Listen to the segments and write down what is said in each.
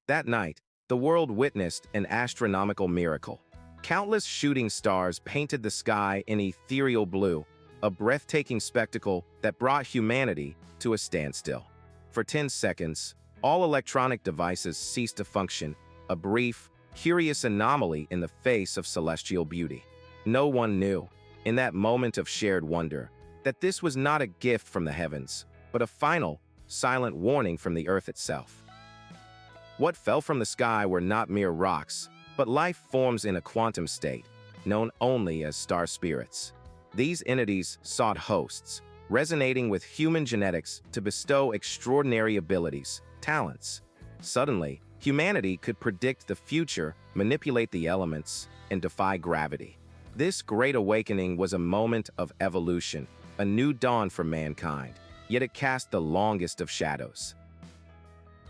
That night, the world witnessed an astronomical miracle. Countless shooting stars painted the sky in ethereal blue, a breathtaking spectacle that brought humanity to a standstill. For 10 seconds, all electronic devices ceased to function, a brief, curious anomaly in the face of celestial beauty. No one knew, in that moment of shared wonder, that this was not a gift from the heavens, but a final, silent warning from the earth itself. What fell from the sky were not mere rocks, but life forms in a quantum state, known only as star spirits. These entities sought hosts, resonating with human genetics to bestow extraordinary abilities, talents. Suddenly, humanity could predict the future, manipulate the elements, and defy gravity. This great awakening was a moment of evolution, a new dawn for mankind, yet it cast the longest of shadows.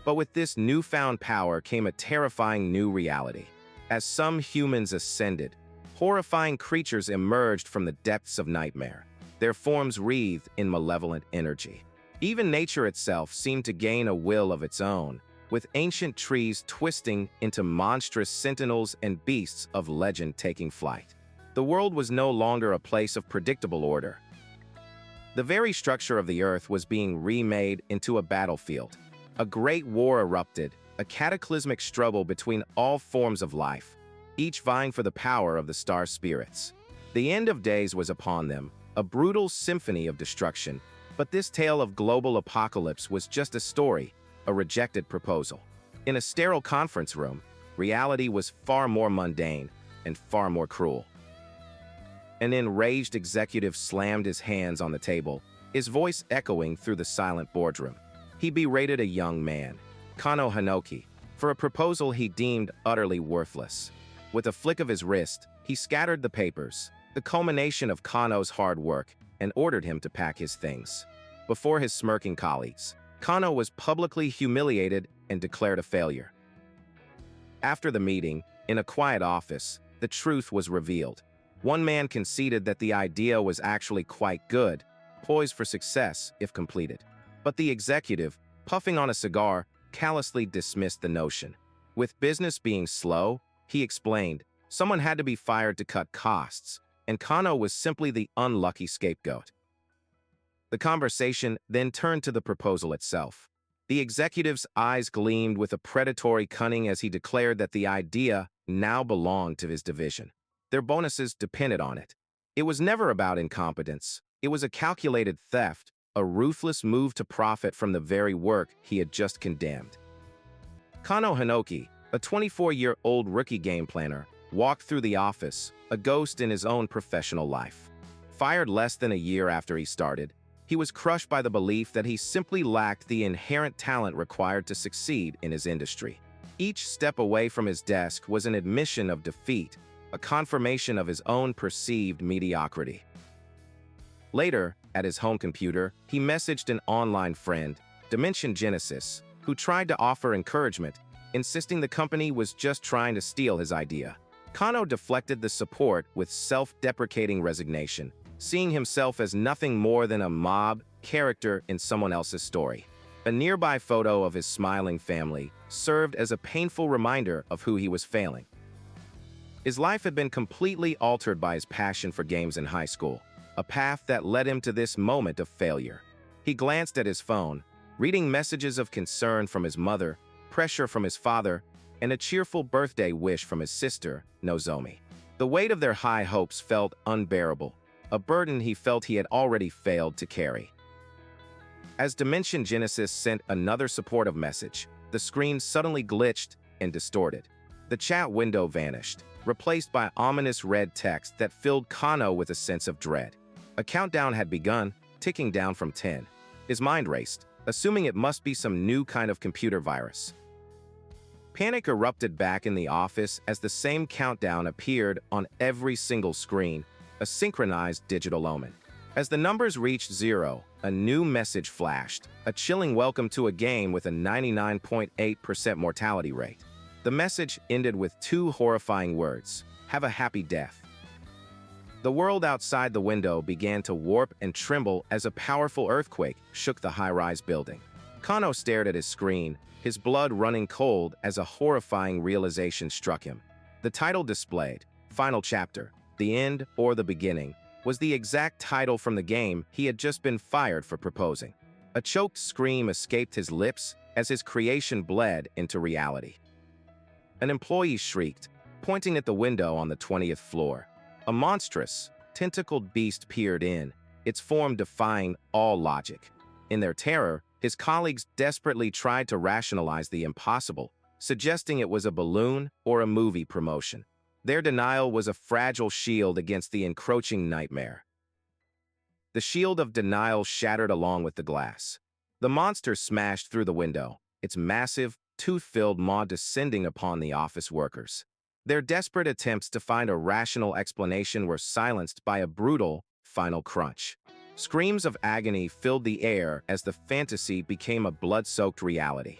But with this newfound power came a terrifying new reality. As some humans ascended, horrifying creatures emerged from the depths of nightmare, their forms wreathed in malevolent energy. Even nature itself seemed to gain a will of its own, with ancient trees twisting into monstrous sentinels and beasts of legend taking flight. The world was no longer a place of predictable order. The very structure of the earth was being remade into a battlefield. A great war erupted, a cataclysmic struggle between all forms of life, each vying for the power of the star spirits. The end of days was upon them, a brutal symphony of destruction, but this tale of global apocalypse was just a story, a rejected proposal. In a sterile conference room, reality was far more mundane and far more cruel. An enraged executive slammed his hands on the table, his voice echoing through the silent boardroom. He berated a young man, Kano Hanoki, for a proposal he deemed utterly worthless. With a flick of his wrist, he scattered the papers, the culmination of Kano's hard work, and ordered him to pack his things. Before his smirking colleagues, Kano was publicly humiliated and declared a failure. After the meeting, in a quiet office, the truth was revealed. One man conceded that the idea was actually quite good, poised for success if completed. But the executive, puffing on a cigar, callously dismissed the notion. With business being slow, he explained, someone had to be fired to cut costs, and Kano was simply the unlucky scapegoat. The conversation then turned to the proposal itself. The executive's eyes gleamed with a predatory cunning as he declared that the idea now belonged to his division. Their bonuses depended on it. It was never about incompetence. It was a calculated theft, a ruthless move to profit from the very work he had just condemned. Kano Hanoki, a 24-year-old rookie game planner, walked through the office, a ghost in his own professional life. Fired less than a year after he started, he was crushed by the belief that he simply lacked the inherent talent required to succeed in his industry. Each step away from his desk was an admission of defeat, a confirmation of his own perceived mediocrity. Later, at his home computer, he messaged an online friend, Dimension Genesis, who tried to offer encouragement, insisting the company was just trying to steal his idea. Kano deflected the support with self-deprecating resignation, seeing himself as nothing more than a mob character in someone else's story. A nearby photo of his smiling family served as a painful reminder of who he was failing. His life had been completely altered by his passion for games in high school, a path that led him to this moment of failure. He glanced at his phone, reading messages of concern from his mother, pressure from his father, and a cheerful birthday wish from his sister, Nozomi. The weight of their high hopes felt unbearable, a burden he felt he had already failed to carry. As Dimension Genesis sent another supportive message, the screen suddenly glitched and distorted. The chat window vanished, replaced by ominous red text that filled Kano with a sense of dread. A countdown had begun, ticking down from 10. His mind raced, assuming it must be some new kind of computer virus. Panic erupted back in the office as the same countdown appeared on every single screen, a synchronized digital omen. As the numbers reached 0, a new message flashed, a chilling welcome to a game with a 99.8% mortality rate. The message ended with two horrifying words, "Have a happy death." The world outside the window began to warp and tremble as a powerful earthquake shook the high-rise building. Kano stared at his screen, his blood running cold as a horrifying realization struck him. The title displayed, Final Chapter, The End or the Beginning, was the exact title from the game he had just been fired for proposing. A choked scream escaped his lips as his creation bled into reality. An employee shrieked, pointing at the window on the 20th floor. A monstrous, tentacled beast peered in, its form defying all logic. In their terror, his colleagues desperately tried to rationalize the impossible, suggesting it was a balloon or a movie promotion. Their denial was a fragile shield against the encroaching nightmare. The shield of denial shattered along with the glass. The monster smashed through the window, its massive, tooth-filled maw descending upon the office workers. Their desperate attempts to find a rational explanation were silenced by a brutal, final crunch. Screams of agony filled the air as the fantasy became a blood-soaked reality.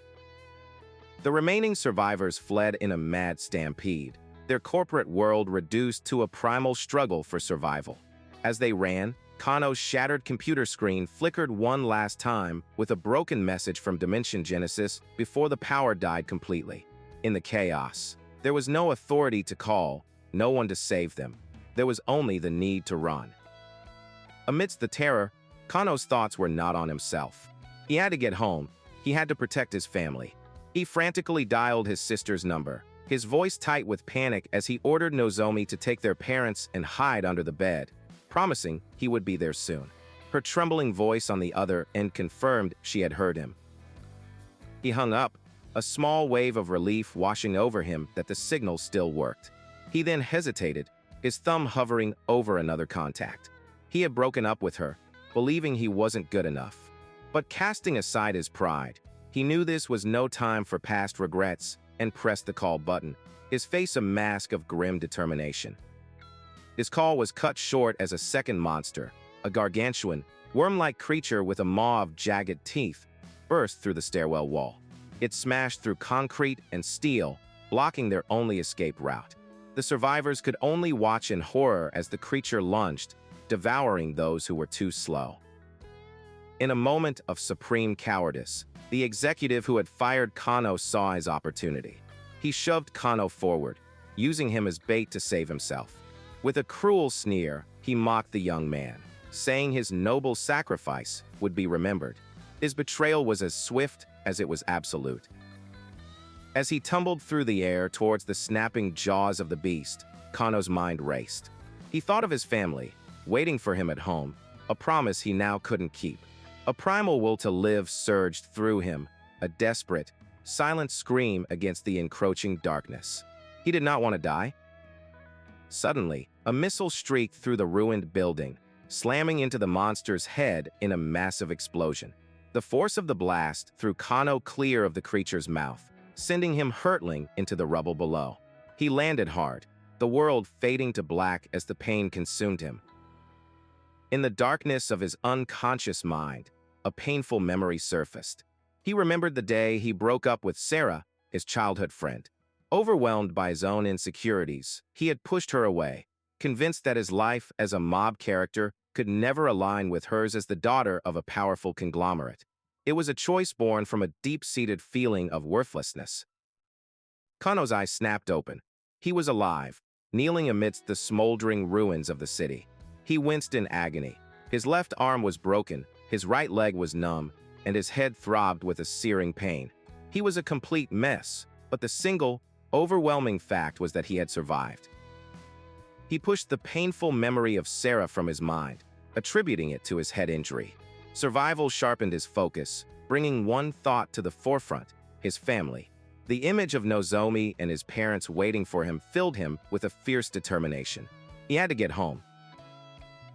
The remaining survivors fled in a mad stampede, their corporate world reduced to a primal struggle for survival. As they ran, Kano's shattered computer screen flickered one last time with a broken message from Dimension Genesis before the power died completely. In the chaos, there was no authority to call, no one to save them. There was only the need to run. Amidst the terror, Kano's thoughts were not on himself. He had to get home. He had to protect his family. He frantically dialed his sister's number, his voice tight with panic as he ordered Nozomi to take their parents and hide under the bed, promising he would be there soon. Her trembling voice on the other end confirmed she had heard him. He hung up, a small wave of relief washing over him that the signal still worked. He then hesitated, his thumb hovering over another contact. He had broken up with her, believing he wasn't good enough. But casting aside his pride, he knew this was no time for past regrets and pressed the call button, his face a mask of grim determination. His call was cut short as a second monster, a gargantuan, worm-like creature with a maw of jagged teeth, burst through the stairwell wall. It smashed through concrete and steel, blocking their only escape route. The survivors could only watch in horror as the creature lunged, devouring those who were too slow. In a moment of supreme cowardice, the executive who had fired Kano saw his opportunity. He shoved Kano forward, using him as bait to save himself. With a cruel sneer, he mocked the young man, saying his noble sacrifice would be remembered. His betrayal was as swift as it was absolute. As he tumbled through the air towards the snapping jaws of the beast, Kano's mind raced. He thought of his family, waiting for him at home, a promise he now couldn't keep. A primal will to live surged through him, a desperate, silent scream against the encroaching darkness. He did not want to die. Suddenly, a missile streaked through the ruined building, slamming into the monster's head in a massive explosion. The force of the blast threw Kano clear of the creature's mouth, sending him hurtling into the rubble below. He landed hard, the world fading to black as the pain consumed him. In the darkness of his unconscious mind, a painful memory surfaced. He remembered the day he broke up with Sarah, his childhood friend. Overwhelmed by his own insecurities, he had pushed her away, convinced that his life as a mob character could never align with hers as the daughter of a powerful conglomerate. It was a choice born from a deep-seated feeling of worthlessness. Kano's eyes snapped open. He was alive, kneeling amidst the smoldering ruins of the city. He winced in agony. His left arm was broken, his right leg was numb, and his head throbbed with a searing pain. He was a complete mess, but the single, overwhelming fact was that he had survived. He pushed the painful memory of Sarah from his mind, attributing it to his head injury. Survival sharpened his focus, bringing one thought to the forefront: his family. The image of Nozomi and his parents waiting for him filled him with a fierce determination. He had to get home.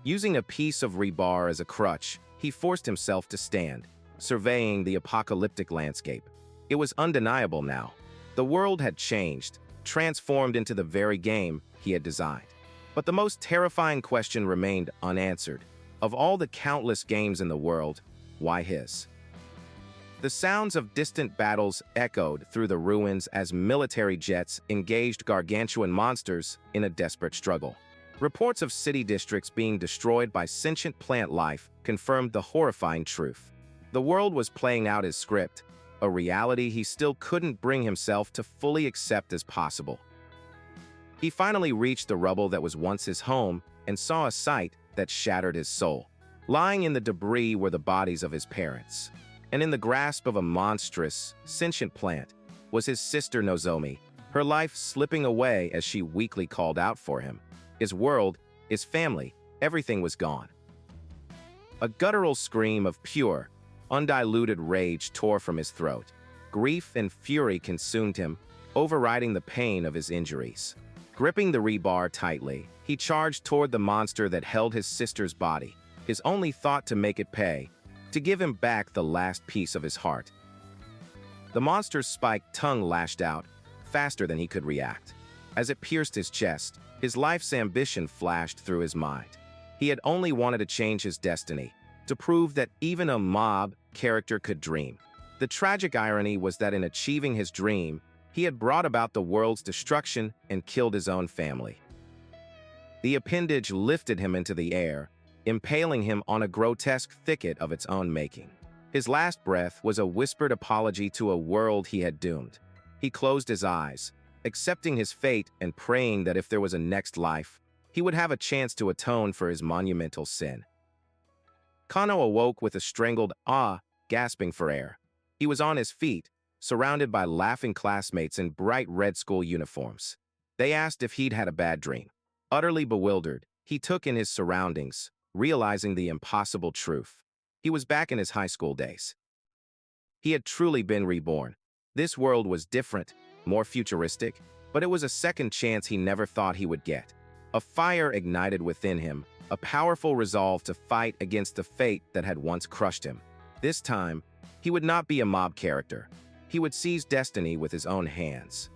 Using a piece of rebar as a crutch, he forced himself to stand, surveying the apocalyptic landscape. It was undeniable now. The world had changed, transformed into the very game he had designed. But the most terrifying question remained unanswered. Of all the countless games in the world, why his? The sounds of distant battles echoed through the ruins as military jets engaged gargantuan monsters in a desperate struggle. Reports of city districts being destroyed by sentient plant life confirmed the horrifying truth. The world was playing out his script, a reality he still couldn't bring himself to fully accept as possible. He finally reached the rubble that was once his home and saw a sight that shattered his soul. Lying in the debris were the bodies of his parents, and in the grasp of a monstrous, sentient plant was his sister Nozomi, her life slipping away as she weakly called out for him. His world, his family, everything was gone. A guttural scream of pure, undiluted rage tore from his throat. Grief and fury consumed him, overriding the pain of his injuries. Gripping the rebar tightly, he charged toward the monster that held his sister's body, his only thought to make it pay, to give him back the last piece of his heart. The monster's spiked tongue lashed out, faster than he could react. As it pierced his chest, his life's ambition flashed through his mind. He had only wanted to change his destiny, to prove that even a mob character could dream. The tragic irony was that in achieving his dream, he had brought about the world's destruction and killed his own family. The appendage lifted him into the air, impaling him on a grotesque thicket of its own making. His last breath was a whispered apology to a world he had doomed. He closed his eyes, accepting his fate and praying that if there was a next life, he would have a chance to atone for his monumental sin. Kano awoke with a strangled gasping for air. He was on his feet, surrounded by laughing classmates in bright red school uniforms. They asked if he'd had a bad dream. Utterly bewildered, he took in his surroundings, realizing the impossible truth. He was back in his high school days. He had truly been reborn. This world was different, more futuristic, but it was a second chance he never thought he would get. A fire ignited within him, a powerful resolve to fight against the fate that had once crushed him. This time, he would not be a mob character. He would seize destiny with his own hands.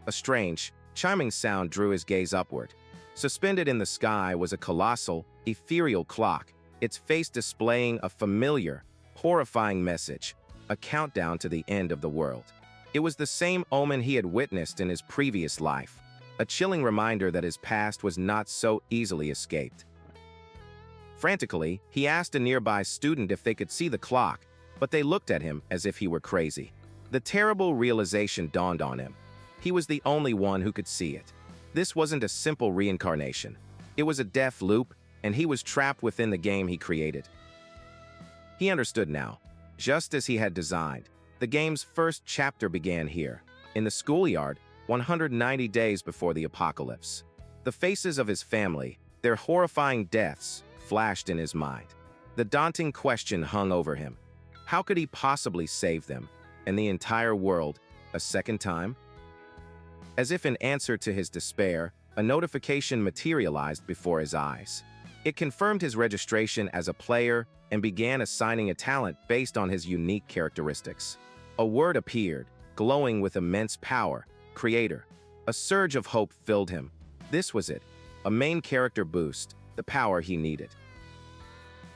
A strange, chiming sound drew his gaze upward. Suspended in the sky was a colossal, ethereal clock, its face displaying a familiar, horrifying message, a countdown to the end of the world. It was the same omen he had witnessed in his previous life, a chilling reminder that his past was not so easily escaped. Frantically, he asked a nearby student if they could see the clock, but they looked at him as if he were crazy. The terrible realization dawned on him. He was the only one who could see it. This wasn't a simple reincarnation. It was a death loop, and he was trapped within the game he created. He understood now. Just as he had designed, the game's first chapter began here, in the schoolyard, 190 days before the apocalypse. The faces of his family, their horrifying deaths, flashed in his mind. The daunting question hung over him. How could he possibly save them, and the entire world, a second time? As if in answer to his despair, a notification materialized before his eyes. It confirmed his registration as a player and began assigning a talent based on his unique characteristics. A word appeared, glowing with immense power, Creator. A surge of hope filled him. This was it, a main character boost, the power he needed.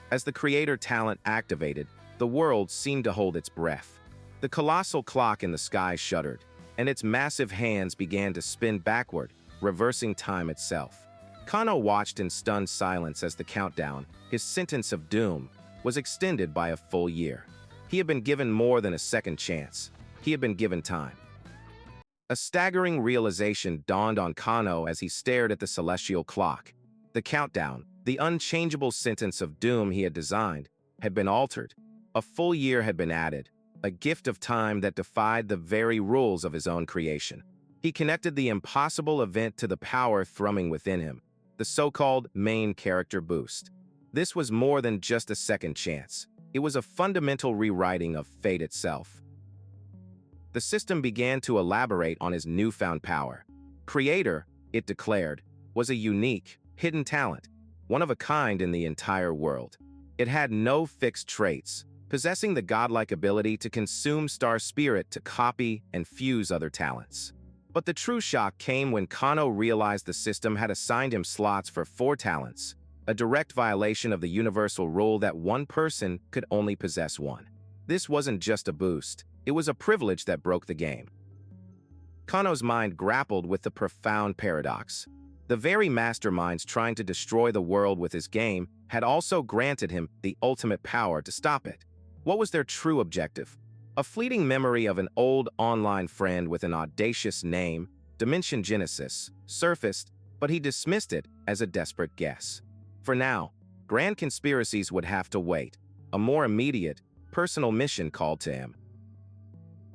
As the Creator talent activated, the world seemed to hold its breath. The colossal clock in the sky shuddered, and its massive hands began to spin backward, reversing time itself. Kano watched in stunned silence as the countdown, his sentence of doom, was extended by a full year. He had been given more than a second chance. He had been given time. A staggering realization dawned on Kano as he stared at the celestial clock. The countdown, the unchangeable sentence of doom he had designed, had been altered. A full year had been added, a gift of time that defied the very rules of his own creation. He connected the impossible event to the power thrumming within him, the so-called main character boost. This was more than just a second chance. It was a fundamental rewriting of fate itself. The system began to elaborate on his newfound power. Creator, it declared, was a unique, hidden talent, one of a kind in the entire world. It had no fixed traits, possessing the godlike ability to consume star spirit to copy and fuse other talents. But the true shock came when Kano realized the system had assigned him slots for 4 talents, a direct violation of the universal rule that one person could only possess one. This wasn't just a boost, it was a privilege that broke the game. Kano's mind grappled with the profound paradox. The very masterminds trying to destroy the world with his game had also granted him the ultimate power to stop it. What was their true objective? A fleeting memory of an old online friend with an audacious name, Dimension Genesis, surfaced, but he dismissed it as a desperate guess. For now, grand conspiracies would have to wait. A more immediate, personal mission called to him.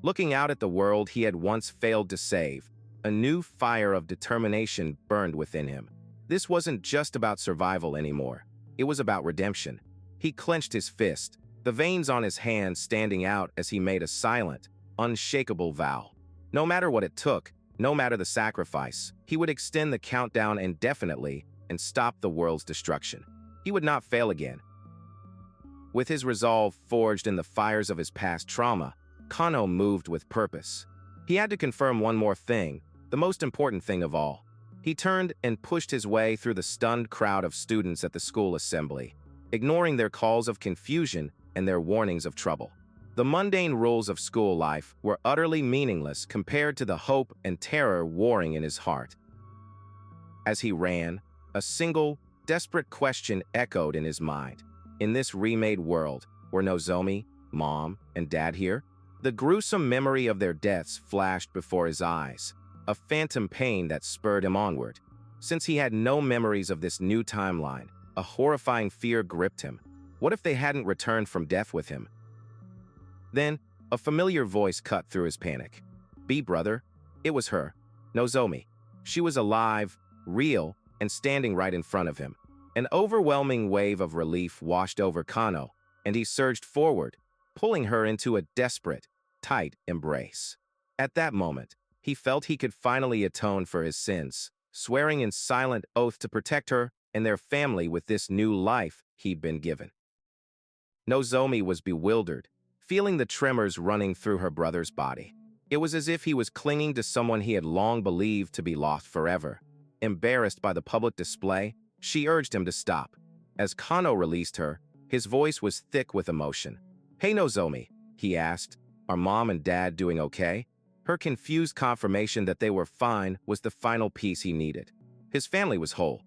Looking out at the world he had once failed to save, a new fire of determination burned within him. This wasn't just about survival anymore. It was about redemption. He clenched his fist, the veins on his hands standing out as he made a silent, unshakable vow. No matter what it took, no matter the sacrifice, he would extend the countdown indefinitely and stop the world's destruction. He would not fail again. With his resolve forged in the fires of his past trauma, Kano moved with purpose. He had to confirm one more thing, the most important thing of all. He turned and pushed his way through the stunned crowd of students at the school assembly, ignoring their calls of confusion and their warnings of trouble. The mundane rules of school life were utterly meaningless compared to the hope and terror warring in his heart. As he ran, a single, desperate question echoed in his mind. In this remade world, were Nozomi, Mom, and Dad here? The gruesome memory of their deaths flashed before his eyes, a phantom pain that spurred him onward. Since he had no memories of this new timeline, a horrifying fear gripped him. What if they hadn't returned from death with him? Then, a familiar voice cut through his panic. "B, brother." It was her, Nozomi. She was alive, real, and standing right in front of him. An overwhelming wave of relief washed over Kano, and he surged forward, pulling her into a desperate, tight embrace. At that moment, he felt he could finally atone for his sins, swearing in silent oath to protect her and their family with this new life he'd been given. Nozomi was bewildered, feeling the tremors running through her brother's body. It was as if he was clinging to someone he had long believed to be lost forever. Embarrassed by the public display, she urged him to stop. As Kano released her, his voice was thick with emotion. "Hey Nozomi," he asked, "are Mom and Dad doing okay?" Her confused confirmation that they were fine was the final piece he needed. His family was whole.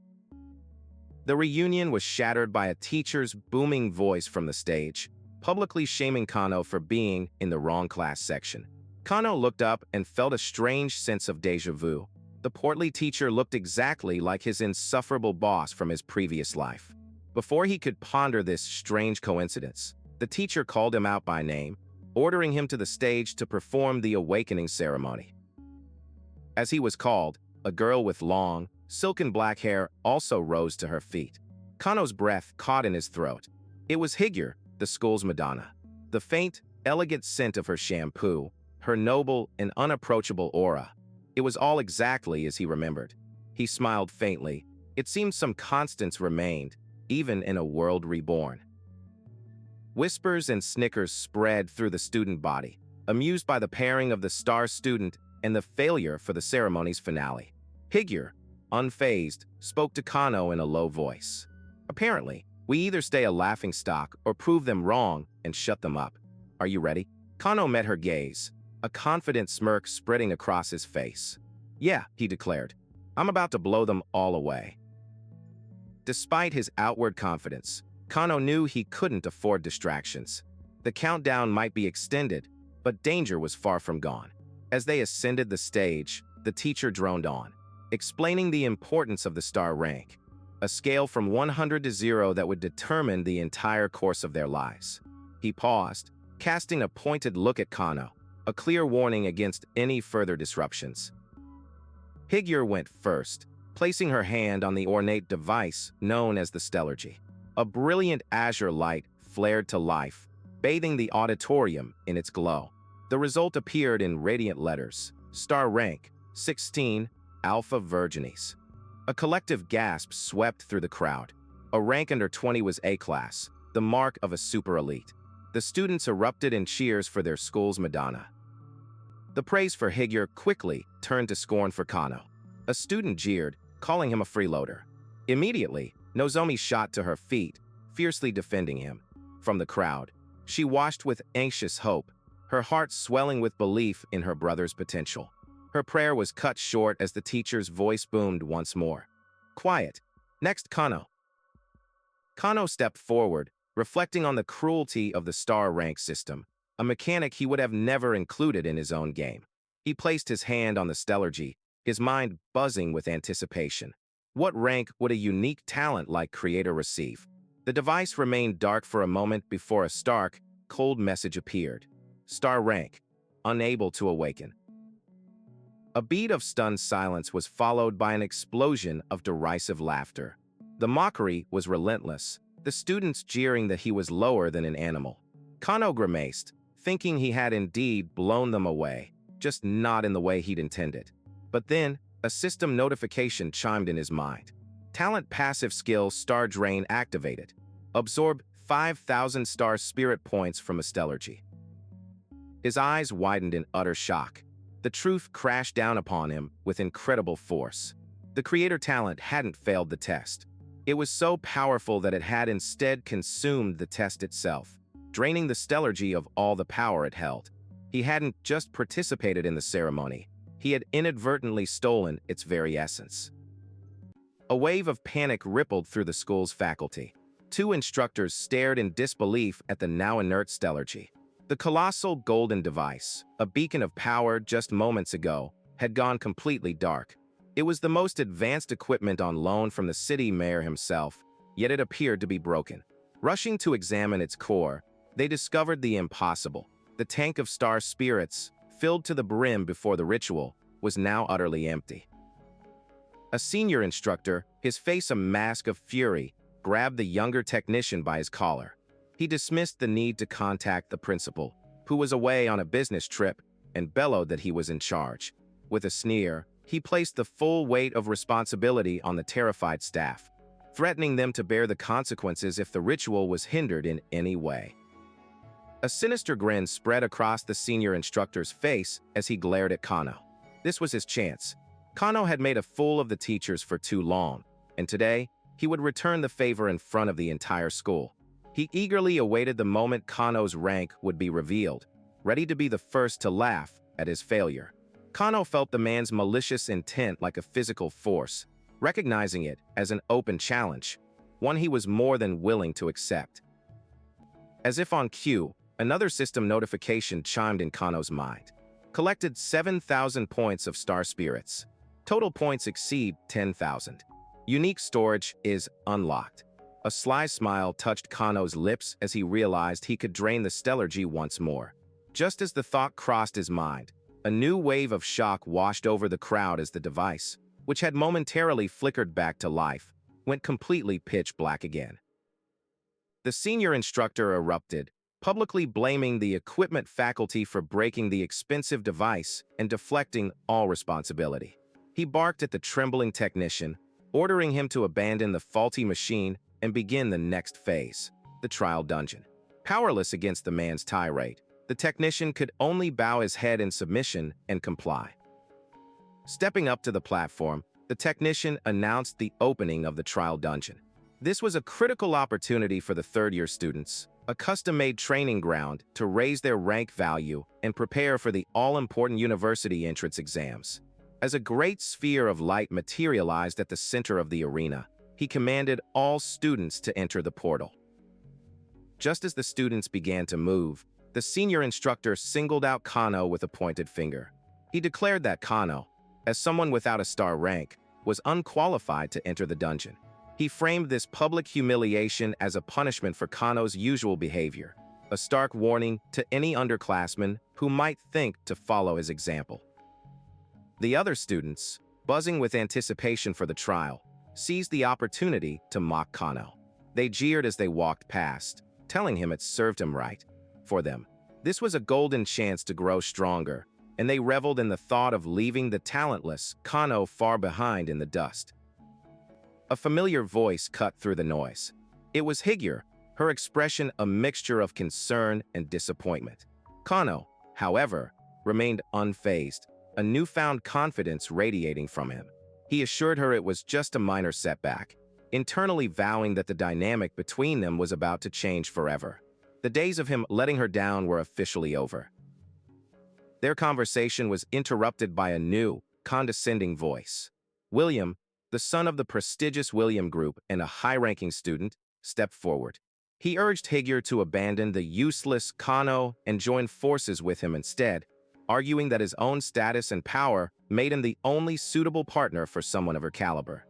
The reunion was shattered by a teacher's booming voice from the stage, publicly shaming Kano for being in the wrong class section. Kano looked up and felt a strange sense of déjà vu. The portly teacher looked exactly like his insufferable boss from his previous life. Before he could ponder this strange coincidence, the teacher called him out by name, ordering him to the stage to perform the awakening ceremony. As he was called, a girl with long, silken black hair also rose to her feet. Kano's breath caught in his throat. It was Higure, the school's Madonna. The faint, elegant scent of her shampoo, her noble and unapproachable aura. It was all exactly as he remembered. He smiled faintly. It seemed some constants remained, even in a world reborn. Whispers and snickers spread through the student body, amused by the pairing of the star student and the failure for the ceremony's finale. Higure, unfazed, spoke to Kano in a low voice. "Apparently, we either stay a laughingstock or prove them wrong and shut them up. Are you ready?" Kano met her gaze, a confident smirk spreading across his face. "Yeah," he declared. "I'm about to blow them all away." Despite his outward confidence, Kano knew he couldn't afford distractions. The countdown might be extended, but danger was far from gone. As they ascended the stage, the teacher droned on, explaining the importance of the star rank, a scale from 100 to 0 that would determine the entire course of their lives. He paused, casting a pointed look at Kano, a clear warning against any further disruptions. Higure went first, placing her hand on the ornate device known as the stellargy. A brilliant azure light flared to life, bathing the auditorium in its glow. The result appeared in radiant letters: Star Rank 16, Alpha Virginis. A collective gasp swept through the crowd. A rank under 20 was A-class, the mark of a super elite. The students erupted in cheers for their school's Madonna. The praise for Higure quickly turned to scorn for Kano. A student jeered, calling him a freeloader. Immediately, Nozomi shot to her feet, fiercely defending him. From the crowd, she watched with anxious hope, her heart swelling with belief in her brother's potential. Her prayer was cut short as the teacher's voice boomed once more. "Quiet. Next, Kano." Kano stepped forward, reflecting on the cruelty of the star rank system, a mechanic he would have never included in his own game. He placed his hand on the stellargy, his mind buzzing with anticipation. What rank would a unique talent like Creator receive? The device remained dark for a moment before a stark, cold message appeared. Star rank, unable to awaken. A beat of stunned silence was followed by an explosion of derisive laughter. The mockery was relentless, the students jeering that he was lower than an animal. Kano grimaced, thinking he had indeed blown them away, just not in the way he'd intended. But then, a system notification chimed in his mind. Talent passive skill Star Drain activated. Absorb 5,000 star spirit points from a stellargy. His eyes widened in utter shock. The truth crashed down upon him with incredible force. The Creator talent hadn't failed the test. It was so powerful that it had instead consumed the test itself, draining the stellargy of all the power it held. He hadn't just participated in the ceremony. He had inadvertently stolen its very essence. A wave of panic rippled through the school's faculty. Two instructors stared in disbelief at the now inert stellargy. The colossal golden device, a beacon of power just moments ago, had gone completely dark. It was the most advanced equipment on loan from the city mayor himself, yet it appeared to be broken. Rushing to examine its core, they discovered the impossible. The tank of star spirits, filled to the brim before the ritual, was now utterly empty. A senior instructor, his face a mask of fury, grabbed the younger technician by his collar. He dismissed the need to contact the principal, who was away on a business trip, and bellowed that he was in charge. With a sneer, he placed the full weight of responsibility on the terrified staff, threatening them to bear the consequences if the ritual was hindered in any way. A sinister grin spread across the senior instructor's face as he glared at Kano. This was his chance. Kano had made a fool of the teachers for too long, and today, he would return the favor in front of the entire school. He eagerly awaited the moment Kano's rank would be revealed, ready to be the first to laugh at his failure. Kano felt the man's malicious intent like a physical force, recognizing it as an open challenge, one he was more than willing to accept. As if on cue, another system notification chimed in Kano's mind. Collected 7,000 points of star spirits. Total points exceed 10,000. Unique storage is unlocked. A sly smile touched Kano's lips as he realized he could drain the stellargy once more. Just as the thought crossed his mind, a new wave of shock washed over the crowd as the device, which had momentarily flickered back to life, went completely pitch black again. The senior instructor erupted, publicly blaming the equipment faculty for breaking the expensive device and deflecting all responsibility. He barked at the trembling technician, ordering him to abandon the faulty machine and begin the next phase, the trial dungeon. Powerless against the man's tirade, the technician could only bow his head in submission and comply. Stepping up to the platform, the technician announced the opening of the trial dungeon. This was a critical opportunity for the third-year students, a custom-made training ground to raise their rank value and prepare for the all-important university entrance exams. As a great sphere of light materialized at the center of the arena, he commanded all students to enter the portal. Just as the students began to move, the senior instructor singled out Kano with a pointed finger. He declared that Kano, as someone without a star rank, was unqualified to enter the dungeon. He framed this public humiliation as a punishment for Kano's usual behavior, a stark warning to any underclassmen who might think to follow his example. The other students, buzzing with anticipation for the trial, seized the opportunity to mock Kano. They jeered as they walked past, telling him it served him right. For them, this was a golden chance to grow stronger, and they reveled in the thought of leaving the talentless Kano far behind in the dust. A familiar voice cut through the noise. It was Higure, her expression a mixture of concern and disappointment. Kano, however, remained unfazed, a newfound confidence radiating from him. He assured her it was just a minor setback, internally vowing that the dynamic between them was about to change forever. The days of him letting her down were officially over. Their conversation was interrupted by a new, condescending voice. William, the son of the prestigious William Group and a high-ranking student, stepped forward. He urged Higure to abandon the useless Kano and join forces with him instead, arguing that his own status and power made him the only suitable partner for someone of her caliber.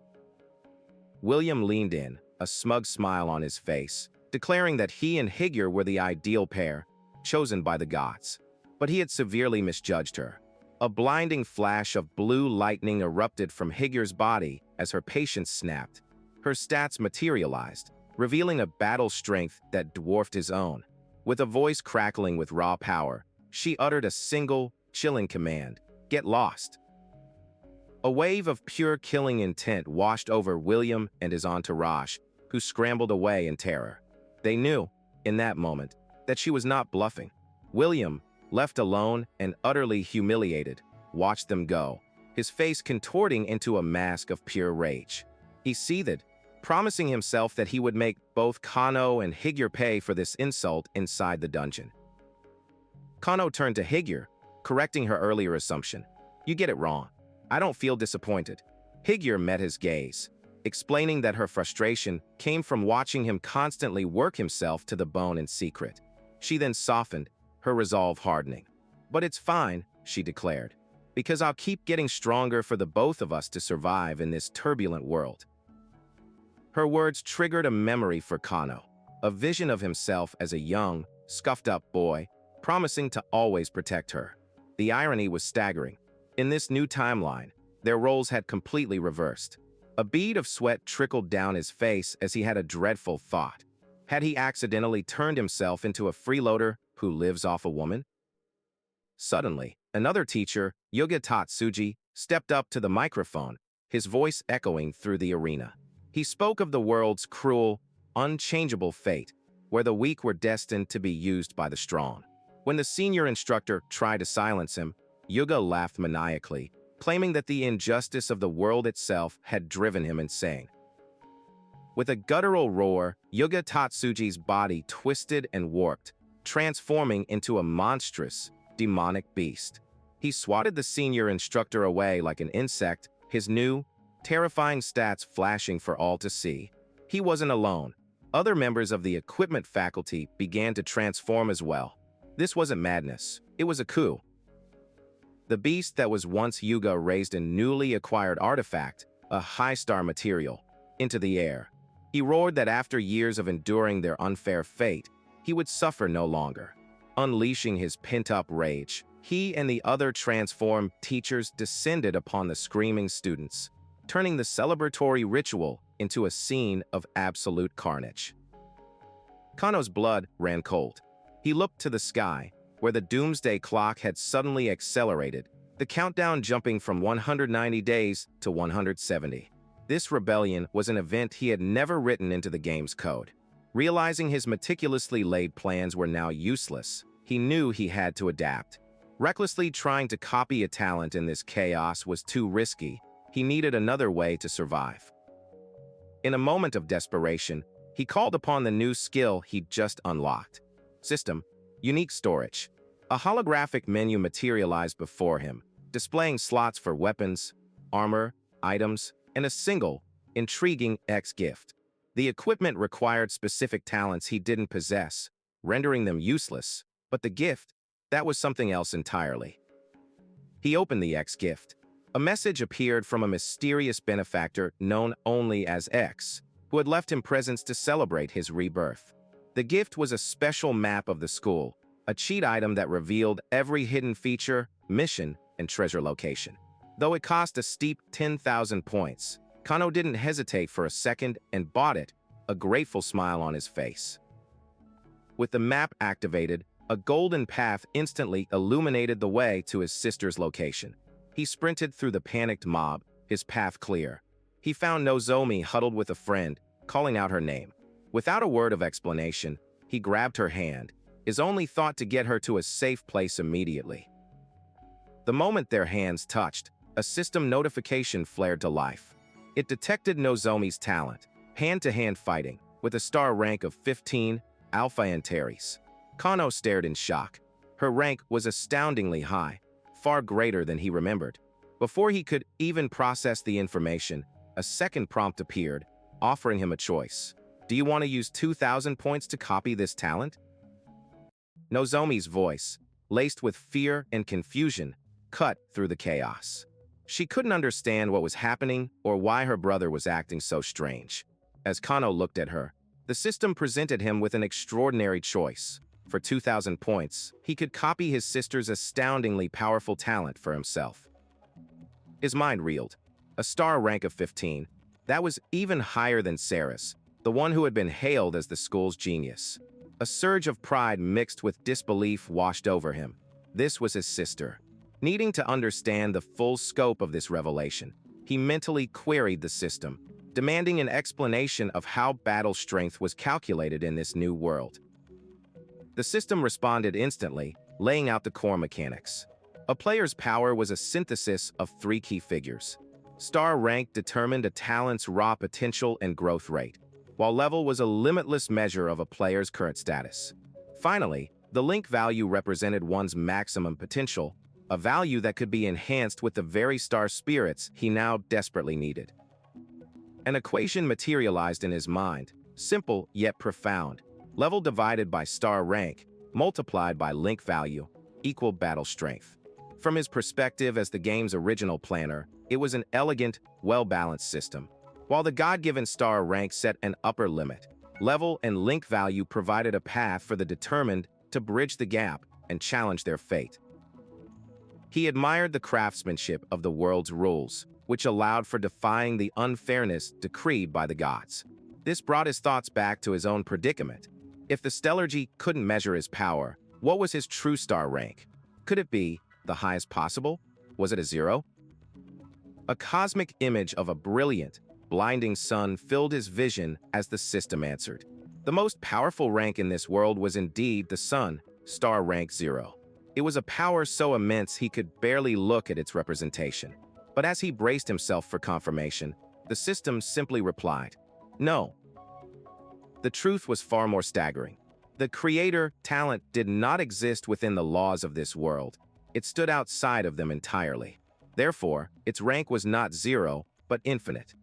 William leaned in, a smug smile on his face, declaring that he and Higure were the ideal pair, chosen by the gods. But he had severely misjudged her. A blinding flash of blue lightning erupted from Higure's body as her patience snapped. Her stats materialized, revealing a battle strength that dwarfed his own. With a voice crackling with raw power, she uttered a single, chilling command: "Get lost." A wave of pure killing intent washed over William and his entourage, who scrambled away in terror. They knew, in that moment, that she was not bluffing. William, left alone and utterly humiliated, watched them go, his face contorting into a mask of pure rage. He seethed, promising himself that he would make both Kano and Higure pay for this insult inside the dungeon. Kano turned to Higure, correcting her earlier assumption. "You get it wrong. I don't feel disappointed." Higure met his gaze, explaining that her frustration came from watching him constantly work himself to the bone in secret. She then softened, her resolve hardening. "But it's fine," she declared, "because I'll keep getting stronger for the both of us to survive in this turbulent world." Her words triggered a memory for Kano, a vision of himself as a young, scuffed-up boy, promising to always protect her. The irony was staggering. In this new timeline, their roles had completely reversed. A bead of sweat trickled down his face as he had a dreadful thought. Had he accidentally turned himself into a freeloader who lives off a woman? Suddenly, another teacher, Yuga Tatsuji, stepped up to the microphone, his voice echoing through the arena. He spoke of the world's cruel, unchangeable fate, where the weak were destined to be used by the strong. When the senior instructor tried to silence him, Yuga laughed maniacally, claiming that the injustice of the world itself had driven him insane. With a guttural roar, Yuga Tatsuji's body twisted and warped, transforming into a monstrous, demonic beast. He swatted the senior instructor away like an insect, his new, terrifying stats flashing for all to see. He wasn't alone. Other members of the equipment faculty began to transform as well. This wasn't madness, it was a coup. The beast that was once Yuga raised a newly acquired artifact, a high-star material, into the air. He roared that after years of enduring their unfair fate, he would suffer no longer. Unleashing his pent-up rage, he and the other transformed teachers descended upon the screaming students, turning the celebratory ritual into a scene of absolute carnage. Kano's blood ran cold. He looked to the sky, where the doomsday clock had suddenly accelerated, the countdown jumping from 190 days to 170. This rebellion was an event he had never written into the game's code. Realizing his meticulously laid plans were now useless, he knew he had to adapt. Recklessly trying to copy a talent in this chaos was too risky. He needed another way to survive. In a moment of desperation, he called upon the new skill he'd just unlocked. System, Unique Storage. A holographic menu materialized before him, displaying slots for weapons, armor, items, and a single, intriguing X-gift. The equipment required specific talents he didn't possess, rendering them useless, but the gift, that was something else entirely. He opened the X-gift. A message appeared from a mysterious benefactor known only as X, who had left him presents to celebrate his rebirth. The gift was a special map of the school, a cheat item that revealed every hidden feature, mission, and treasure location. Though it cost a steep 10,000 points, Kano didn't hesitate for a second and bought it, a grateful smile on his face. With the map activated, a golden path instantly illuminated the way to his sister's location. He sprinted through the panicked mob, his path clear. He found Nozomi huddled with a friend, calling out her name. Without a word of explanation, he grabbed her hand, his only thought to get her to a safe place immediately. The moment their hands touched, a system notification flared to life. It detected Nozomi's talent, hand-to-hand fighting, with a star rank of 15, Alpha Antares. Kano stared in shock. Her rank was astoundingly high, far greater than he remembered. Before he could even process the information, a second prompt appeared, offering him a choice. Do you want to use 2,000 points to copy this talent? Nozomi's voice, laced with fear and confusion, cut through the chaos. She couldn't understand what was happening or why her brother was acting so strange. As Kano looked at her, the system presented him with an extraordinary choice. For 2,000 points, he could copy his sister's astoundingly powerful talent for himself. His mind reeled. A star rank of 15. That was even higher than Sarah's, the one who had been hailed as the school's genius. A surge of pride mixed with disbelief washed over him. This was his sister. Needing to understand the full scope of this revelation, he mentally queried the system, demanding an explanation of how battle strength was calculated in this new world. The system responded instantly, laying out the core mechanics. A player's power was a synthesis of 3 key figures. Star rank determined a talent's raw potential and growth rate, while level was a limitless measure of a player's current status. Finally, the link value represented one's maximum potential, a value that could be enhanced with the very star spirits he now desperately needed. An equation materialized in his mind, simple yet profound. Level divided by star rank, multiplied by link value, equal battle strength. From his perspective as the game's original planner, it was an elegant, well-balanced system. While the God-given star rank set an upper limit, level and link value provided a path for the determined to bridge the gap and challenge their fate. He admired the craftsmanship of the world's rules, which allowed for defying the unfairness decreed by the gods. This brought his thoughts back to his own predicament. If the Stellargy couldn't measure his power, what was his true star rank? Could it be the highest possible? Was it a 0? A cosmic image of a brilliant, blinding sun filled his vision as the system answered. The most powerful rank in this world was indeed the sun, star rank 0. It was a power so immense he could barely look at its representation. But as he braced himself for confirmation, the system simply replied, "No." The truth was far more staggering. The creator talent did not exist within the laws of this world. It stood outside of them entirely. Therefore, its rank was not 0, but infinite.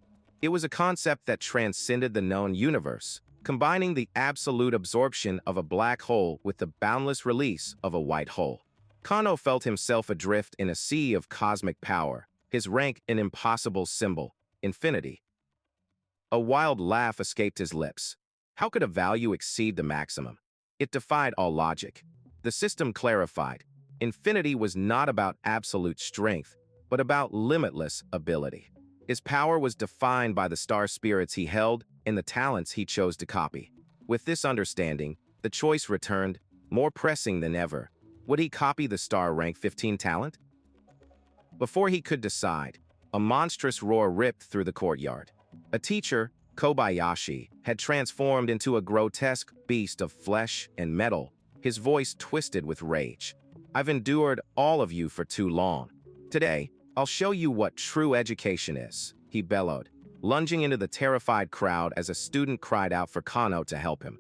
It was a concept that transcended the known universe, combining the absolute absorption of a black hole with the boundless release of a white hole. Kano felt himself adrift in a sea of cosmic power, his rank an impossible symbol, infinity. A wild laugh escaped his lips. How could a value exceed the maximum? It defied all logic. The system clarified. Infinity was not about absolute strength, but about limitless ability. His power was defined by the star spirits he held and the talents he chose to copy. With this understanding, the choice returned, more pressing than ever. Would he copy the star rank 15 talent? Before he could decide, a monstrous roar ripped through the courtyard. A teacher, Kobayashi, had transformed into a grotesque beast of flesh and metal, his voice twisted with rage. "I've endured all of you for too long. Today, I'll show you what true education is," he bellowed, lunging into the terrified crowd as a student cried out for Kano to help him.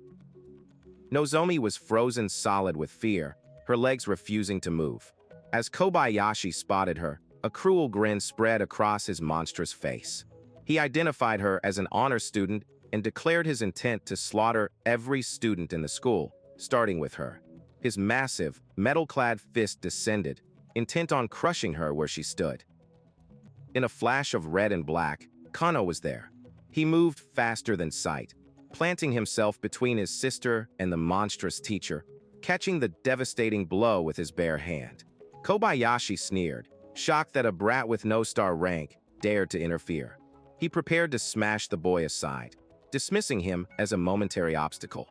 Nozomi was frozen solid with fear, her legs refusing to move. As Kobayashi spotted her, a cruel grin spread across his monstrous face. He identified her as an honor student and declared his intent to slaughter every student in the school, starting with her. His massive, metal-clad fist descended, intent on crushing her where she stood. In a flash of red and black, Kano was there. He moved faster than sight, planting himself between his sister and the monstrous teacher, catching the devastating blow with his bare hand. Kobayashi sneered, shocked that a brat with no star rank dared to interfere. He prepared to smash the boy aside, dismissing him as a momentary obstacle.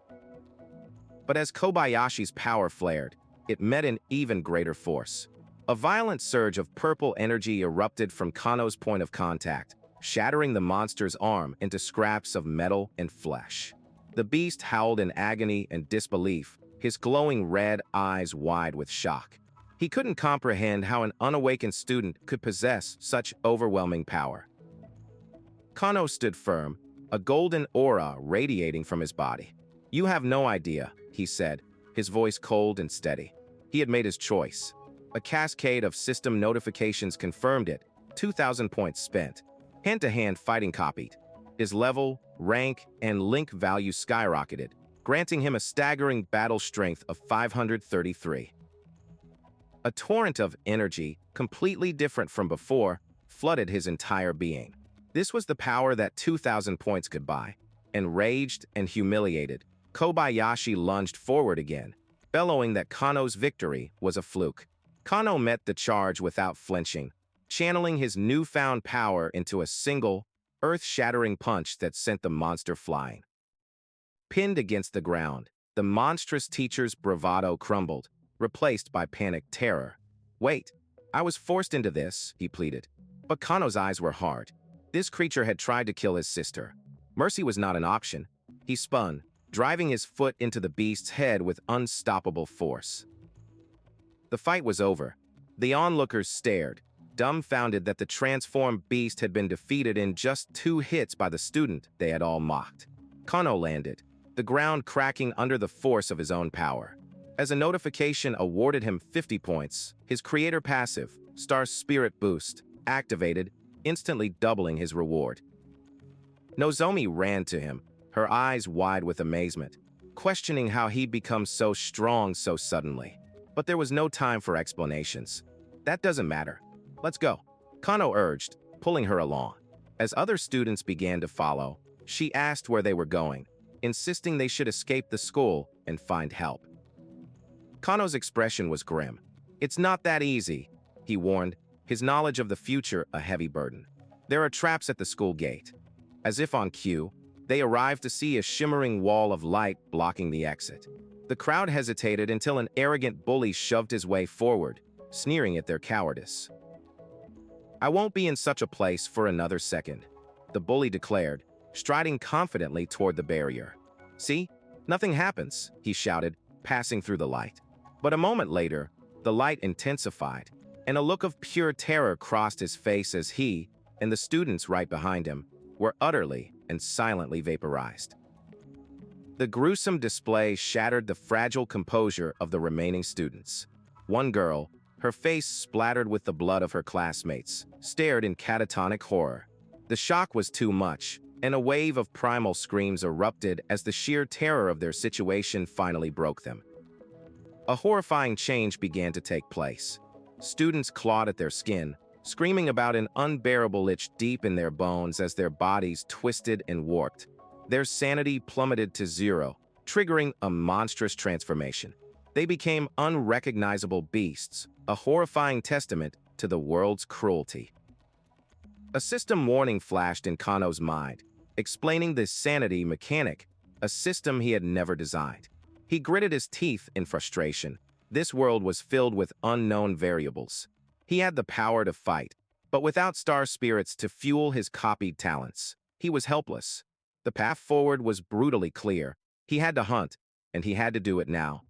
But as Kobayashi's power flared, it met an even greater force. A violent surge of purple energy erupted from Kano's point of contact, shattering the monster's arm into scraps of metal and flesh. The beast howled in agony and disbelief, his glowing red eyes wide with shock. He couldn't comprehend how an unawakened student could possess such overwhelming power. Kano stood firm, a golden aura radiating from his body. "You have no idea," he said, his voice cold and steady. He had made his choice. A cascade of system notifications confirmed it, 2,000 points spent. Hand-to-hand fighting copied. His level, rank, and link value skyrocketed, granting him a staggering battle strength of 533. A torrent of energy, completely different from before, flooded his entire being. This was the power that 2,000 points could buy. Enraged and humiliated, Kobayashi lunged forward again, bellowing that Kano's victory was a fluke. Kano met the charge without flinching, channeling his newfound power into a single, earth-shattering punch that sent the monster flying. Pinned against the ground, the monstrous teacher's bravado crumbled, replaced by panicked terror. "Wait, I was forced into this," he pleaded. But Kano's eyes were hard. This creature had tried to kill his sister. Mercy was not an option. He spun, driving his foot into the beast's head with unstoppable force. The fight was over. The onlookers stared, dumbfounded that the transformed beast had been defeated in just 2 hits by the student they had all mocked. Kano landed, the ground cracking under the force of his own power. As a notification awarded him 50 points, his creator passive, Star Spirit Boost, activated, instantly doubling his reward. Nozomi ran to him, her eyes wide with amazement, questioning how he'd become so strong so suddenly. But there was no time for explanations. "That doesn't matter. Let's go," Kano urged, pulling her along. As other students began to follow, she asked where they were going, insisting they should escape the school and find help. Kano's expression was grim. "It's not that easy," he warned, his knowledge of the future a heavy burden. "There are traps at the school gate." As if on cue, they arrived to see a shimmering wall of light blocking the exit. The crowd hesitated until an arrogant bully shoved his way forward, sneering at their cowardice. "I won't be in such a place for another second," the bully declared, striding confidently toward the barrier. "See? Nothing happens," he shouted, passing through the light. But a moment later, the light intensified, and a look of pure terror crossed his face as he, and the students right behind him, were utterly and silently vaporized. The gruesome display shattered the fragile composure of the remaining students. One girl, her face splattered with the blood of her classmates, stared in catatonic horror. The shock was too much, and a wave of primal screams erupted as the sheer terror of their situation finally broke them. A horrifying change began to take place. Students clawed at their skin, screaming about an unbearable itch deep in their bones as their bodies twisted and warped. Their sanity plummeted to 0, triggering a monstrous transformation. They became unrecognizable beasts, a horrifying testament to the world's cruelty. A system warning flashed in Kano's mind, explaining the sanity mechanic, a system he had never designed. He gritted his teeth in frustration. This world was filled with unknown variables. He had the power to fight, but without star spirits to fuel his copied talents, he was helpless. The path forward was brutally clear. He had to hunt, and he had to do it now.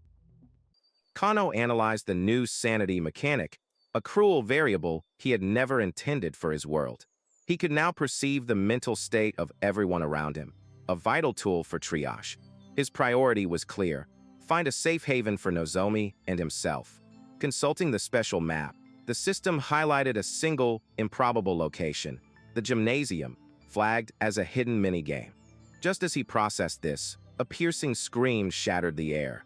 Kano analyzed the new sanity mechanic, a cruel variable he had never intended for his world. He could now perceive the mental state of everyone around him, a vital tool for triage. His priority was clear: find a safe haven for Nozomi and himself. Consulting the special map, the system highlighted a single, improbable location, the gymnasium, flagged as a hidden minigame. Just as he processed this, a piercing scream shattered the air.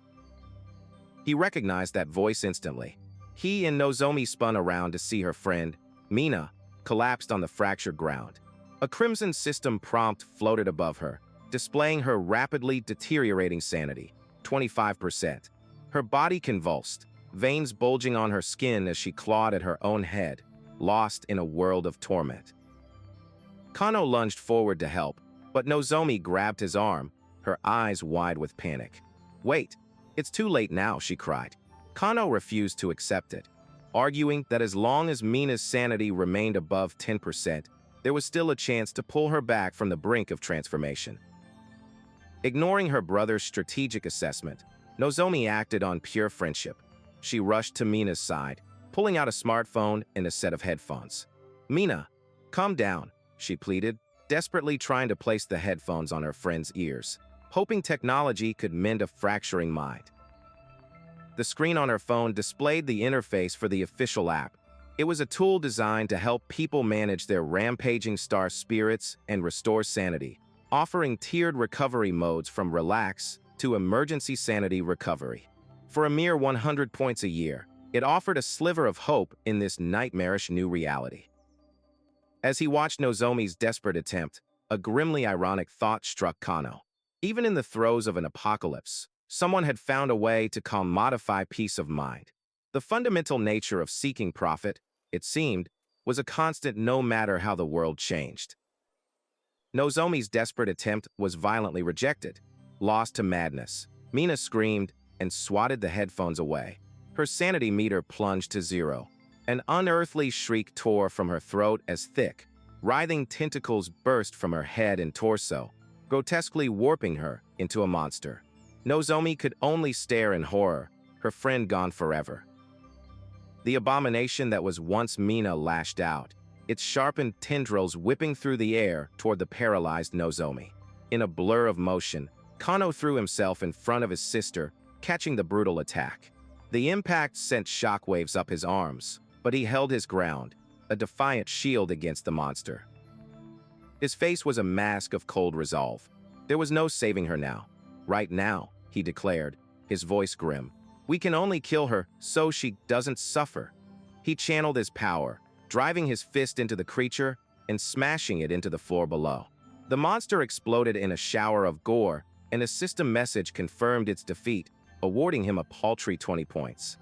He recognized that voice instantly. He and Nozomi spun around to see her friend, Mina, collapsed on the fractured ground. A crimson system prompt floated above her, displaying her rapidly deteriorating sanity, 25%. Her body convulsed, veins bulging on her skin as she clawed at her own head, lost in a world of torment. Kano lunged forward to help, but Nozomi grabbed his arm, her eyes wide with panic. "Wait, it's too late now," she cried. Kano refused to accept it, arguing that as long as Mina's sanity remained above 10%, there was still a chance to pull her back from the brink of transformation. Ignoring her brother's strategic assessment, Nozomi acted on pure friendship. She rushed to Mina's side, pulling out a smartphone and a set of headphones. "Mina, calm down," she pleaded, desperately trying to place the headphones on her friend's ears, hoping technology could mend a fracturing mind. The screen on her phone displayed the interface for the official app, It was a tool designed to help people manage their rampaging star spirits and restore sanity, offering tiered recovery modes from relax to emergency sanity recovery. For a mere 100 points a year, it offered a sliver of hope in this nightmarish new reality. As he watched Nozomi's desperate attempt, a grimly ironic thought struck Kano. Even in the throes of an apocalypse, someone had found a way to commodify peace of mind. The fundamental nature of seeking profit, it seemed, was a constant no matter how the world changed. Nozomi's desperate attempt was violently rejected. Lost to madness, Mina screamed and swatted the headphones away. Her sanity meter plunged to zero. An unearthly shriek tore from her throat as thick, writhing tentacles burst from her head and torso, grotesquely warping her into a monster. Nozomi could only stare in horror, her friend gone forever. The abomination that was once Mina lashed out, its sharpened tendrils whipping through the air toward the paralyzed Nozomi. In a blur of motion, Kano threw himself in front of his sister, catching the brutal attack. The impact sent shockwaves up his arms, but he held his ground, a defiant shield against the monster. His face was a mask of cold resolve. There was no saving her now. Right now, he declared, his voice grim. We can only kill her so she doesn't suffer. He channeled his power, driving his fist into the creature and smashing it into the floor below. The monster exploded in a shower of gore, and a system message confirmed its defeat, awarding him a paltry 20 points.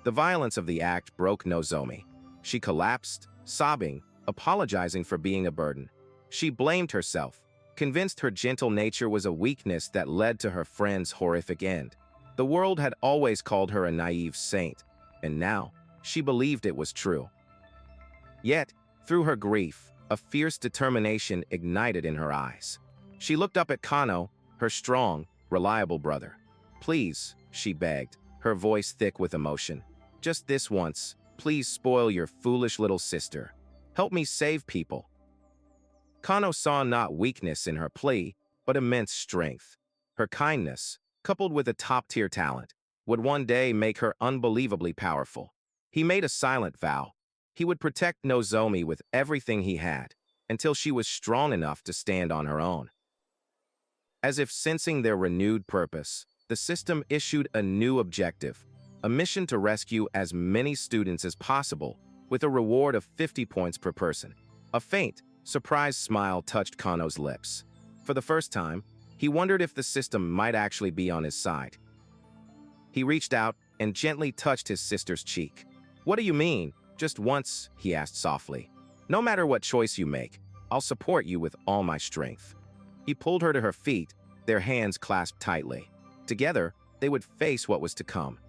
The violence of the act broke Nozomi. She collapsed, sobbing, apologizing for being a burden. She blamed herself, convinced her gentle nature was a weakness that led to her friend's horrific end. The world had always called her a naive saint, and now she believed it was true. Yet, through her grief, a fierce determination ignited in her eyes. She looked up at Kano, her strong, reliable brother. Please, she begged, her voice thick with emotion. Just this once, please spoil your foolish little sister. Help me save people. Kano saw not weakness in her plea, but immense strength. Her kindness, coupled with a top-tier talent, would one day make her unbelievably powerful. He made a silent vow. He would protect Nozomi with everything he had, until she was strong enough to stand on her own. As if sensing their renewed purpose, the system issued a new objective, a mission to rescue as many students as possible, with a reward of 50 points per person. A faint, surprised smile touched Kano's lips. For the first time, he wondered if the system might actually be on his side. He reached out and gently touched his sister's cheek. What do you mean? Just once, he asked softly. No matter what choice you make, I'll support you with all my strength. He pulled her to her feet, their hands clasped tightly. Together, they would face what was to come.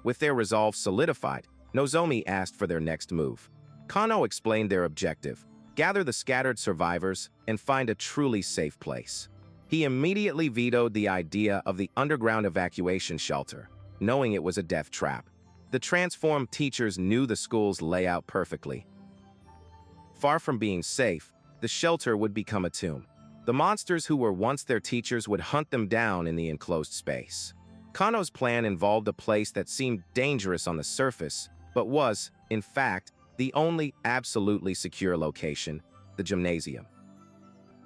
With their resolve solidified, Nozomi asked for their next move. Kano explained their objective: gather the scattered survivors and find a truly safe place. He immediately vetoed the idea of the underground evacuation shelter, knowing it was a death trap. The transformed teachers knew the school's layout perfectly. Far from being safe, the shelter would become a tomb. The monsters who were once their teachers would hunt them down in the enclosed space. Kano's plan involved a place that seemed dangerous on the surface, but was, in fact, the only absolutely secure location: the gymnasium.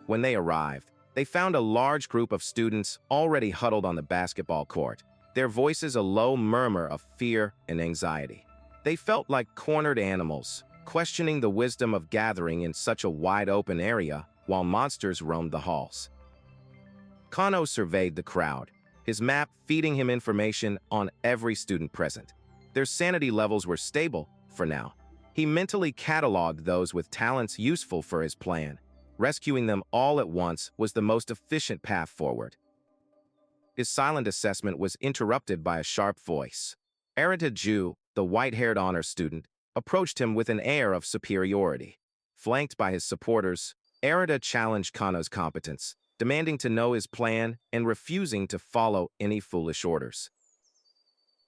When they arrived, they found a large group of students already huddled on the basketball court, their voices a low murmur of fear and anxiety. They felt like cornered animals, questioning the wisdom of gathering in such a wide-open area while monsters roamed the halls. Kano surveyed the crowd, his map feeding him information on every student present. Their sanity levels were stable, for now. He mentally cataloged those with talents useful for his plan. Rescuing them all at once was the most efficient path forward. His silent assessment was interrupted by a sharp voice. Arita Ju, the white-haired honor student, approached him with an air of superiority. Flanked by his supporters, Arita challenged Kano's competence, demanding to know his plan and refusing to follow any foolish orders.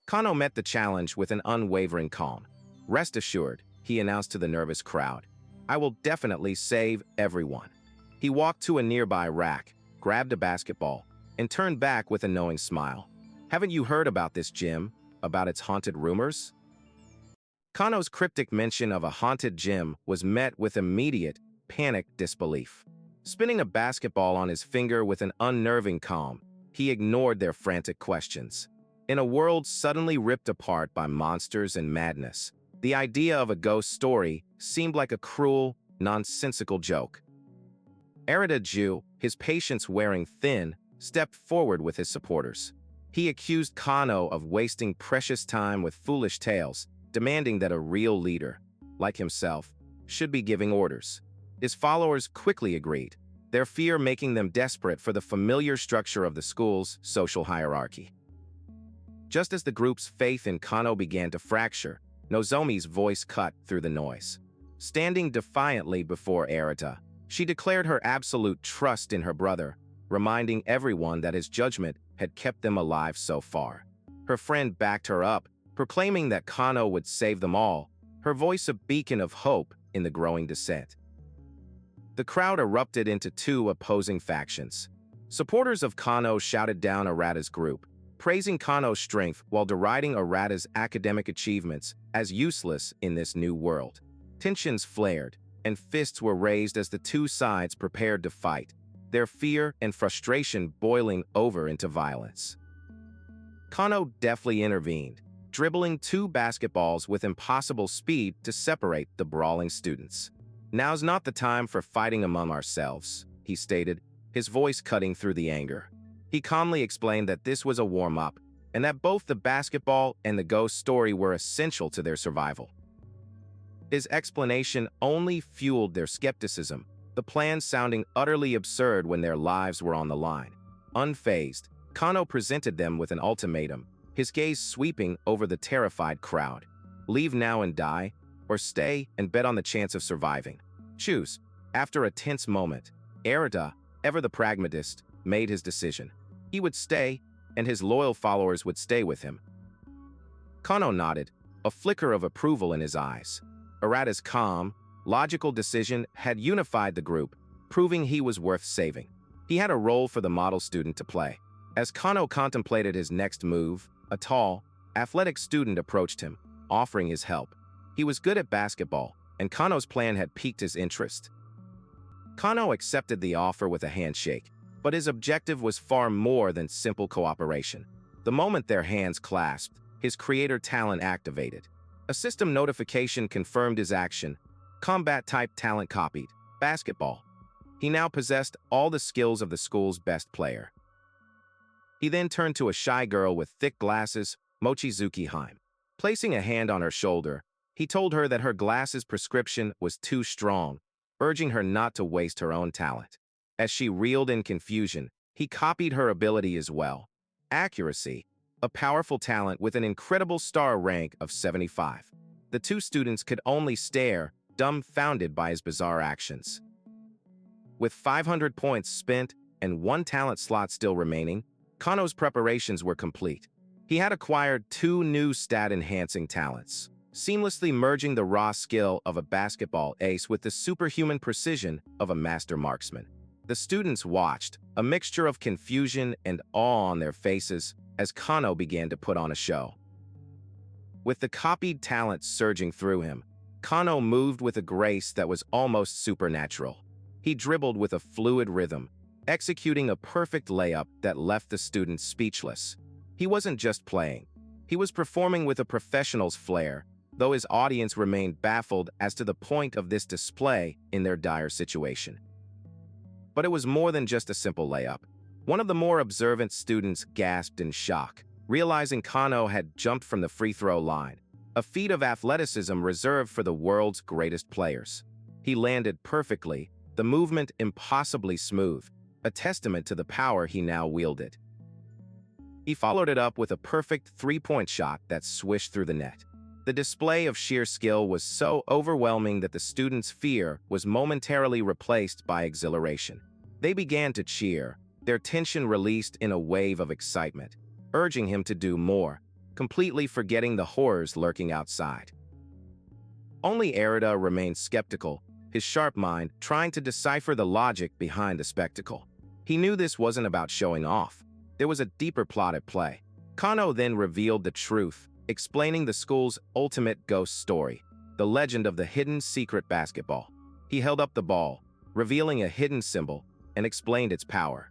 Kano met the challenge with an unwavering calm. Rest assured, he announced to the nervous crowd, I will definitely save everyone. He walked to a nearby rack, grabbed a basketball, and turned back with a knowing smile. Haven't you heard about this gym? About its haunted rumors? Kano's cryptic mention of a haunted gym was met with immediate, panicked disbelief. Spinning a basketball on his finger with an unnerving calm, he ignored their frantic questions. In a world suddenly ripped apart by monsters and madness, the idea of a ghost story seemed like a cruel, nonsensical joke. Arita Ju, his patience wearing thin, stepped forward with his supporters. He accused Kano of wasting precious time with foolish tales, demanding that a real leader, like himself, should be giving orders. His followers quickly agreed, their fear making them desperate for the familiar structure of the school's social hierarchy. Just as the group's faith in Kano began to fracture, Nozomi's voice cut through the noise. Standing defiantly before Arita, she declared her absolute trust in her brother, reminding everyone that his judgment had kept them alive so far. Her friend backed her up, proclaiming that Kano would save them all, her voice a beacon of hope in the growing dissent. The crowd erupted into two opposing factions. Supporters of Kano shouted down Arata's group, praising Kano's strength while deriding Arata's academic achievements as useless in this new world. Tensions flared, and fists were raised as the two sides prepared to fight, their fear and frustration boiling over into violence. Kano deftly intervened, dribbling two basketballs with impossible speed to separate the brawling students. "Now's not the time for fighting among ourselves," he stated, his voice cutting through the anger. He calmly explained that this was a warm-up, and that both the basketball and the ghost story were essential to their survival. His explanation only fueled their skepticism, the plan sounding utterly absurd when their lives were on the line. Unfazed, Kano presented them with an ultimatum, his gaze sweeping over the terrified crowd. "Leave now and die, or stay and bet on the chance of surviving. Choose." After a tense moment, Arita, ever the pragmatist, made his decision. He would stay, and his loyal followers would stay with him. Kano nodded, a flicker of approval in his eyes. Arata's calm, logical decision had unified the group, proving he was worth saving. He had a role for the model student to play. As Kano contemplated his next move, a tall, athletic student approached him, offering his help. He was good at basketball, and Kano's plan had piqued his interest. Kano accepted the offer with a handshake, but his objective was far more than simple cooperation. The moment their hands clasped, his creator talent activated. A system notification confirmed his action. Combat-type talent copied. Basketball. He now possessed all the skills of the school's best player. He then turned to a shy girl with thick glasses, Mochizuki Haim. Placing a hand on her shoulder, he told her that her glasses prescription was too strong, urging her not to waste her own talent. As she reeled in confusion, he copied her ability as well. Accuracy, a powerful talent with an incredible star rank of 75. The two students could only stare, dumbfounded by his bizarre actions. With 500 points spent and one talent slot still remaining, Kano's preparations were complete. He had acquired two new stat-enhancing talents, seamlessly merging the raw skill of a basketball ace with the superhuman precision of a master marksman. The students watched, a mixture of confusion and awe on their faces, as Kano began to put on a show. With the copied talent surging through him, Kano moved with a grace that was almost supernatural. He dribbled with a fluid rhythm, executing a perfect layup that left the students speechless. He wasn't just playing. He was performing with a professional's flair, though his audience remained baffled as to the point of this display in their dire situation. But it was more than just a simple layup. One of the more observant students gasped in shock, realizing Kano had jumped from the free throw line, a feat of athleticism reserved for the world's greatest players. He landed perfectly, the movement impossibly smooth, a testament to the power he now wielded. He followed it up with a perfect three-point shot that swished through the net. The display of sheer skill was so overwhelming that the students' fear was momentarily replaced by exhilaration. They began to cheer, their tension released in a wave of excitement, urging him to do more, completely forgetting the horrors lurking outside. Only Arita remained skeptical, his sharp mind trying to decipher the logic behind the spectacle. He knew this wasn't about showing off. There was a deeper plot at play. Kano then revealed the truth, explaining the school's ultimate ghost story, the legend of the hidden secret basketball. He held up the ball, revealing a hidden symbol, and explained its power.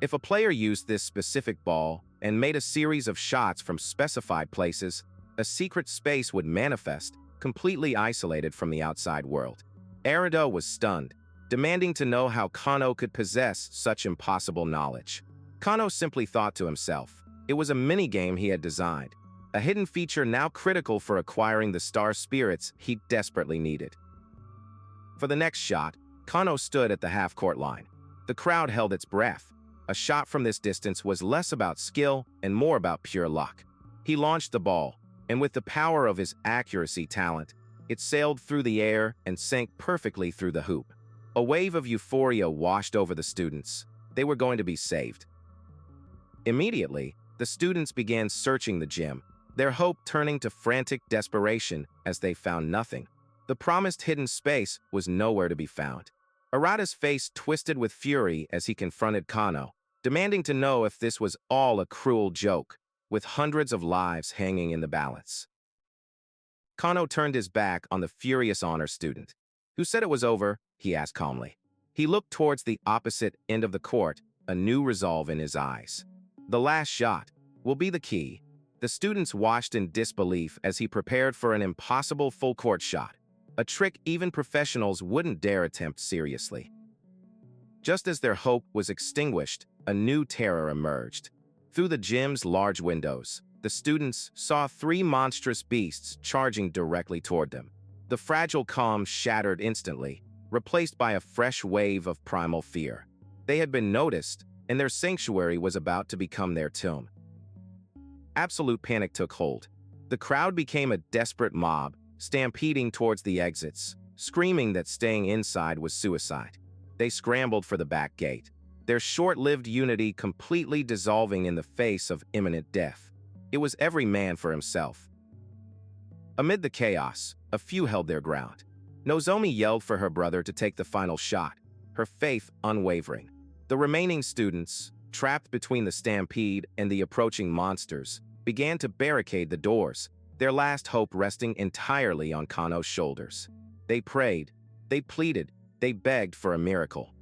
If a player used this specific ball and made a series of shots from specified places, a secret space would manifest, completely isolated from the outside world. Arado was stunned, demanding to know how Kano could possess such impossible knowledge. Kano simply thought to himself, it was a mini-game he had designed, a hidden feature now critical for acquiring the star spirits he desperately needed. For the next shot, Kano stood at the half-court line. The crowd held its breath. A shot from this distance was less about skill and more about pure luck. He launched the ball, and with the power of his accuracy talent, it sailed through the air and sank perfectly through the hoop. A wave of euphoria washed over the students. They were going to be saved. Immediately, the students began searching the gym, their hope turning to frantic desperation as they found nothing. The promised hidden space was nowhere to be found. Arata's face twisted with fury as he confronted Kano, demanding to know if this was all a cruel joke, with hundreds of lives hanging in the balance. Kano turned his back on the furious honor student. Who said it was over? He asked calmly. He looked towards the opposite end of the court, a new resolve in his eyes. The last shot will be the key. The students watched in disbelief as he prepared for an impossible full-court shot, a trick even professionals wouldn't dare attempt seriously. Just as their hope was extinguished, a new terror emerged. Through the gym's large windows, the students saw three monstrous beasts charging directly toward them. The fragile calm shattered instantly, replaced by a fresh wave of primal fear. They had been noticed, and their sanctuary was about to become their tomb. Absolute panic took hold. The crowd became a desperate mob, stampeding towards the exits, screaming that staying inside was suicide. They scrambled for the back gate, their short-lived unity completely dissolving in the face of imminent death. It was every man for himself. Amid the chaos, a few held their ground. Nozomi yelled for her brother to take the final shot, her faith unwavering. The remaining students, trapped between the stampede and the approaching monsters, began to barricade the doors, their last hope resting entirely on Kano's shoulders. They prayed, they pleaded, they begged for a miracle.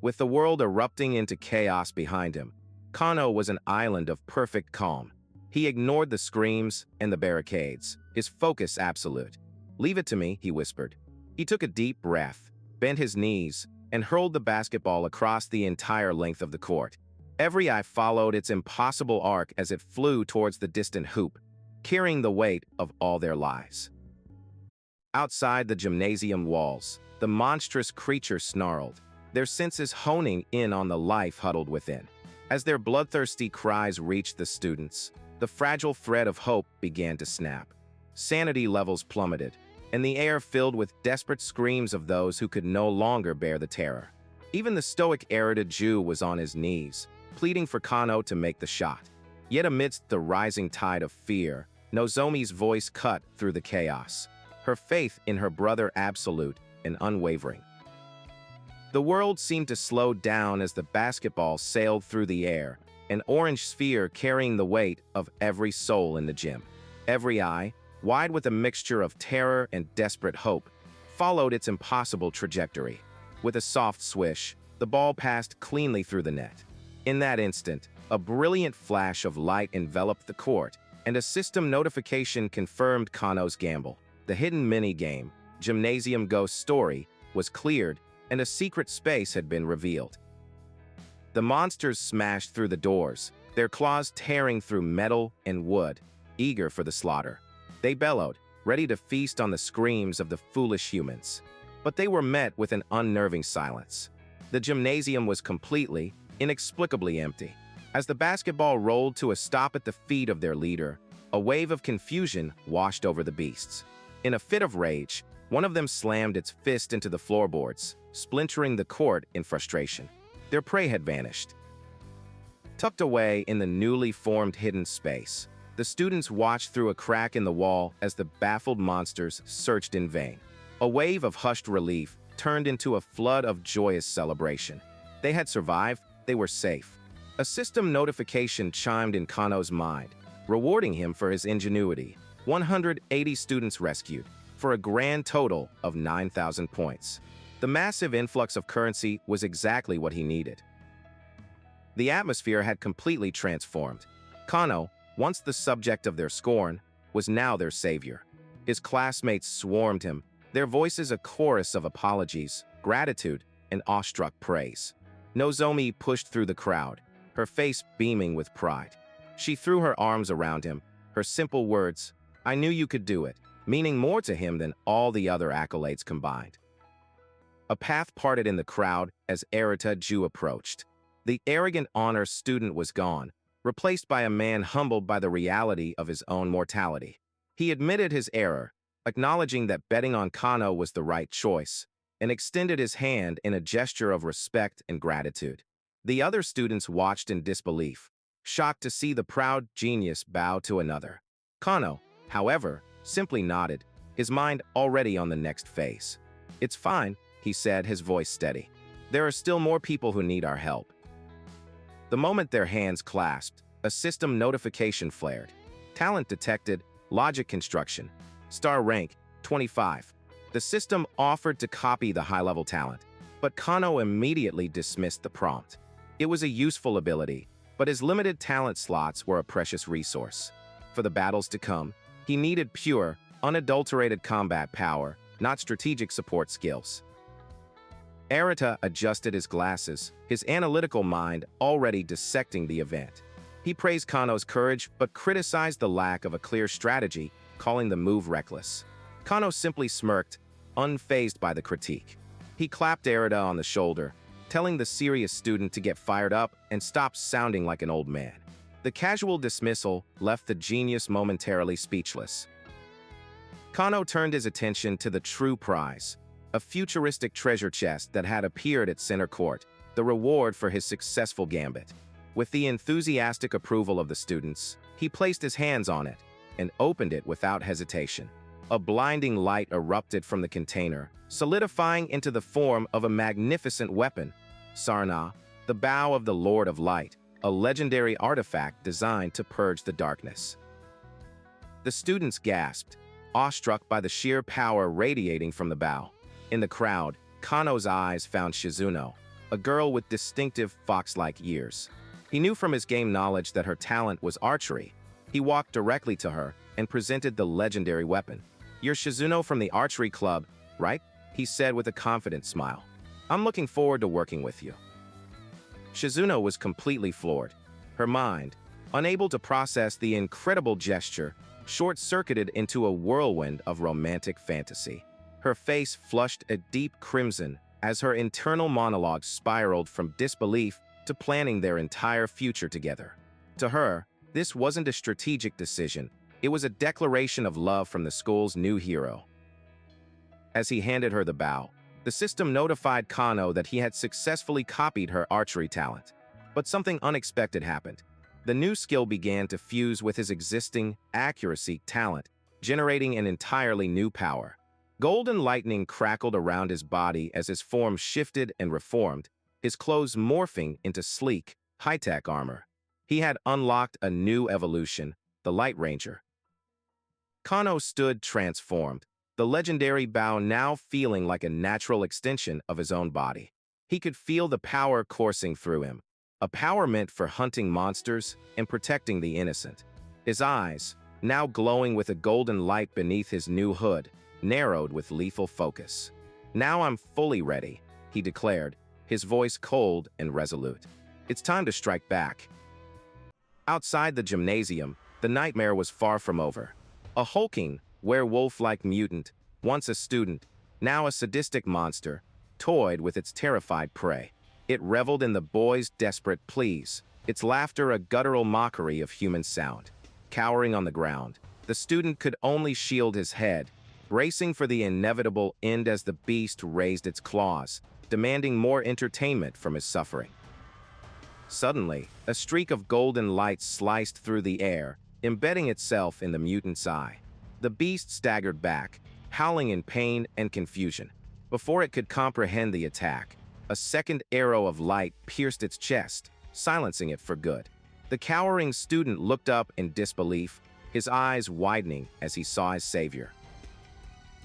With the world erupting into chaos behind him, Kano was an island of perfect calm. He ignored the screams and the barricades, his focus absolute. "Leave it to me," he whispered. He took a deep breath, bent his knees, and hurled the basketball across the entire length of the court. Every eye followed its impossible arc as it flew towards the distant hoop, carrying the weight of all their lives. Outside the gymnasium walls, the monstrous creature snarled, their senses honing in on the life huddled within. As their bloodthirsty cries reached the students, the fragile thread of hope began to snap. Sanity levels plummeted, and the air filled with desperate screams of those who could no longer bear the terror. Even the stoic Arada Jew was on his knees, pleading for Kano to make the shot. Yet amidst the rising tide of fear, Nozomi's voice cut through the chaos, her faith in her brother absolute and unwavering. The world seemed to slow down as the basketball sailed through the air, an orange sphere carrying the weight of every soul in the gym. Every eye, wide with a mixture of terror and desperate hope, followed its impossible trajectory. With a soft swish, the ball passed cleanly through the net. In that instant, a brilliant flash of light enveloped the court, and a system notification confirmed Kano's gamble. The hidden mini-game, Gymnasium Ghost Story, was cleared, and a secret space had been revealed. The monsters smashed through the doors, their claws tearing through metal and wood, eager for the slaughter. They bellowed, ready to feast on the screams of the foolish humans. But they were met with an unnerving silence. The gymnasium was completely, inexplicably empty. As the basketball rolled to a stop at the feet of their leader, a wave of confusion washed over the beasts. In a fit of rage, one of them slammed its fist into the floorboards, splintering the court in frustration. Their prey had vanished. Tucked away in the newly formed hidden space, the students watched through a crack in the wall as the baffled monsters searched in vain. A wave of hushed relief turned into a flood of joyous celebration. They had survived, they were safe. A system notification chimed in Kano's mind, rewarding him for his ingenuity. 180 students rescued, for a grand total of 9,000 points. The massive influx of currency was exactly what he needed. The atmosphere had completely transformed. Kano, once the subject of their scorn, was now their savior. His classmates swarmed him, their voices a chorus of apologies, gratitude, and awestruck praise. Nozomi pushed through the crowd, her face beaming with pride. She threw her arms around him, her simple words, "I knew you could do it," meaning more to him than all the other accolades combined. A path parted in the crowd as Arita Ju approached. The arrogant honor student was gone, replaced by a man humbled by the reality of his own mortality. He admitted his error, acknowledging that betting on Kano was the right choice, and extended his hand in a gesture of respect and gratitude. The other students watched in disbelief, shocked to see the proud genius bow to another. Kano, however, simply nodded, his mind already on the next phase. "It's fine," he said, his voice steady. "There are still more people who need our help." The moment their hands clasped, a system notification flared. Talent detected, logic construction. Star rank, 25. The system offered to copy the high-level talent, but Kano immediately dismissed the prompt. It was a useful ability, but his limited talent slots were a precious resource. For the battles to come, he needed pure, unadulterated combat power, not strategic support skills. Arita adjusted his glasses, his analytical mind already dissecting the event. He praised Kano's courage, but criticized the lack of a clear strategy, calling the move reckless. Kano simply smirked, unfazed by the critique. He clapped Arita on the shoulder, telling the serious student to get fired up and stop sounding like an old man. The casual dismissal left the genius momentarily speechless. Kano turned his attention to the true prize, a futuristic treasure chest that had appeared at center court, the reward for his successful gambit. With the enthusiastic approval of the students, he placed his hands on it and opened it without hesitation. A blinding light erupted from the container, solidifying into the form of a magnificent weapon, Sarna, the bow of the Lord of Light, a legendary artifact designed to purge the darkness. The students gasped, awestruck by the sheer power radiating from the bow. In the crowd, Kano's eyes found Shizuno, a girl with distinctive fox-like ears. He knew from his game knowledge that her talent was archery. He walked directly to her and presented the legendary weapon. "You're Shizuno from the archery club, right?" he said with a confident smile. "I'm looking forward to working with you." Shizuno was completely floored. Her mind, unable to process the incredible gesture, short-circuited into a whirlwind of romantic fantasy. Her face flushed a deep crimson as her internal monologue spiraled from disbelief to planning their entire future together. To her, this wasn't a strategic decision. It was a declaration of love from the school's new hero. As he handed her the bow, the system notified Kano that he had successfully copied her archery talent. But something unexpected happened. The new skill began to fuse with his existing accuracy talent, generating an entirely new power. Golden lightning crackled around his body as his form shifted and reformed, his clothes morphing into sleek, high-tech armor. He had unlocked a new evolution, the Light Ranger. Kano stood transformed, the legendary bow now feeling like a natural extension of his own body. He could feel the power coursing through him, a power meant for hunting monsters and protecting the innocent. His eyes, now glowing with a golden light beneath his new hood, narrowed with lethal focus. "Now I'm fully ready," he declared, his voice cold and resolute. "It's time to strike back." Outside the gymnasium, the nightmare was far from over. A hulking, werewolf-like mutant, once a student, now a sadistic monster, toyed with its terrified prey. It reveled in the boy's desperate pleas, its laughter a guttural mockery of human sound. Cowering on the ground, the student could only shield his head, bracing for the inevitable end as the beast raised its claws, demanding more entertainment from his suffering. Suddenly, a streak of golden light sliced through the air, embedding itself in the mutant's eye. The beast staggered back, howling in pain and confusion. Before it could comprehend the attack, a second arrow of light pierced its chest, silencing it for good. The cowering student looked up in disbelief, his eyes widening as he saw his savior.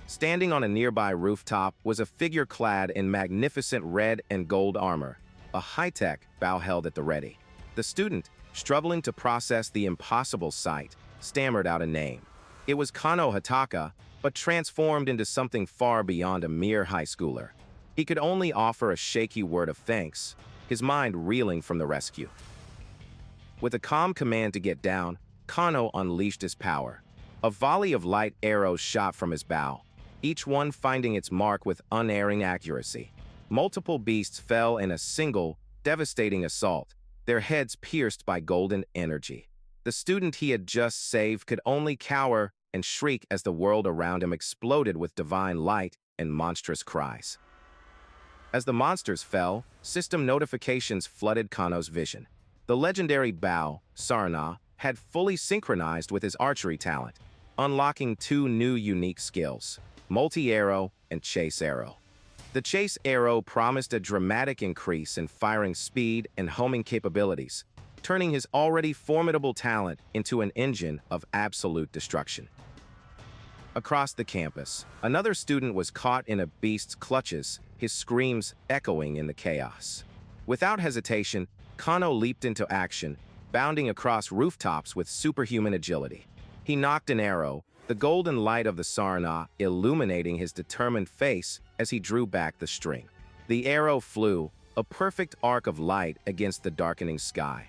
Standing on a nearby rooftop was a figure clad in magnificent red and gold armor, a high-tech bow held at the ready. The student, struggling to process the impossible sight, stammered out a name. It was Kano Hataka, but transformed into something far beyond a mere high schooler. He could only offer a shaky word of thanks, his mind reeling from the rescue. With a calm command to get down, Kano unleashed his power. A volley of light arrows shot from his bow, each one finding its mark with unerring accuracy. Multiple beasts fell in a single, devastating assault, their heads pierced by golden energy. The student he had just saved could only cower and shriek as the world around him exploded with divine light and monstrous cries. As the monsters fell, system notifications flooded Kano's vision. The legendary bow, Sarna, had fully synchronized with his archery talent, unlocking two new unique skills, multi-arrow and chase arrow. The chase arrow promised a dramatic increase in firing speed and homing capabilities, turning his already formidable talent into an engine of absolute destruction. Across the campus, another student was caught in a beast's clutches, his screams echoing in the chaos. Without hesitation, Kano leaped into action, bounding across rooftops with superhuman agility. He knocked an arrow, the golden light of the Sarna illuminating his determined face as he drew back the string. The arrow flew, a perfect arc of light against the darkening sky.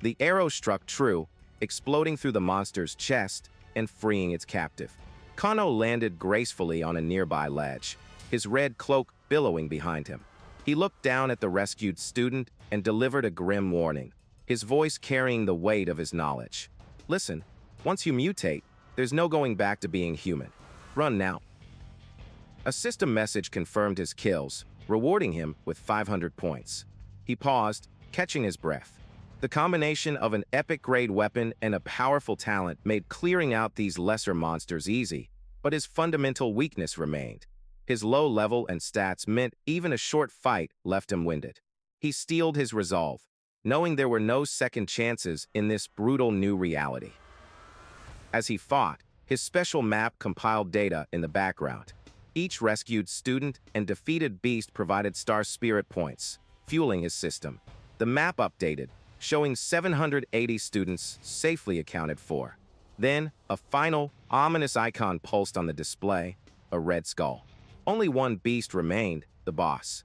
The arrow struck true, exploding through the monster's chest and freeing its captive. Kano landed gracefully on a nearby ledge, his red cloak billowing behind him. He looked down at the rescued student and delivered a grim warning, his voice carrying the weight of his knowledge. Listen, once you mutate, there's no going back to being human. Run now. A system message confirmed his kills, rewarding him with 500 points. He paused, catching his breath. The combination of an epic-grade weapon and a powerful talent made clearing out these lesser monsters easy, but his fundamental weakness remained. His low level and stats meant even a short fight left him winded. He steeled his resolve, knowing there were no second chances in this brutal new reality. As he fought, his special map compiled data in the background. Each rescued student and defeated beast provided star spirit points, fueling his system. The map updated, showing 780 students safely accounted for. Then, a final, ominous icon pulsed on the display, a red skull. Only one beast remained, the boss.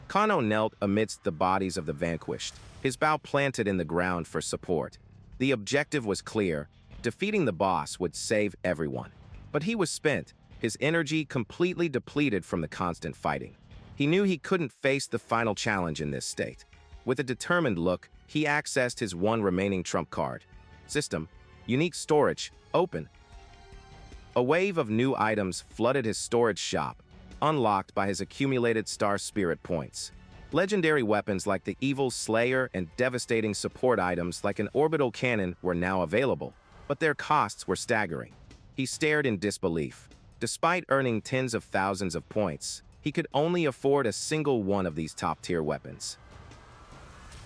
Kano knelt amidst the bodies of the vanquished, his bow planted in the ground for support. The objective was clear: defeating the boss would save everyone. But he was spent, his energy completely depleted from the constant fighting. He knew he couldn't face the final challenge in this state. With a determined look, he accessed his one remaining trump card. System, unique storage, open. A wave of new items flooded his storage shop, unlocked by his accumulated star spirit points. Legendary weapons like the Evil Slayer and devastating support items like an orbital cannon were now available, but their costs were staggering. He stared in disbelief. Despite earning tens of thousands of points, he could only afford a single one of these top-tier weapons.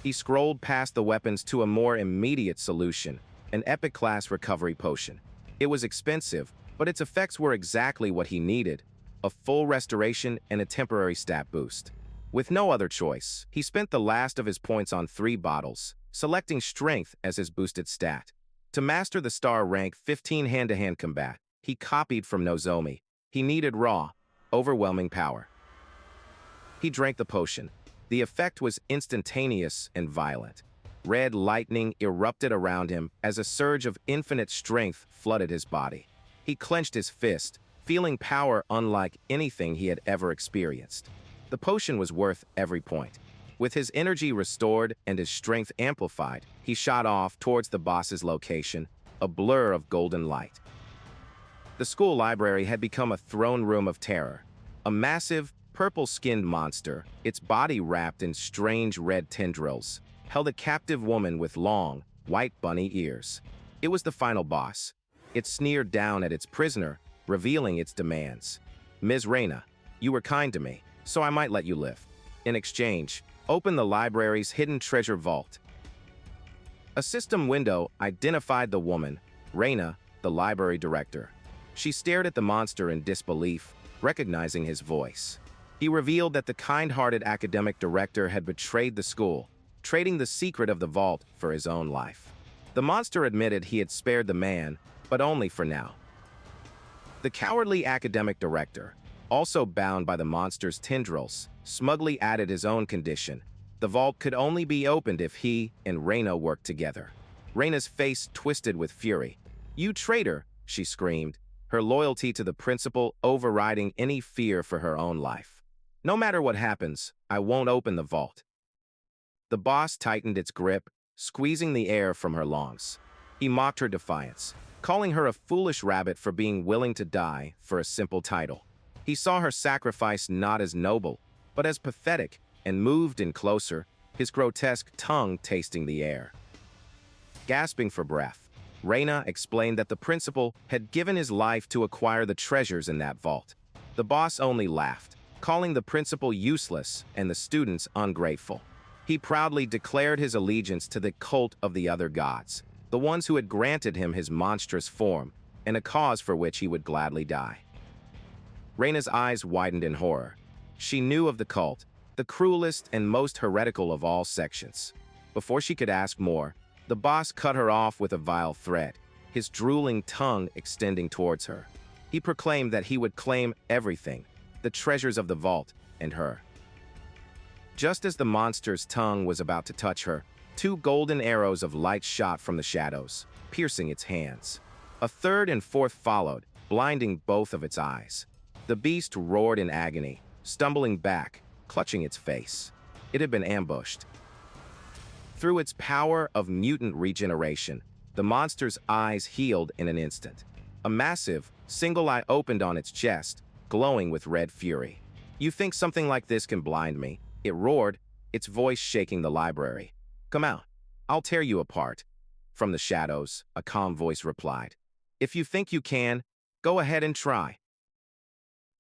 He scrolled past the weapons to a more immediate solution, an epic-class recovery potion. It was expensive, but its effects were exactly what he needed: a full restoration and a temporary stat boost. With no other choice, he spent the last of his points on 3 bottles, selecting Strength as his boosted stat. To master the star rank 15 hand-to-hand combat, he copied from Nozomi. He needed raw, overwhelming power. He drank the potion. The effect was instantaneous and violent. Red lightning erupted around him as a surge of infinite strength flooded his body. He clenched his fist, feeling power unlike anything he had ever experienced. The potion was worth every point. With his energy restored and his strength amplified, he shot off towards the boss's location, a blur of golden light. The school library had become a throne room of terror. A massive, purple-skinned monster, its body wrapped in strange red tendrils, held a captive woman with long, white bunny ears. It was the final boss. It sneered down at its prisoner, revealing its demands. Ms. Reina, you were kind to me, so I might let you live. In exchange, open the library's hidden treasure vault. A system window identified the woman, Reina, the library director. She stared at the monster in disbelief, recognizing his voice. He revealed that the kind-hearted academic director had betrayed the school, trading the secret of the vault for his own life. The monster admitted he had spared the man, but only for now. The cowardly academic director, also bound by the monster's tendrils, smugly added his own condition. The vault could only be opened if he and Reina worked together. Reina's face twisted with fury. "You traitor!" she screamed, her loyalty to the principal overriding any fear for her own life. "No matter what happens, I won't open the vault." The boss tightened its grip, squeezing the air from her lungs. He mocked her defiance, calling her a foolish rabbit for being willing to die for a simple title. He saw her sacrifice not as noble, but as pathetic, and moved in closer, his grotesque tongue tasting the air. Gasping for breath, Reina explained that the principal had given his life to acquire the treasures in that vault. The boss only laughed, calling the principal useless and the students ungrateful. He proudly declared his allegiance to the cult of the other gods, the ones who had granted him his monstrous form, and a cause for which he would gladly die. Reina's eyes widened in horror. She knew of the cult, the cruelest and most heretical of all sections. Before she could ask more, the boss cut her off with a vile threat, his drooling tongue extending towards her. He proclaimed that he would claim everything, the treasures of the vault, and her. Just as the monster's tongue was about to touch her, two golden arrows of light shot from the shadows, piercing its hands. A third and fourth followed, blinding both of its eyes. The beast roared in agony, stumbling back, clutching its face. It had been ambushed. Through its power of mutant regeneration, the monster's eyes healed in an instant. A massive, single eye opened on its chest, glowing with red fury. "You think something like this can blind me?" It roared, its voice shaking the library. "Come out. I'll tear you apart." From the shadows, a calm voice replied. "If you think you can, go ahead and try."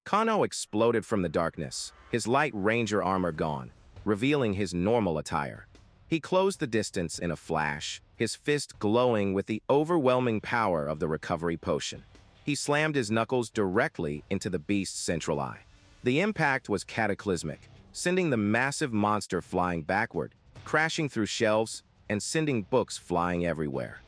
Kano exploded from the darkness, his light ranger armor gone, revealing his normal attire. He closed the distance in a flash, his fist glowing with the overwhelming power of the recovery potion. He slammed his knuckles directly into the beast's central eye. The impact was cataclysmic, sending the massive monster flying backward, crashing through shelves, and sending books flying everywhere.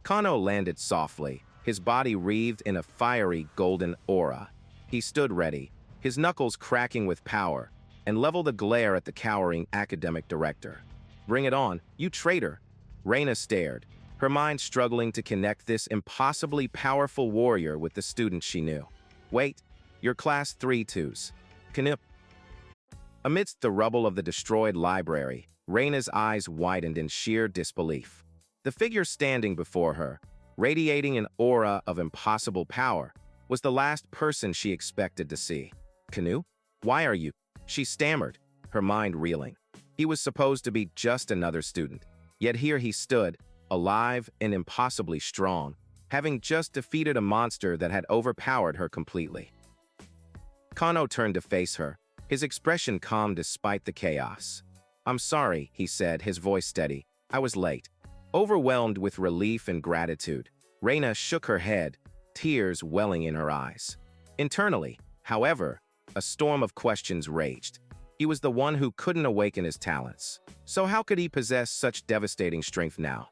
Kano landed softly, his body wreathed in a fiery golden aura. He stood ready, his knuckles cracking with power, and leveled a glare at the cowering academic director. "Bring it on, you traitor!" Reina stared, her mind struggling to connect this impossibly powerful warrior with the student she knew. "Wait, you're class 3-2s. Canip." Amidst the rubble of the destroyed library, Reina's eyes widened in sheer disbelief. The figure standing before her, radiating an aura of impossible power, was the last person she expected to see. "Canoe? Why are you?" She stammered, her mind reeling. He was supposed to be just another student, yet here he stood, alive and impossibly strong, having just defeated a monster that had overpowered her completely. Kano turned to face her, his expression calm despite the chaos. "I'm sorry," he said, his voice steady. "I was late." Overwhelmed with relief and gratitude, Reina shook her head, tears welling in her eyes. Internally, however, a storm of questions raged. He was the one who couldn't awaken his talents. So how could he possess such devastating strength now?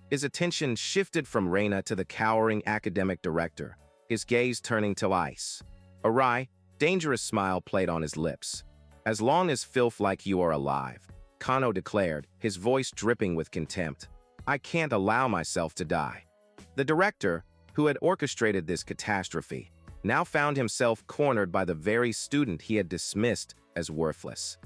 His attention shifted from Reina to the cowering academic director, his gaze turning to ice. A wry, dangerous smile played on his lips. "As long as filth like you are alive," Kano declared, his voice dripping with contempt, "I can't allow myself to die." The director, who had orchestrated this catastrophe, now found himself cornered by the very student he had dismissed as worthless.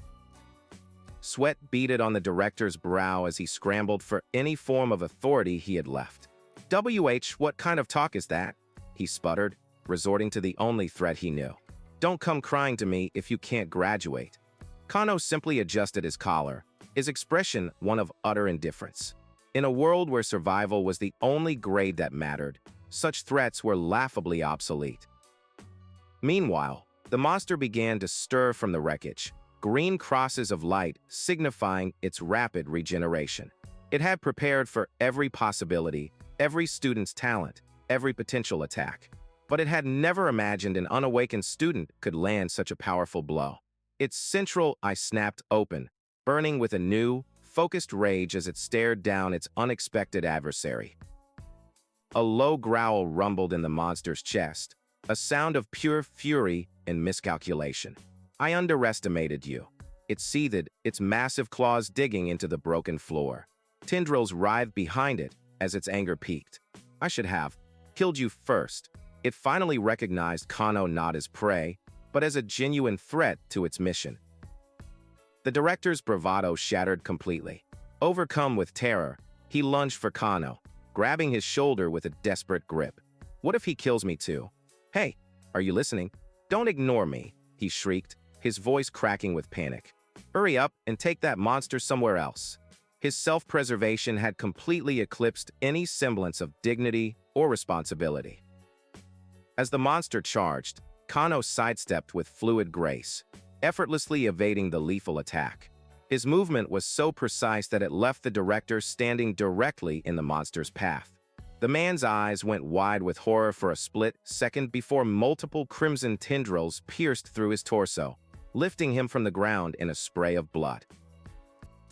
Sweat beaded on the director's brow as he scrambled for any form of authority he had left. What kind of talk is that?" he sputtered, resorting to the only threat he knew. "Don't come crying to me if you can't graduate." Kano simply adjusted his collar, his expression one of utter indifference. In a world where survival was the only grade that mattered, such threats were laughably obsolete. Meanwhile, the monster began to stir from the wreckage, green crosses of light signifying its rapid regeneration. It had prepared for every possibility, every student's talent, every potential attack. But it had never imagined an unawakened student could land such a powerful blow. Its central eye snapped open, burning with a new, focused rage as it stared down its unexpected adversary. A low growl rumbled in the monster's chest, a sound of pure fury and miscalculation. I underestimated you. It seethed, its massive claws digging into the broken floor. Tendrils writhed behind it as its anger peaked. I should have killed you first. It finally recognized Kano not as prey, but as a genuine threat to its mission. The director's bravado shattered completely. Overcome with terror, he lunged for Kano, grabbing his shoulder with a desperate grip. What if he kills me too? Hey, are you listening? Don't ignore me, he shrieked, his voice cracking with panic. Hurry up and take that monster somewhere else. His self-preservation had completely eclipsed any semblance of dignity or responsibility. As the monster charged, Kano sidestepped with fluid grace, effortlessly evading the lethal attack. His movement was so precise that it left the director standing directly in the monster's path. The man's eyes went wide with horror for a split second before multiple crimson tendrils pierced through his torso, lifting him from the ground in a spray of blood.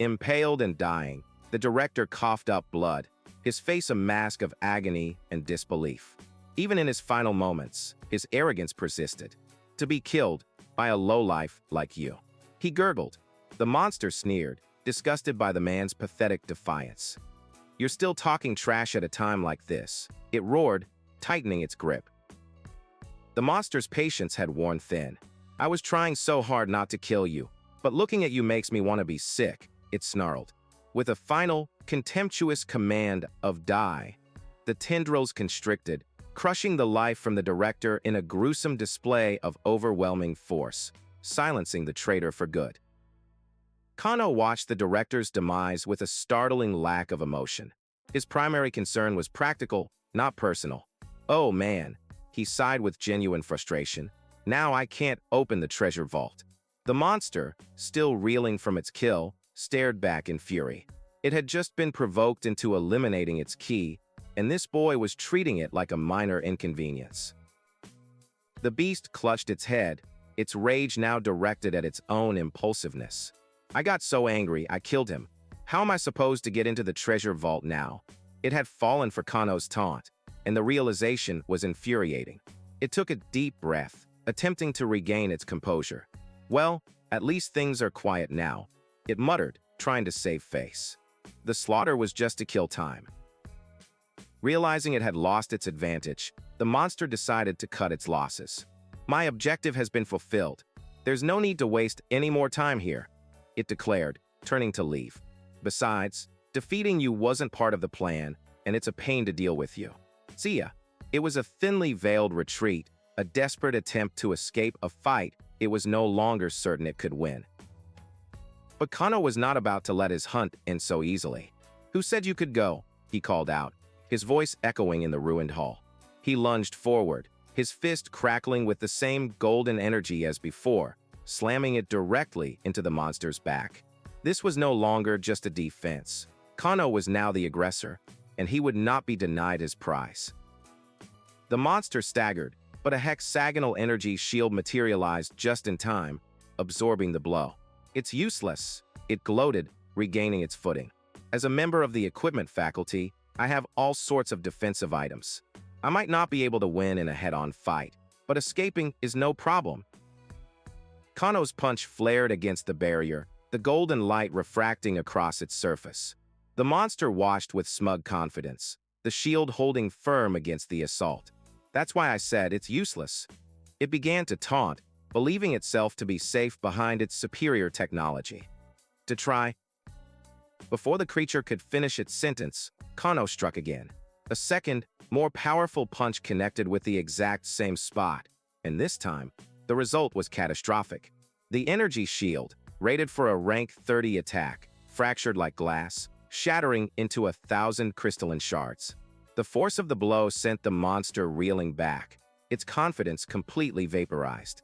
Impaled and dying, the director coughed up blood, his face a mask of agony and disbelief. Even in his final moments, his arrogance persisted. To be killed by a lowlife like you. He gurgled. The monster sneered, disgusted by the man's pathetic defiance. You're still talking trash at a time like this, it roared, tightening its grip. The monster's patience had worn thin. I was trying so hard not to kill you, but looking at you makes me want to be sick, it snarled. With a final, contemptuous command of die, the tendrils constricted, crushing the life from the director in a gruesome display of overwhelming force, silencing the traitor for good. Kano watched the director's demise with a startling lack of emotion. His primary concern was practical, not personal. Oh man, he sighed with genuine frustration. Now I can't open the treasure vault. The monster, still reeling from its kill, stared back in fury. It had just been provoked into eliminating its key, and this boy was treating it like a minor inconvenience. The beast clutched its head, its rage now directed at its own impulsiveness. I got so angry, I killed him. How am I supposed to get into the treasure vault now? It had fallen for Kano's taunt, and the realization was infuriating. It took a deep breath, attempting to regain its composure. Well, at least things are quiet now, it muttered, trying to save face. The slaughter was just to kill time. Realizing it had lost its advantage, the monster decided to cut its losses. My objective has been fulfilled. There's no need to waste any more time here, it declared, turning to leave. Besides, defeating you wasn't part of the plan, and it's a pain to deal with you. See ya. It was a thinly veiled retreat, a desperate attempt to escape a fight it was no longer certain it could win. But Kano was not about to let his hunt end so easily. Who said you could go? He called out, his voice echoing in the ruined hall. He lunged forward, his fist crackling with the same golden energy as before, slamming it directly into the monster's back. This was no longer just a defense. Kano was now the aggressor, and he would not be denied his prize. The monster staggered, but a hexagonal energy shield materialized just in time, absorbing the blow. It's useless, it gloated, regaining its footing. As a member of the equipment faculty, I have all sorts of defensive items. I might not be able to win in a head-on fight, but escaping is no problem. Kano's punch flared against the barrier, the golden light refracting across its surface. The monster watched with smug confidence, the shield holding firm against the assault. That's why I said it's useless. It began to taunt, believing itself to be safe behind its superior technology. To try. Before the creature could finish its sentence, Kano struck again. A second, more powerful punch connected with the exact same spot, and this time, the result was catastrophic. The energy shield, rated for a rank 30 attack, fractured like glass, shattering into 1,000 crystalline shards. The force of the blow sent the monster reeling back, its confidence completely vaporized.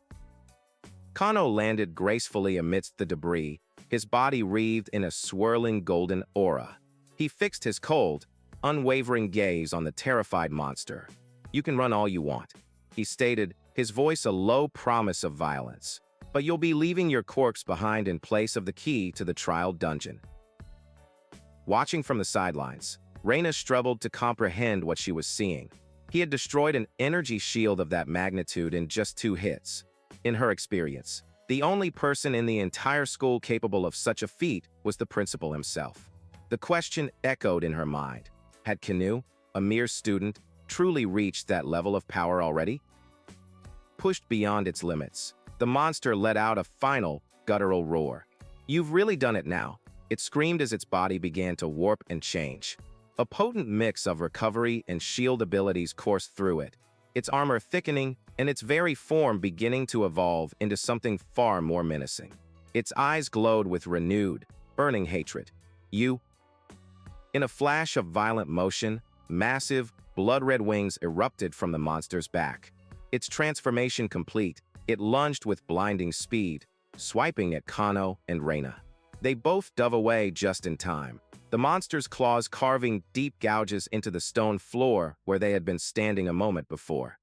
Kano landed gracefully amidst the debris, his body wreathed in a swirling golden aura. He fixed his cold, unwavering gaze on the terrified monster. "You can run all you want," he stated, his voice a low promise of violence. "But you'll be leaving your corpse behind in place of the key to the trial dungeon." Watching from the sidelines, Reina struggled to comprehend what she was seeing. He had destroyed an energy shield of that magnitude in just 2 hits. In her experience, the only person in the entire school capable of such a feat was the principal himself. The question echoed in her mind. Had Kanu, a mere student, truly reached that level of power already? Pushed beyond its limits, the monster let out a final, guttural roar. "You've really done it now," it screamed as its body began to warp and change. A potent mix of recovery and shield abilities coursed through it, its armor thickening and its very form beginning to evolve into something far more menacing. Its eyes glowed with renewed, burning hatred. "You—" In a flash of violent motion, massive, blood-red wings erupted from the monster's back. Its transformation complete, it lunged with blinding speed, swiping at Kano and Reina. They both dove away just in time, the monster's claws carving deep gouges into the stone floor where they had been standing a moment before.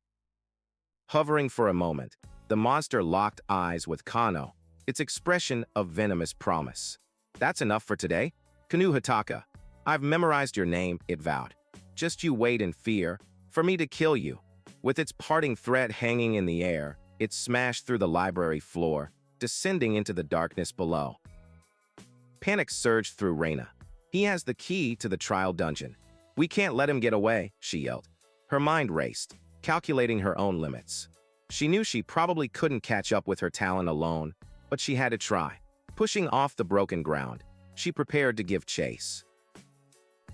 Hovering for a moment, the monster locked eyes with Kano, its expression of venomous promise. "That's enough for today, Kanu Hataka. I've memorized your name," it vowed. "Just you wait in fear for me to kill you." With its parting threat hanging in the air, it smashed through the library floor, descending into the darkness below. Panic surged through Reina. "He has the key to the trial dungeon. We can't let him get away," she yelled. Her mind raced, calculating her own limits. She knew she probably couldn't catch up with her talent alone, but she had to try. Pushing off the broken ground, she prepared to give chase.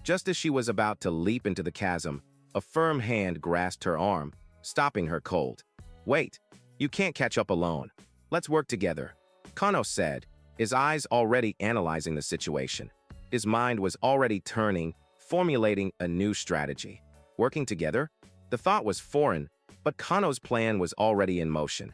Just as she was about to leap into the chasm, a firm hand grasped her arm, stopping her cold. "Wait, you can't catch up alone. Let's work together," Kano said, his eyes already analyzing the situation. His mind was already turning, formulating a new strategy. Working together? The thought was foreign, but Kano's plan was already in motion.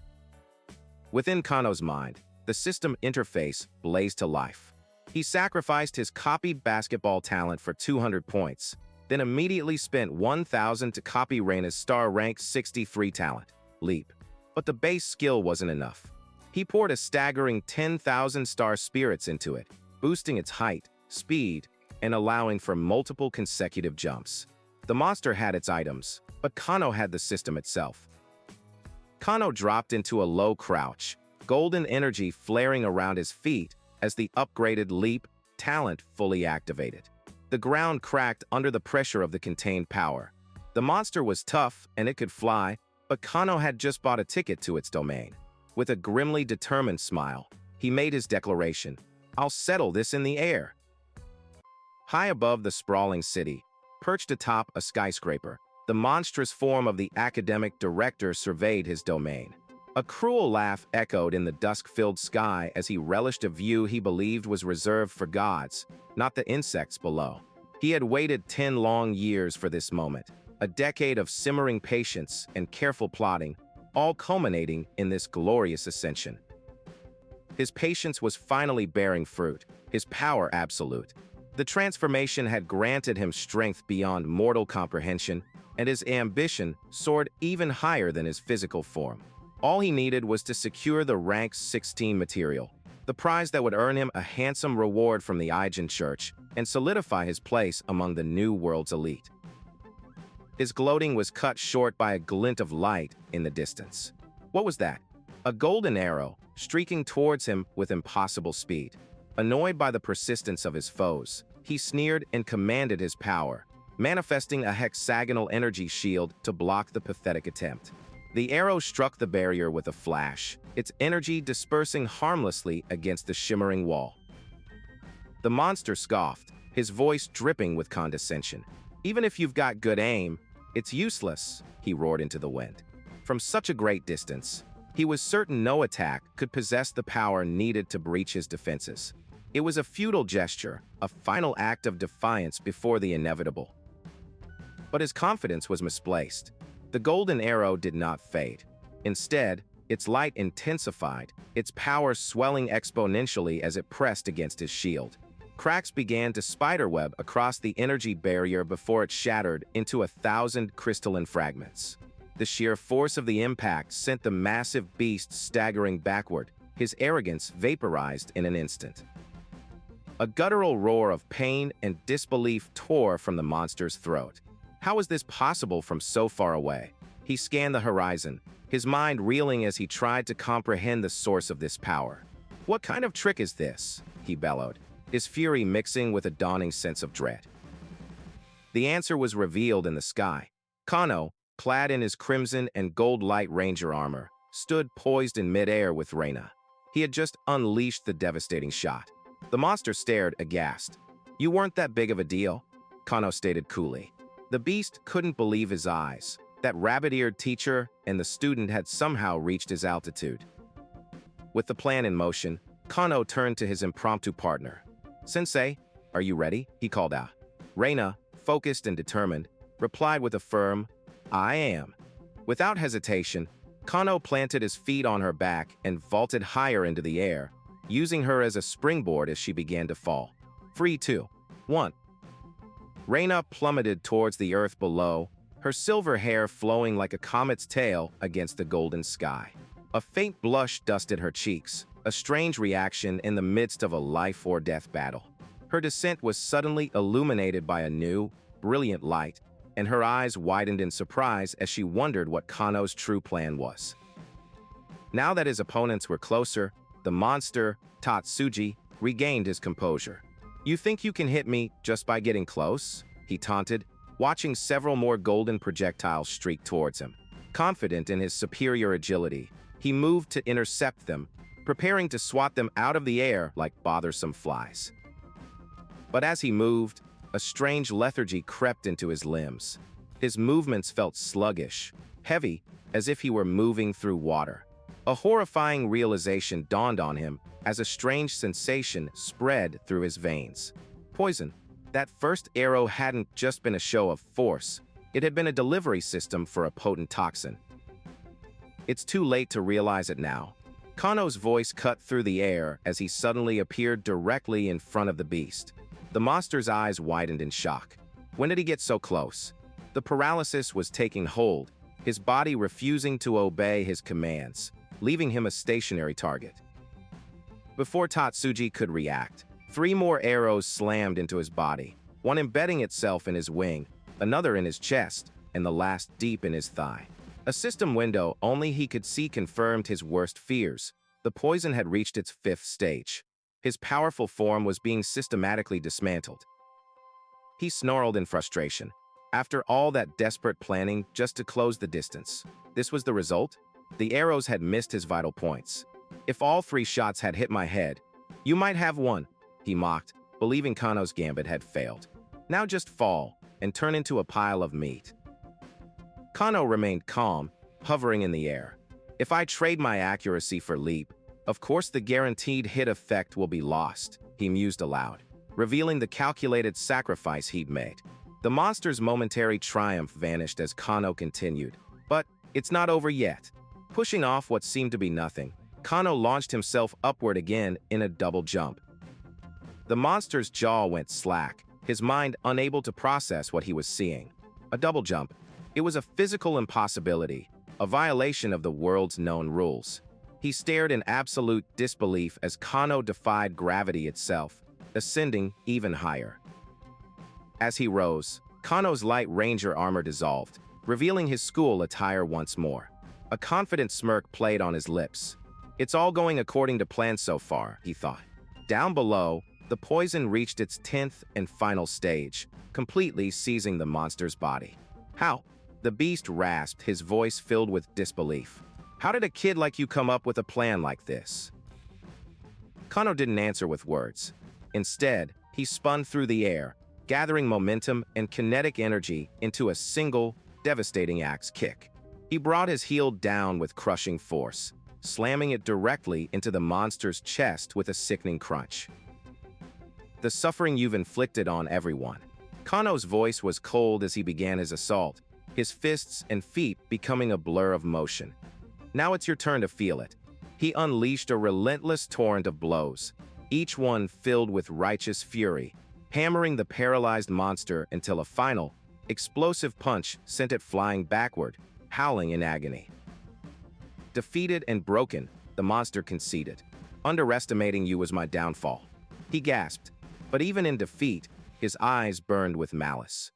Within Kano's mind, the system interface blazed to life. He sacrificed his copied basketball talent for 200 points, then immediately spent 1,000 to copy Reina's star rank 63 talent, Leap. But the base skill wasn't enough. He poured a staggering 10,000 star spirits into it, boosting its height, speed, and allowing for multiple consecutive jumps. The monster had its items, but Kano had the system itself. Kano dropped into a low crouch, golden energy flaring around his feet as the upgraded Leap talent fully activated. The ground cracked under the pressure of the contained power. The monster was tough and it could fly, but Kano had just bought a ticket to its domain. With a grimly determined smile, he made his declaration. "I'll settle this in the air." High above the sprawling city, perched atop a skyscraper, the monstrous form of the academic director surveyed his domain. A cruel laugh echoed in the dusk-filled sky as he relished a view he believed was reserved for gods, not the insects below. He had waited 10 long years for this moment, a decade of simmering patience and careful plotting, all culminating in this glorious ascension. His patience was finally bearing fruit, his power absolute. The transformation had granted him strength beyond mortal comprehension, and his ambition soared even higher than his physical form. All he needed was to secure the rank 16 material, the prize that would earn him a handsome reward from the Aijin Church and solidify his place among the new world's elite. His gloating was cut short by a glint of light in the distance. What was that? A golden arrow, streaking towards him with impossible speed. Annoyed by the persistence of his foes, he sneered and commanded his power, manifesting a hexagonal energy shield to block the pathetic attempt. The arrow struck the barrier with a flash, its energy dispersing harmlessly against the shimmering wall. The monster scoffed, his voice dripping with condescension. "Even if you've got good aim, it's useless," he roared into the wind. From such a great distance, he was certain no attack could possess the power needed to breach his defenses. It was a futile gesture, a final act of defiance before the inevitable. But his confidence was misplaced. The golden arrow did not fade. Instead, its light intensified, its power swelling exponentially as it pressed against his shield. Cracks began to spiderweb across the energy barrier before it shattered into 1,000 crystalline fragments. The sheer force of the impact sent the massive beast staggering backward, his arrogance vaporized in an instant. A guttural roar of pain and disbelief tore from the monster's throat. How was this possible from so far away? He scanned the horizon, his mind reeling as he tried to comprehend the source of this power. What kind of trick is this? He bellowed, his fury mixing with a dawning sense of dread. The answer was revealed in the sky. Kano, clad in his crimson and gold light ranger armor, stood poised in midair with Reina. He had just unleashed the devastating shot. The monster stared aghast. "You weren't that big of a deal," Kano stated coolly. The beast couldn't believe his eyes. That rabbit-eared teacher and the student had somehow reached his altitude. With the plan in motion, Kano turned to his impromptu partner. "Sensei, are you ready?" he called out. Reina, focused and determined, replied with a firm, "I am." Without hesitation, Kano planted his feet on her back and vaulted higher into the air, using her as a springboard as she began to fall. 3, 2, 1. Reina plummeted towards the earth below, her silver hair flowing like a comet's tail against the golden sky. A faint blush dusted her cheeks, a strange reaction in the midst of a life-or-death battle. Her descent was suddenly illuminated by a new, brilliant light, and her eyes widened in surprise as she wondered what Kano's true plan was. Now that his opponents were closer, the monster, Tatsuji, regained his composure. "You think you can hit me just by getting close?" he taunted, watching several more golden projectiles streak towards him. Confident in his superior agility, he moved to intercept them, preparing to swat them out of the air like bothersome flies. But as he moved, a strange lethargy crept into his limbs. His movements felt sluggish, heavy, as if he were moving through water. A horrifying realization dawned on him as a strange sensation spread through his veins. Poison. That first arrow hadn't just been a show of force, it had been a delivery system for a potent toxin. It's too late to realize it now. Kano's voice cut through the air as he suddenly appeared directly in front of the beast. The monster's eyes widened in shock. When did he get so close? The paralysis was taking hold, his body refusing to obey his commands, leaving him a stationary target. Before Tatsuji could react, 3 more arrows slammed into his body, one embedding itself in his wing, another in his chest, and the last deep in his thigh. A system window only he could see confirmed his worst fears. The poison had reached its 5th stage. His powerful form was being systematically dismantled. He snarled in frustration. After all that desperate planning just to close the distance, this was the result? The arrows had missed his vital points. "If all 3 shots had hit my head, you might have won," he mocked, believing Kano's gambit had failed. "Now just fall and turn into a pile of meat." Kano remained calm, hovering in the air. "If I trade my accuracy for leap, of course the guaranteed hit effect will be lost," he mused aloud, revealing the calculated sacrifice he'd made. The monster's momentary triumph vanished as Kano continued. But it's not over yet. Pushing off what seemed to be nothing, Kano launched himself upward again in a double jump. The monster's jaw went slack, his mind unable to process what he was seeing. A double jump. It was a physical impossibility, a violation of the world's known rules. He stared in absolute disbelief as Kano defied gravity itself, ascending even higher. As he rose, Kano's light ranger armor dissolved, revealing his school attire once more. A confident smirk played on his lips. "It's all going according to plan so far," he thought. Down below, the poison reached its 10th and final stage, completely seizing the monster's body. "How?" The beast rasped, his voice filled with disbelief. "How did a kid like you come up with a plan like this?" Kano didn't answer with words. Instead, he spun through the air, gathering momentum and kinetic energy into a single, devastating axe kick. He brought his heel down with crushing force, slamming it directly into the monster's chest with a sickening crunch. "The suffering you've inflicted on everyone." Kano's voice was cold as he began his assault, his fists and feet becoming a blur of motion. "Now it's your turn to feel it." He unleashed a relentless torrent of blows, each one filled with righteous fury, hammering the paralyzed monster until a final, explosive punch sent it flying backward, howling in agony. Defeated and broken, the monster conceded. "Underestimating you was my downfall," he gasped, but even in defeat, his eyes burned with malice.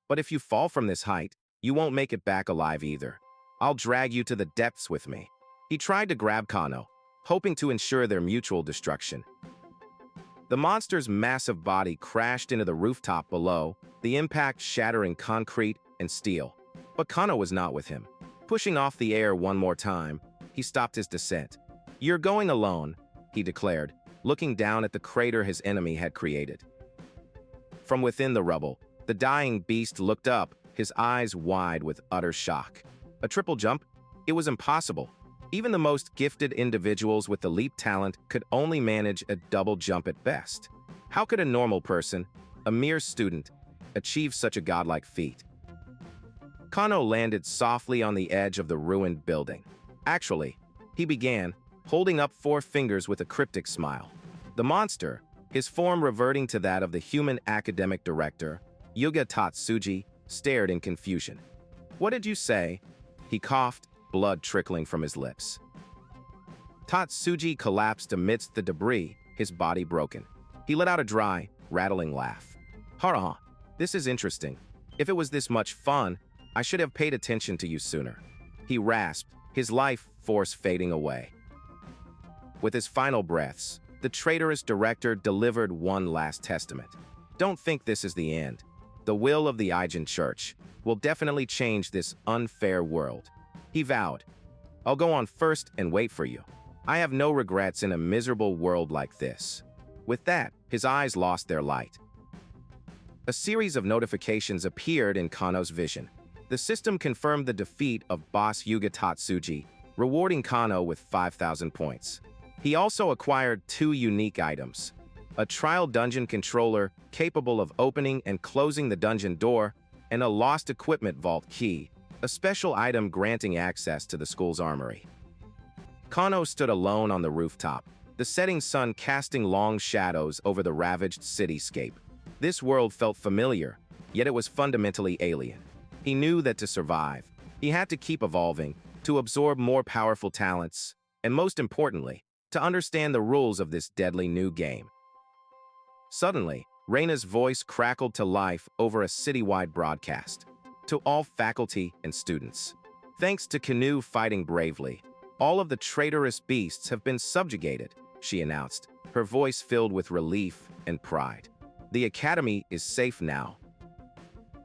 "But if you fall from this height, you won't make it back alive either. I'll drag you to the depths with me." He tried to grab Kano, hoping to ensure their mutual destruction. The monster's massive body crashed into the rooftop below, the impact shattering concrete and steel. But Kano was not with him. Pushing off the air one more time, he stopped his descent. "You're going alone," he declared, looking down at the crater his enemy had created. From within the rubble, the dying beast looked up, his eyes wide with utter shock. A triple jump? It was impossible. Even the most gifted individuals with the leap talent could only manage a double jump at best. How could a normal person, a mere student, achieve such a godlike feat? Kano landed softly on the edge of the ruined building. Actually, he began, holding up 4 fingers with a cryptic smile. The monster, his form reverting to that of the human academic director, Yuga Tatsuji, stared in confusion. "What did you say?" He coughed, blood trickling from his lips. Tatsuji collapsed amidst the debris, his body broken. He let out a dry, rattling laugh. "Ha, this is interesting. If it was this much fun, I should have paid attention to you sooner." He rasped, his life force fading away. With his final breaths, the traitorous director delivered one last testament. "Don't think this is the end. The will of the Aijin Church will definitely change this unfair world." He vowed, "I'll go on first and wait for you. I have no regrets in a miserable world like this." With that, his eyes lost their light. A series of notifications appeared in Kano's vision. The system confirmed the defeat of boss Yuga Tatsuji, rewarding Kano with 5,000 points. He also acquired 2 unique items: a trial dungeon controller capable of opening and closing the dungeon door, and a lost equipment vault key, a special item granting access to the school's armory. Kano stood alone on the rooftop, the setting sun casting long shadows over the ravaged cityscape. This world felt familiar, yet it was fundamentally alien. He knew that to survive, he had to keep evolving, to absorb more powerful talents, and most importantly, to understand the rules of this deadly new game. Suddenly, Reina's voice crackled to life over a citywide broadcast. "To all faculty and students, thanks to Canoe fighting bravely, all of the traitorous beasts have been subjugated," she announced, her voice filled with relief and pride. "The academy is safe now."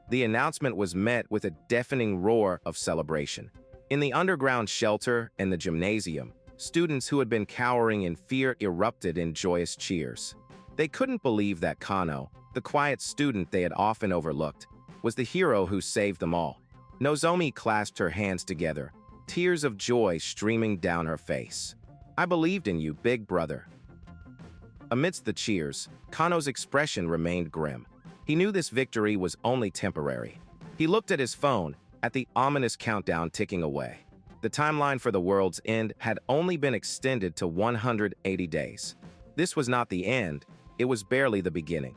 The announcement was met with a deafening roar of celebration. In the underground shelter and the gymnasium, students who had been cowering in fear erupted in joyous cheers. They couldn't believe that Kano, the quiet student they had often overlooked, was the hero who saved them all. Nozomi clasped her hands together, tears of joy streaming down her face. "I believed in you, big brother." Amidst the cheers, Kano's expression remained grim. He knew this victory was only temporary. He looked at his phone, at the ominous countdown ticking away. The timeline for the world's end had only been extended to 180 days. This was not the end, it was barely the beginning.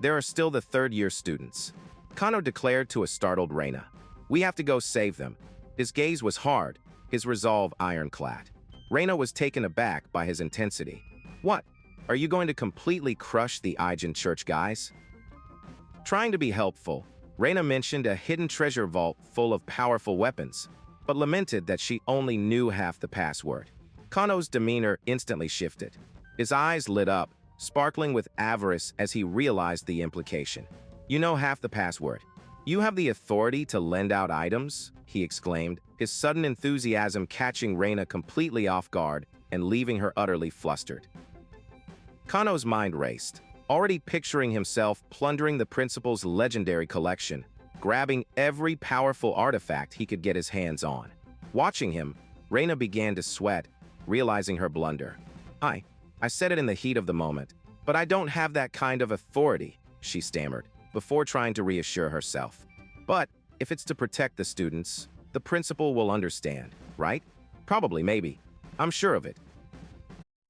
There are still the third-year students. Kano declared to a startled Reina. "We have to go save them." His gaze was hard, his resolve ironclad. Reina was taken aback by his intensity. "What? Are you going to completely crush the Aijin Church guys?" Trying to be helpful, Reina mentioned a hidden treasure vault full of powerful weapons, but lamented that she only knew half the password. Kano's demeanor instantly shifted. His eyes lit up, sparkling with avarice as he realized the implication. "You know half the password. You have the authority to lend out items?" he exclaimed, his sudden enthusiasm catching Reina completely off guard and leaving her utterly flustered. Kano's mind raced, already picturing himself plundering the principal's legendary collection, grabbing every powerful artifact he could get his hands on. Watching him, Reina began to sweat, realizing her blunder. I said it in the heat of the moment, but I don't have that kind of authority," she stammered, before trying to reassure herself. "But if it's to protect the students, the principal will understand, right? Probably, maybe. I'm sure of it."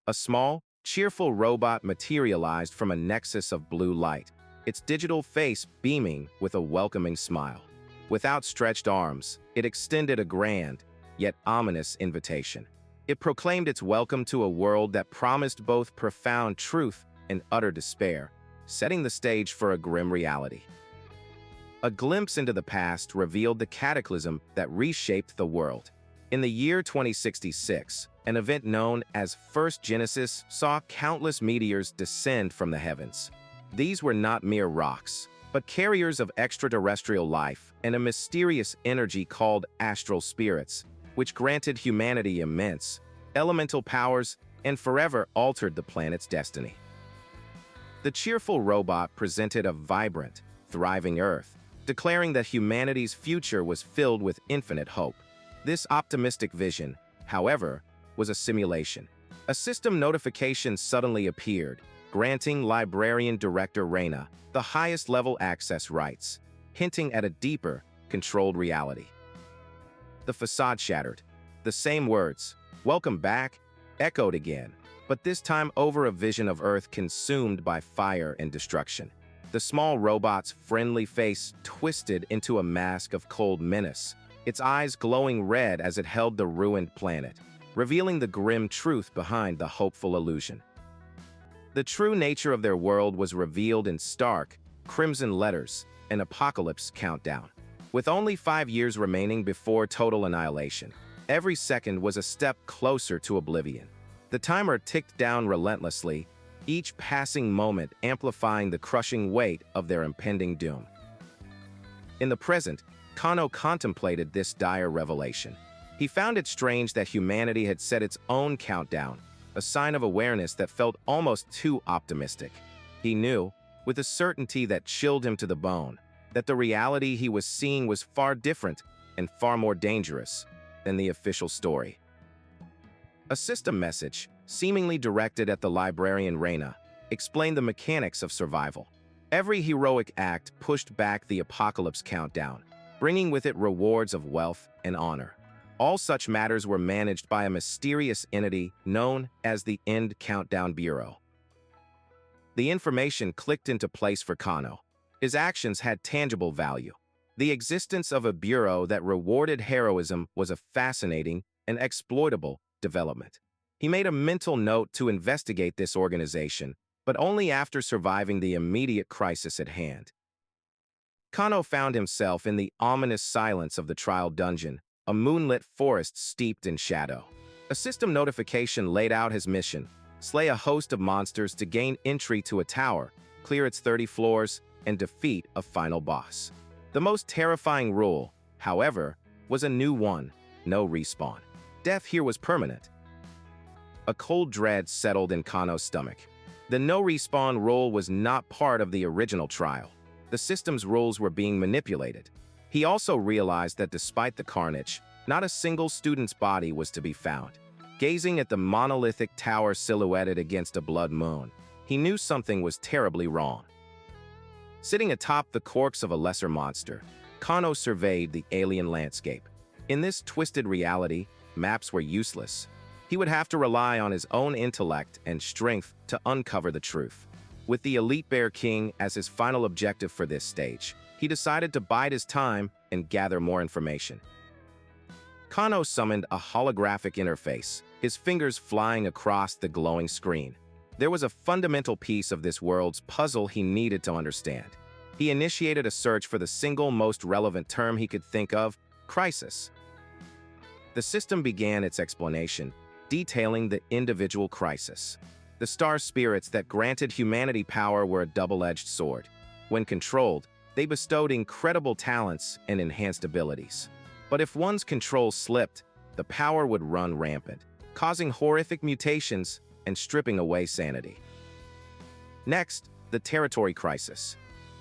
A small, cheerful robot materialized from a nexus of blue light, its digital face beaming with a welcoming smile. With outstretched arms, it extended a grand, yet ominous invitation. It proclaimed its welcome to a world that promised both profound truth and utter despair, setting the stage for a grim reality. A glimpse into the past revealed the cataclysm that reshaped the world. In the year 2066, an event known as First Genesis saw countless meteors descend from the heavens. These were not mere rocks, but carriers of extraterrestrial life and a mysterious energy called astral spirits, which granted humanity immense, elemental powers and forever altered the planet's destiny. The cheerful robot presented a vibrant, thriving Earth, declaring that humanity's future was filled with infinite hope. This optimistic vision, however, was a simulation. A system notification suddenly appeared, granting Librarian Director Reina the highest-level access rights, hinting at a deeper, controlled reality. The facade shattered. The same words, "Welcome back," echoed again, but this time over a vision of Earth consumed by fire and destruction. The small robot's friendly face twisted into a mask of cold menace, its eyes glowing red as it held the ruined planet, revealing the grim truth behind the hopeful illusion. The true nature of their world was revealed in stark, crimson letters, an apocalypse countdown. With only 5 years remaining before total annihilation, every second was a step closer to oblivion. The timer ticked down relentlessly, each passing moment amplifying the crushing weight of their impending doom. In the present, Kano contemplated this dire revelation. He found it strange that humanity had set its own countdown, a sign of awareness that felt almost too optimistic. He knew, with a certainty that chilled him to the bone, that the reality he was seeing was far different and far more dangerous than the official story. A system message, seemingly directed at the librarian Reina, explained the mechanics of survival. Every heroic act pushed back the apocalypse countdown, bringing with it rewards of wealth and honor. All such matters were managed by a mysterious entity known as the End Countdown Bureau. The information clicked into place for Kano. His actions had tangible value. The existence of a bureau that rewarded heroism was a fascinating and exploitable development. He made a mental note to investigate this organization, but only after surviving the immediate crisis at hand. Kano found himself in the ominous silence of the trial dungeon, a moonlit forest steeped in shadow. A system notification laid out his mission: slay a host of monsters to gain entry to a tower, clear its 30 floors, and defeat a final boss. The most terrifying rule, however, was a new one: no respawn. Death here was permanent. A cold dread settled in Kano's stomach. The no respawn rule was not part of the original trial. The system's rules were being manipulated. He also realized that despite the carnage, not a single student's body was to be found. Gazing at the monolithic tower silhouetted against a blood moon, he knew something was terribly wrong. Sitting atop the corpse of a lesser monster, Kano surveyed the alien landscape. In this twisted reality, maps were useless. He would have to rely on his own intellect and strength to uncover the truth. With the Elite Bear King as his final objective for this stage, he decided to bide his time and gather more information. Kano summoned a holographic interface, his fingers flying across the glowing screen. There was a fundamental piece of this world's puzzle he needed to understand. He initiated a search for the single most relevant term he could think of: crisis. The system began its explanation, detailing the individual crisis. The star spirits that granted humanity power were a double-edged sword. When controlled, they bestowed incredible talents and enhanced abilities. But if one's control slipped, the power would run rampant, causing horrific mutations and stripping away sanity. Next, the territory crisis.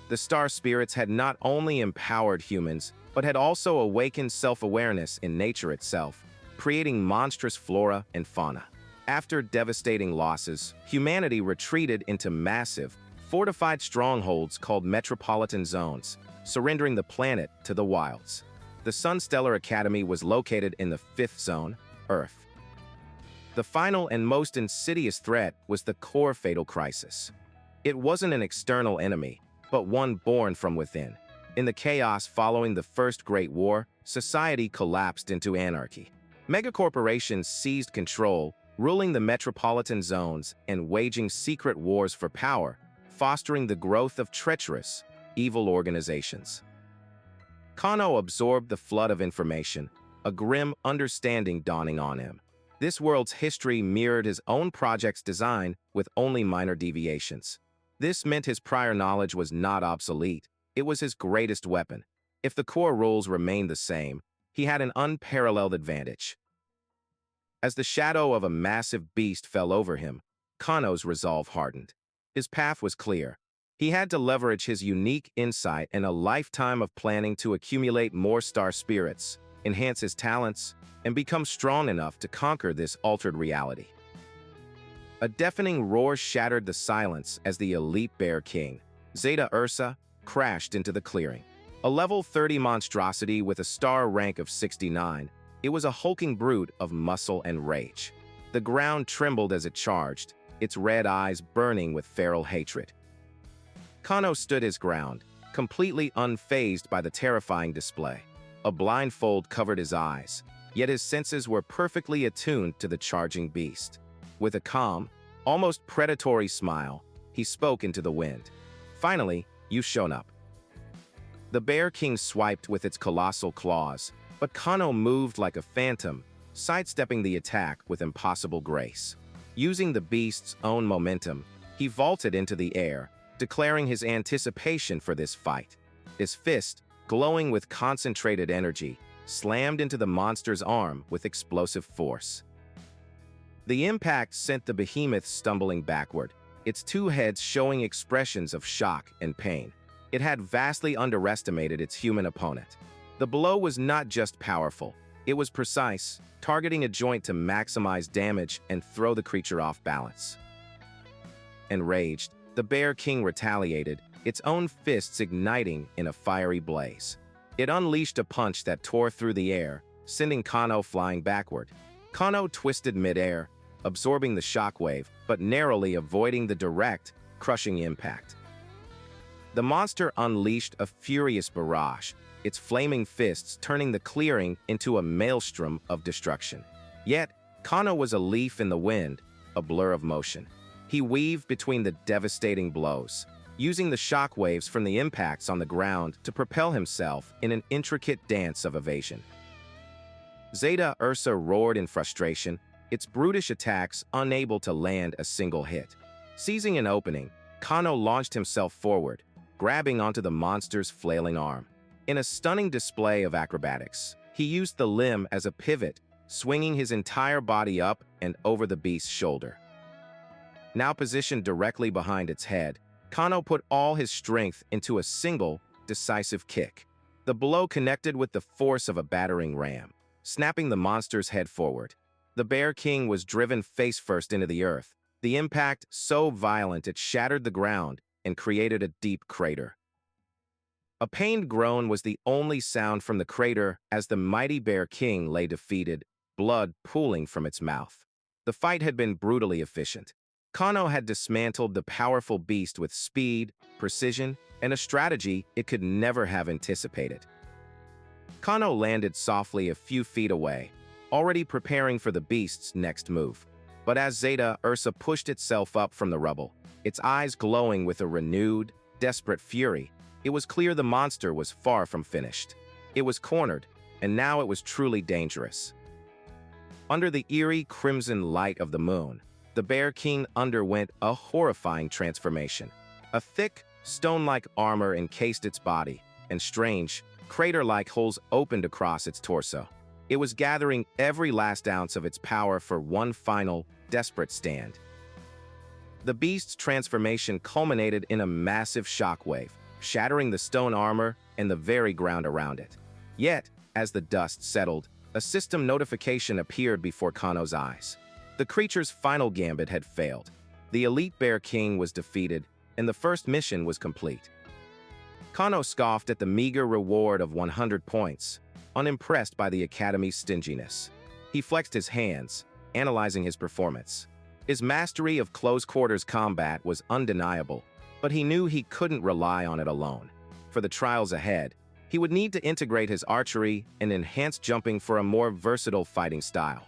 The star spirits had not only empowered humans, but had also awakened self-awareness in nature itself, creating monstrous flora and fauna. After devastating losses, humanity retreated into massive, fortified strongholds called metropolitan zones, surrendering the planet to the wilds. The Sun Stellar Academy was located in the 5th zone, Earth. The final and most insidious threat was the core fatal crisis. It wasn't an external enemy, but one born from within. In the chaos following the First Great War, society collapsed into anarchy. Megacorporations seized control, ruling the metropolitan zones and waging secret wars for power, fostering the growth of treacherous, evil organizations. Kano absorbed the flood of information, a grim understanding dawning on him. This world's history mirrored his own project's design with only minor deviations. This meant his prior knowledge was not obsolete. It was his greatest weapon. If the core rules remained the same, he had an unparalleled advantage. As the shadow of a massive beast fell over him, Kano's resolve hardened. His path was clear. He had to leverage his unique insight and a lifetime of planning to accumulate more star spirits, enhance his talents, and become strong enough to conquer this altered reality. A deafening roar shattered the silence as the elite Bear King, Zeta Ursa, crashed into the clearing. A level 30 monstrosity with a star rank of 69, it was a hulking brute of muscle and rage. The ground trembled as it charged, its red eyes burning with feral hatred. Kano stood his ground, completely unfazed by the terrifying display. A blindfold covered his eyes, yet his senses were perfectly attuned to the charging beast. With a calm, almost predatory smile, he spoke into the wind. "Finally, you've shown up." The Bear King swiped with its colossal claws, but Kano moved like a phantom, sidestepping the attack with impossible grace. Using the beast's own momentum, he vaulted into the air, declaring his anticipation for this fight. His fist, glowing with concentrated energy, slammed into the monster's arm with explosive force. The impact sent the behemoth stumbling backward, its two heads showing expressions of shock and pain. It had vastly underestimated its human opponent. The blow was not just powerful, it was precise, targeting a joint to maximize damage and throw the creature off balance. Enraged, the Bear King retaliated, its own fists igniting in a fiery blaze. It unleashed a punch that tore through the air, sending Kano flying backward. Kano twisted mid-air, absorbing the shockwave, but narrowly avoiding the direct, crushing impact. The monster unleashed a furious barrage, its flaming fists turning the clearing into a maelstrom of destruction. Yet, Kano was a leaf in the wind, a blur of motion. He weaved between the devastating blows, using the shockwaves from the impacts on the ground to propel himself in an intricate dance of evasion. Zeta Ursa roared in frustration, its brutish attacks unable to land a single hit. Seizing an opening, Kano launched himself forward, grabbing onto the monster's flailing arm. In a stunning display of acrobatics, he used the limb as a pivot, swinging his entire body up and over the beast's shoulder. Now positioned directly behind its head, Kano put all his strength into a single, decisive kick. The blow connected with the force of a battering ram, snapping the monster's head forward. The Bear King was driven face-first into the earth, the impact so violent it shattered the ground and created a deep crater. A pained groan was the only sound from the crater as the mighty Bear King lay defeated, blood pooling from its mouth. The fight had been brutally efficient. Kano had dismantled the powerful beast with speed, precision, and a strategy it could never have anticipated. Kano landed softly a few feet away, already preparing for the beast's next move. But as Zeta Ursa pushed itself up from the rubble, its eyes glowing with a renewed, desperate fury, it was clear the monster was far from finished. It was cornered, and now it was truly dangerous. Under the eerie crimson light of the moon, the Bear King underwent a horrifying transformation. A thick, stone-like armor encased its body, and strange, crater-like holes opened across its torso. It was gathering every last ounce of its power for one final, desperate stand. The beast's transformation culminated in a massive shockwave, shattering the stone armor and the very ground around it. Yet, as the dust settled, a system notification appeared before Kano's eyes. The creature's final gambit had failed. The elite Bear King was defeated, and the first mission was complete. Kano scoffed at the meager reward of 100 points, unimpressed by the Academy's stinginess. He flexed his hands, analyzing his performance. His mastery of close-quarters combat was undeniable, but he knew he couldn't rely on it alone. For the trials ahead, he would need to integrate his archery and enhance jumping for a more versatile fighting style.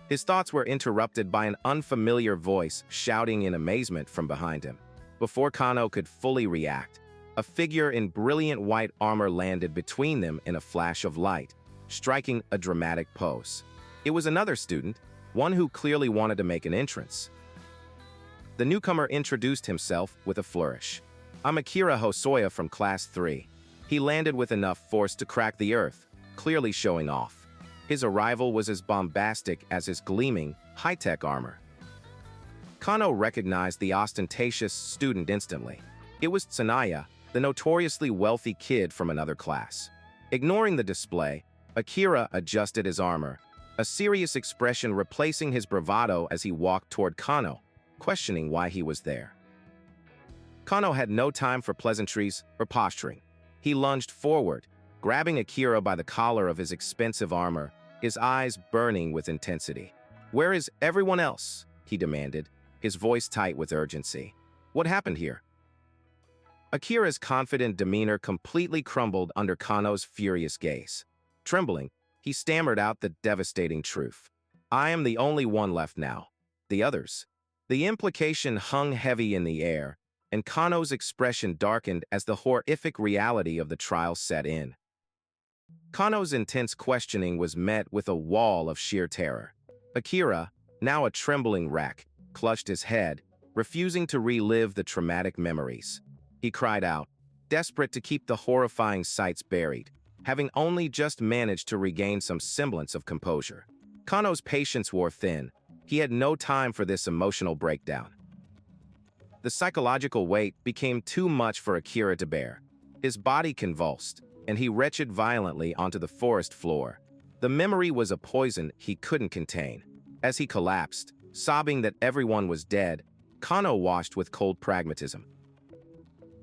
His thoughts were interrupted by an unfamiliar voice shouting in amazement from behind him. Before Kano could fully react, a figure in brilliant white armor landed between them in a flash of light, striking a dramatic pose. It was another student, one who clearly wanted to make an entrance. The newcomer introduced himself with a flourish. "I'm Akira Hosoya from Class 3. He landed with enough force to crack the earth, clearly showing off. His arrival was as bombastic as his gleaming, high-tech armor." Kano recognized the ostentatious student instantly. It was Tsunaya, the notoriously wealthy kid from another class. Ignoring the display, Akira adjusted his armor, a serious expression replacing his bravado as he walked toward Kano, questioning why he was there. Kano had no time for pleasantries or posturing. He lunged forward, grabbing Akira by the collar of his expensive armor, his eyes burning with intensity. "Where is everyone else?" he demanded, his voice tight with urgency. "What happened here?" Akira's confident demeanor completely crumbled under Kano's furious gaze. Trembling, he stammered out the devastating truth. "I am the only one left now. The others." The implication hung heavy in the air, and Kano's expression darkened as the horrific reality of the trial set in. Kano's intense questioning was met with a wall of sheer terror. Akira, now a trembling wreck, clutched his head, refusing to relive the traumatic memories. He cried out, desperate to keep the horrifying sights buried, having only just managed to regain some semblance of composure. Kano's patience wore thin. He had no time for this emotional breakdown. The psychological weight became too much for Akira to bear. His body convulsed, and he retched violently onto the forest floor. The memory was a poison he couldn't contain. As he collapsed, sobbing that everyone was dead, Kano washed with cold pragmatism.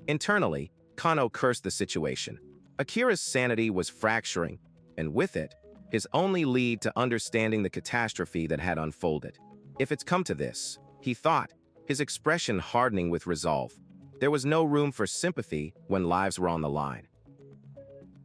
Internally, Kano cursed the situation. Akira's sanity was fracturing, and with it, his only lead to understanding the catastrophe that had unfolded. If it's come to this, he thought, his expression hardening with resolve. There was no room for sympathy when lives were on the line.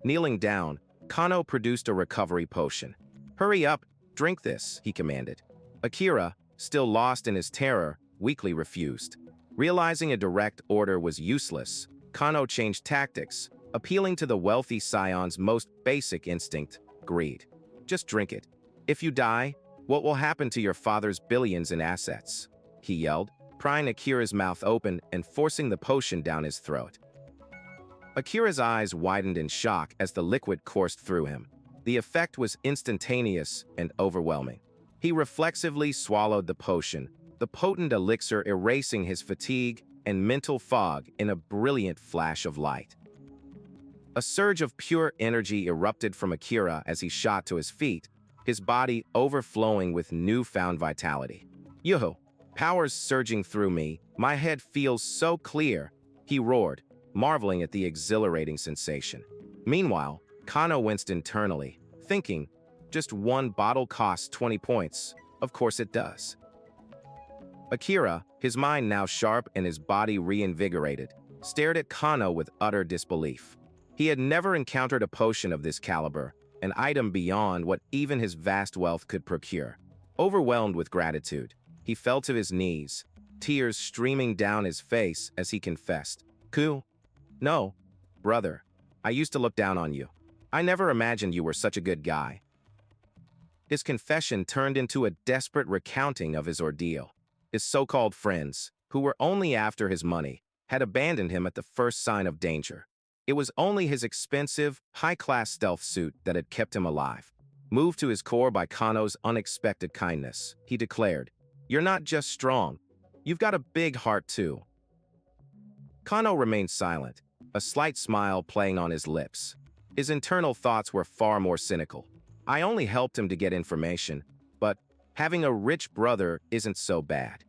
Kneeling down, Kano produced a recovery potion. "Hurry up, drink this," he commanded. Akira, still lost in his terror, weakly refused. Realizing a direct order was useless, Kano changed tactics, appealing to the wealthy scion's most basic instinct, greed. "Just drink it. If you die, what will happen to your father's billions in assets?" he yelled, prying Akira's mouth open and forcing the potion down his throat. Akira's eyes widened in shock as the liquid coursed through him. The effect was instantaneous and overwhelming. He reflexively swallowed the potion, the potent elixir erasing his fatigue and mental fog in a brilliant flash of light. A surge of pure energy erupted from Akira as he shot to his feet, his body overflowing with newfound vitality. "Yo, power's surging through me, my head feels so clear," he roared, marveling at the exhilarating sensation. Meanwhile, Kano winced internally, thinking, just one bottle costs 20 points, of course it does. Akira, his mind now sharp and his body reinvigorated, stared at Kano with utter disbelief. He had never encountered a potion of this caliber, an item beyond what even his vast wealth could procure. Overwhelmed with gratitude, he fell to his knees, tears streaming down his face as he confessed, "No, brother, I used to look down on you. I never imagined you were such a good guy." His confession turned into a desperate recounting of his ordeal. His so-called friends, who were only after his money, had abandoned him at the first sign of danger. It was only his expensive, high-class stealth suit that had kept him alive. Moved to his core by Kano's unexpected kindness, he declared, "You're not just strong, you've got a big heart too." Kano remained silent, a slight smile playing on his lips. His internal thoughts were far more cynical. I only helped him to get information, but having a rich brother isn't so bad.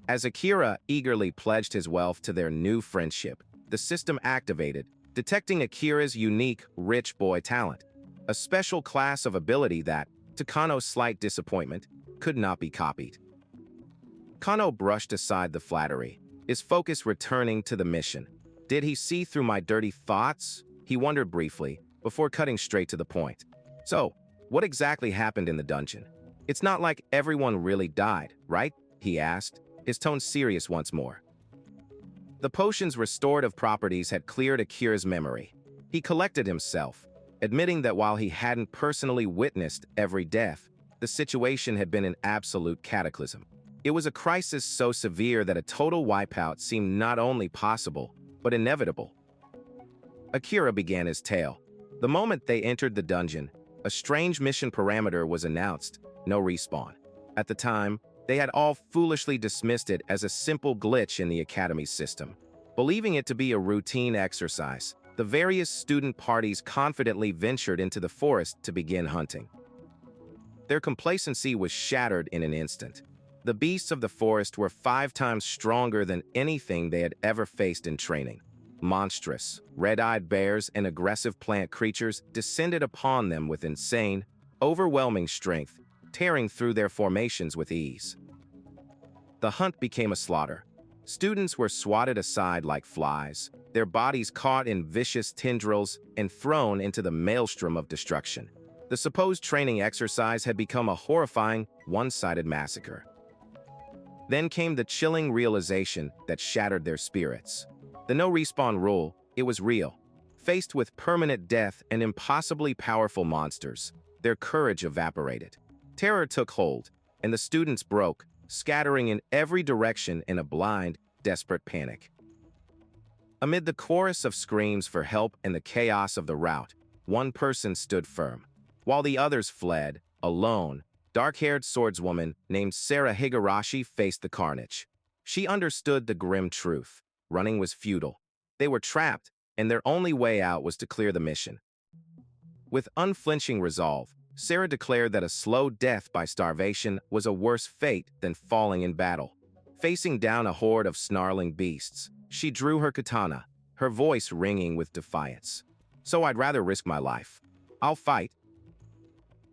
As Akira eagerly pledged his wealth to their new friendship, the system activated, detecting Akira's unique rich boy talent, a special class of ability that, to Kano's slight disappointment, could not be copied. Kano brushed aside the flattery, his focus returning to the mission. Did he see through my dirty thoughts? He wondered briefly, before cutting straight to the point. So, what exactly happened in the dungeon? It's not like everyone really died, right? He asked, his tone serious once more. The potion's restorative properties had cleared Akira's memory. He collected himself, admitting that while he hadn't personally witnessed every death, the situation had been an absolute cataclysm. It was a crisis so severe that a total wipeout seemed not only possible, but inevitable. Akira began his tale. The moment they entered the dungeon, a strange mission parameter was announced: no respawn. At the time, they had all foolishly dismissed it as a simple glitch in the academy's system. Believing it to be a routine exercise, the various student parties confidently ventured into the forest to begin hunting. Their complacency was shattered in an instant. The beasts of the forest were 5 times stronger than anything they had ever faced in training. Monstrous, red-eyed bears and aggressive plant creatures descended upon them with insane, overwhelming strength, tearing through their formations with ease. The hunt became a slaughter. Students were swatted aside like flies, their bodies caught in vicious tendrils and thrown into the maelstrom of destruction. The supposed training exercise had become a horrifying, one-sided massacre. Then came the chilling realization that shattered their spirits. The no-respawn rule, it was real. Faced with permanent death and impossibly powerful monsters, their courage evaporated. Terror took hold, and the students broke, scattering in every direction in a blind, desperate panic. Amid the chorus of screams for help and the chaos of the rout, one person stood firm. While the others fled, alone, dark-haired swordswoman named Sarah Higurashi faced the carnage. She understood the grim truth. Running was futile. They were trapped, and their only way out was to clear the mission. With unflinching resolve, Sarah declared that a slow death by starvation was a worse fate than falling in battle. Facing down a horde of snarling beasts, she drew her katana, her voice ringing with defiance. "So I'd rather risk my life. I'll fight."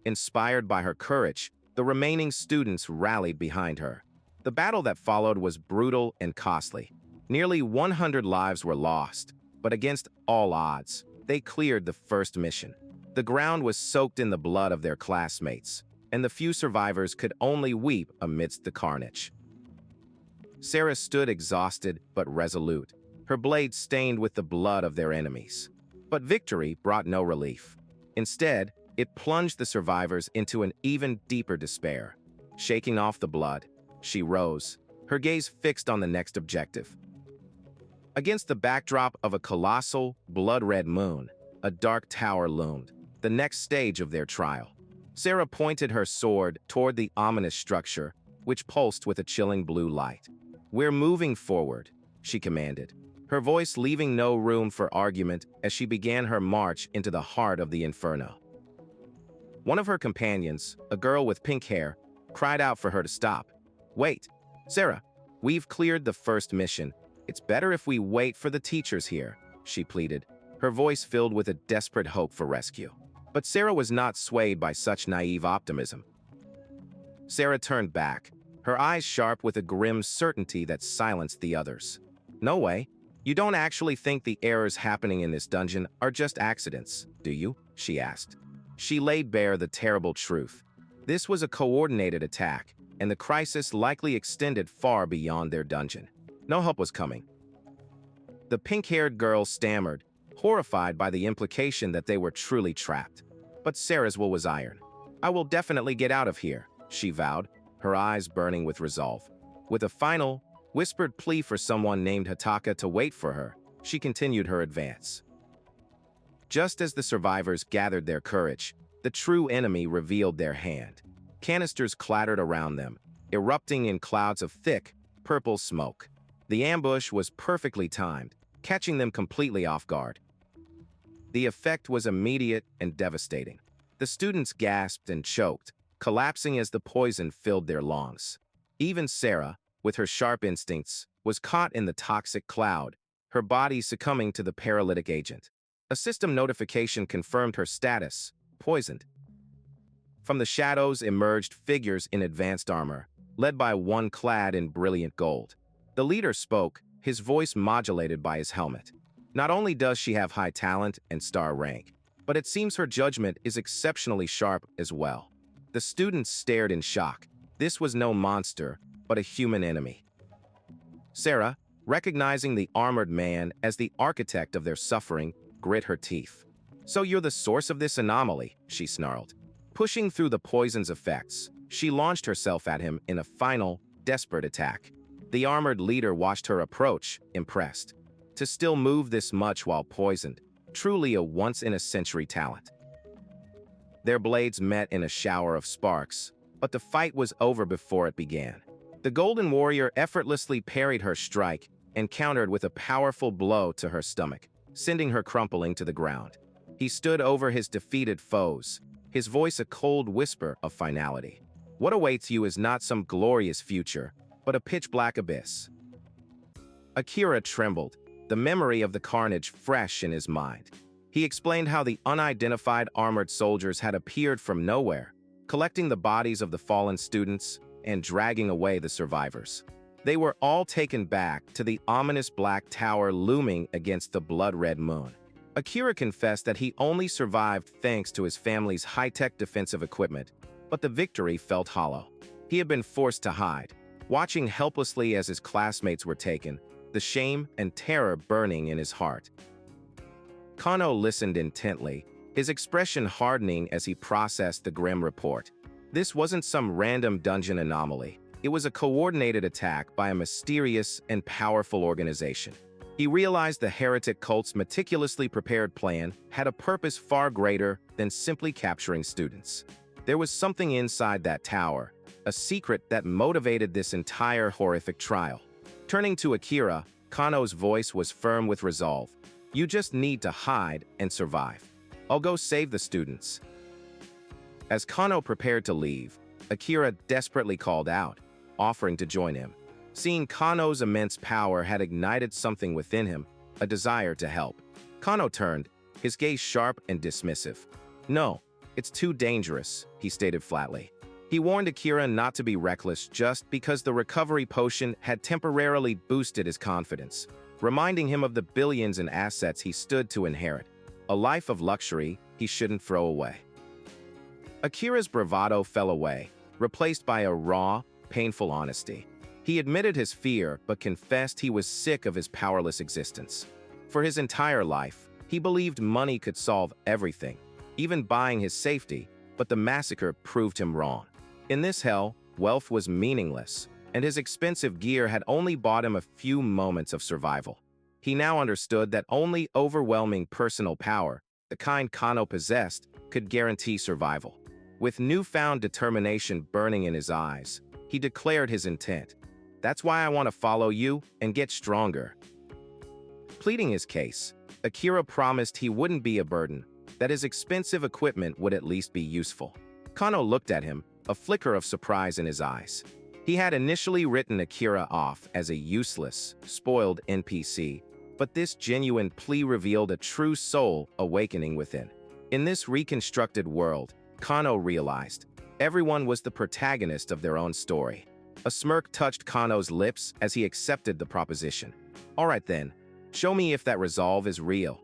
Inspired by her courage, the remaining students rallied behind her. The battle that followed was brutal and costly. Nearly 100 lives were lost, but against all odds, they cleared the first mission. The ground was soaked in the blood of their classmates, and the few survivors could only weep amidst the carnage. Sarah stood exhausted but resolute, her blade stained with the blood of their enemies. But victory brought no relief. Instead, it plunged the survivors into an even deeper despair. Shaking off the blood, she rose, her gaze fixed on the next objective. Against the backdrop of a colossal, blood-red moon, a dark tower loomed, the next stage of their trial. Sarah pointed her sword toward the ominous structure, which pulsed with a chilling blue light. "We're moving forward," she commanded, her voice leaving no room for argument as she began her march into the heart of the inferno. One of her companions, a girl with pink hair, cried out for her to stop. "Wait, Sarah, we've cleared the first mission. It's better if we wait for the teachers here," she pleaded, her voice filled with a desperate hope for rescue. But Sarah was not swayed by such naive optimism. Sarah turned back, her eyes sharp with a grim certainty that silenced the others. "No way. You don't actually think the errors happening in this dungeon are just accidents, do you?" she asked. She laid bare the terrible truth. This was a coordinated attack, and the crisis likely extended far beyond their dungeon. No help was coming. The pink-haired girl stammered, horrified by the implication that they were truly trapped. But Sarah's will was iron. "I will definitely get out of here," she vowed, her eyes burning with resolve. With a final, whispered plea for someone named Hataka to wait for her, she continued her advance. Just as the survivors gathered their courage, the true enemy revealed their hand. Canisters clattered around them, erupting in clouds of thick, purple smoke. The ambush was perfectly timed, catching them completely off guard. The effect was immediate and devastating. The students gasped and choked, collapsing as the poison filled their lungs. Even Sarah, with her sharp instincts, was caught in the toxic cloud, her body succumbing to the paralytic agent. A system notification confirmed her status: poisoned. From the shadows emerged figures in advanced armor, led by one clad in brilliant gold. The leader spoke, his voice modulated by his helmet. Not only does she have high talent and star rank, but it seems her judgment is exceptionally sharp as well. The students stared in shock. This was no monster, but a human enemy. Sarah, recognizing the armored man as the architect of their suffering, grit her teeth. "So you're the source of this anomaly," she snarled. Pushing through the poison's effects, she launched herself at him in a final, desperate attack. The armored leader watched her approach, impressed. To still move this much while poisoned, truly a once-in-a-century talent. Their blades met in a shower of sparks, but the fight was over before it began. The Golden Warrior effortlessly parried her strike and countered with a powerful blow to her stomach, sending her crumpling to the ground. He stood over his defeated foes, his voice a cold whisper of finality. What awaits you is not some glorious future, but a pitch-black abyss. Akira trembled, the memory of the carnage fresh in his mind. He explained how the unidentified armored soldiers had appeared from nowhere, collecting the bodies of the fallen students and dragging away the survivors. They were all taken back to the ominous black tower looming against the blood-red moon. Akira confessed that he only survived thanks to his family's high-tech defensive equipment, but the victory felt hollow. He had been forced to hide, watching helplessly as his classmates were taken, the shame and terror burning in his heart. Kano listened intently, his expression hardening as he processed the grim report. This wasn't some random dungeon anomaly. It was a coordinated attack by a mysterious and powerful organization. He realized the heretic cult's meticulously prepared plan had a purpose far greater than simply capturing students. There was something inside that tower, a secret that motivated this entire horrific trial. Turning to Akira, Kano's voice was firm with resolve. "You just need to hide and survive. I'll go save the students." As Kano prepared to leave, Akira desperately called out, offering to join him. Seeing Kano's immense power had ignited something within him, a desire to help. Kano turned, his gaze sharp and dismissive. "No, it's too dangerous," he stated flatly. He warned Akira not to be reckless just because the recovery potion had temporarily boosted his confidence, reminding him of the billions in assets he stood to inherit, a life of luxury he shouldn't throw away. Akira's bravado fell away, replaced by a raw, painful honesty. He admitted his fear but confessed he was sick of his powerless existence. For his entire life, he believed money could solve everything, even buying his safety, but the massacre proved him wrong. In this hell, wealth was meaningless, and his expensive gear had only bought him a few moments of survival. He now understood that only overwhelming personal power, the kind Kano possessed, could guarantee survival. With newfound determination burning in his eyes, he declared his intent. "That's why I want to follow you and get stronger." Pleading his case, Akira promised he wouldn't be a burden, that his expensive equipment would at least be useful. Kano looked at him, a flicker of surprise in his eyes. He had initially written Akira off as a useless, spoiled NPC, but this genuine plea revealed a true soul awakening within. In this reconstructed world, Kano realized, everyone was the protagonist of their own story. A smirk touched Kano's lips as he accepted the proposition. "All right then, show me if that resolve is real."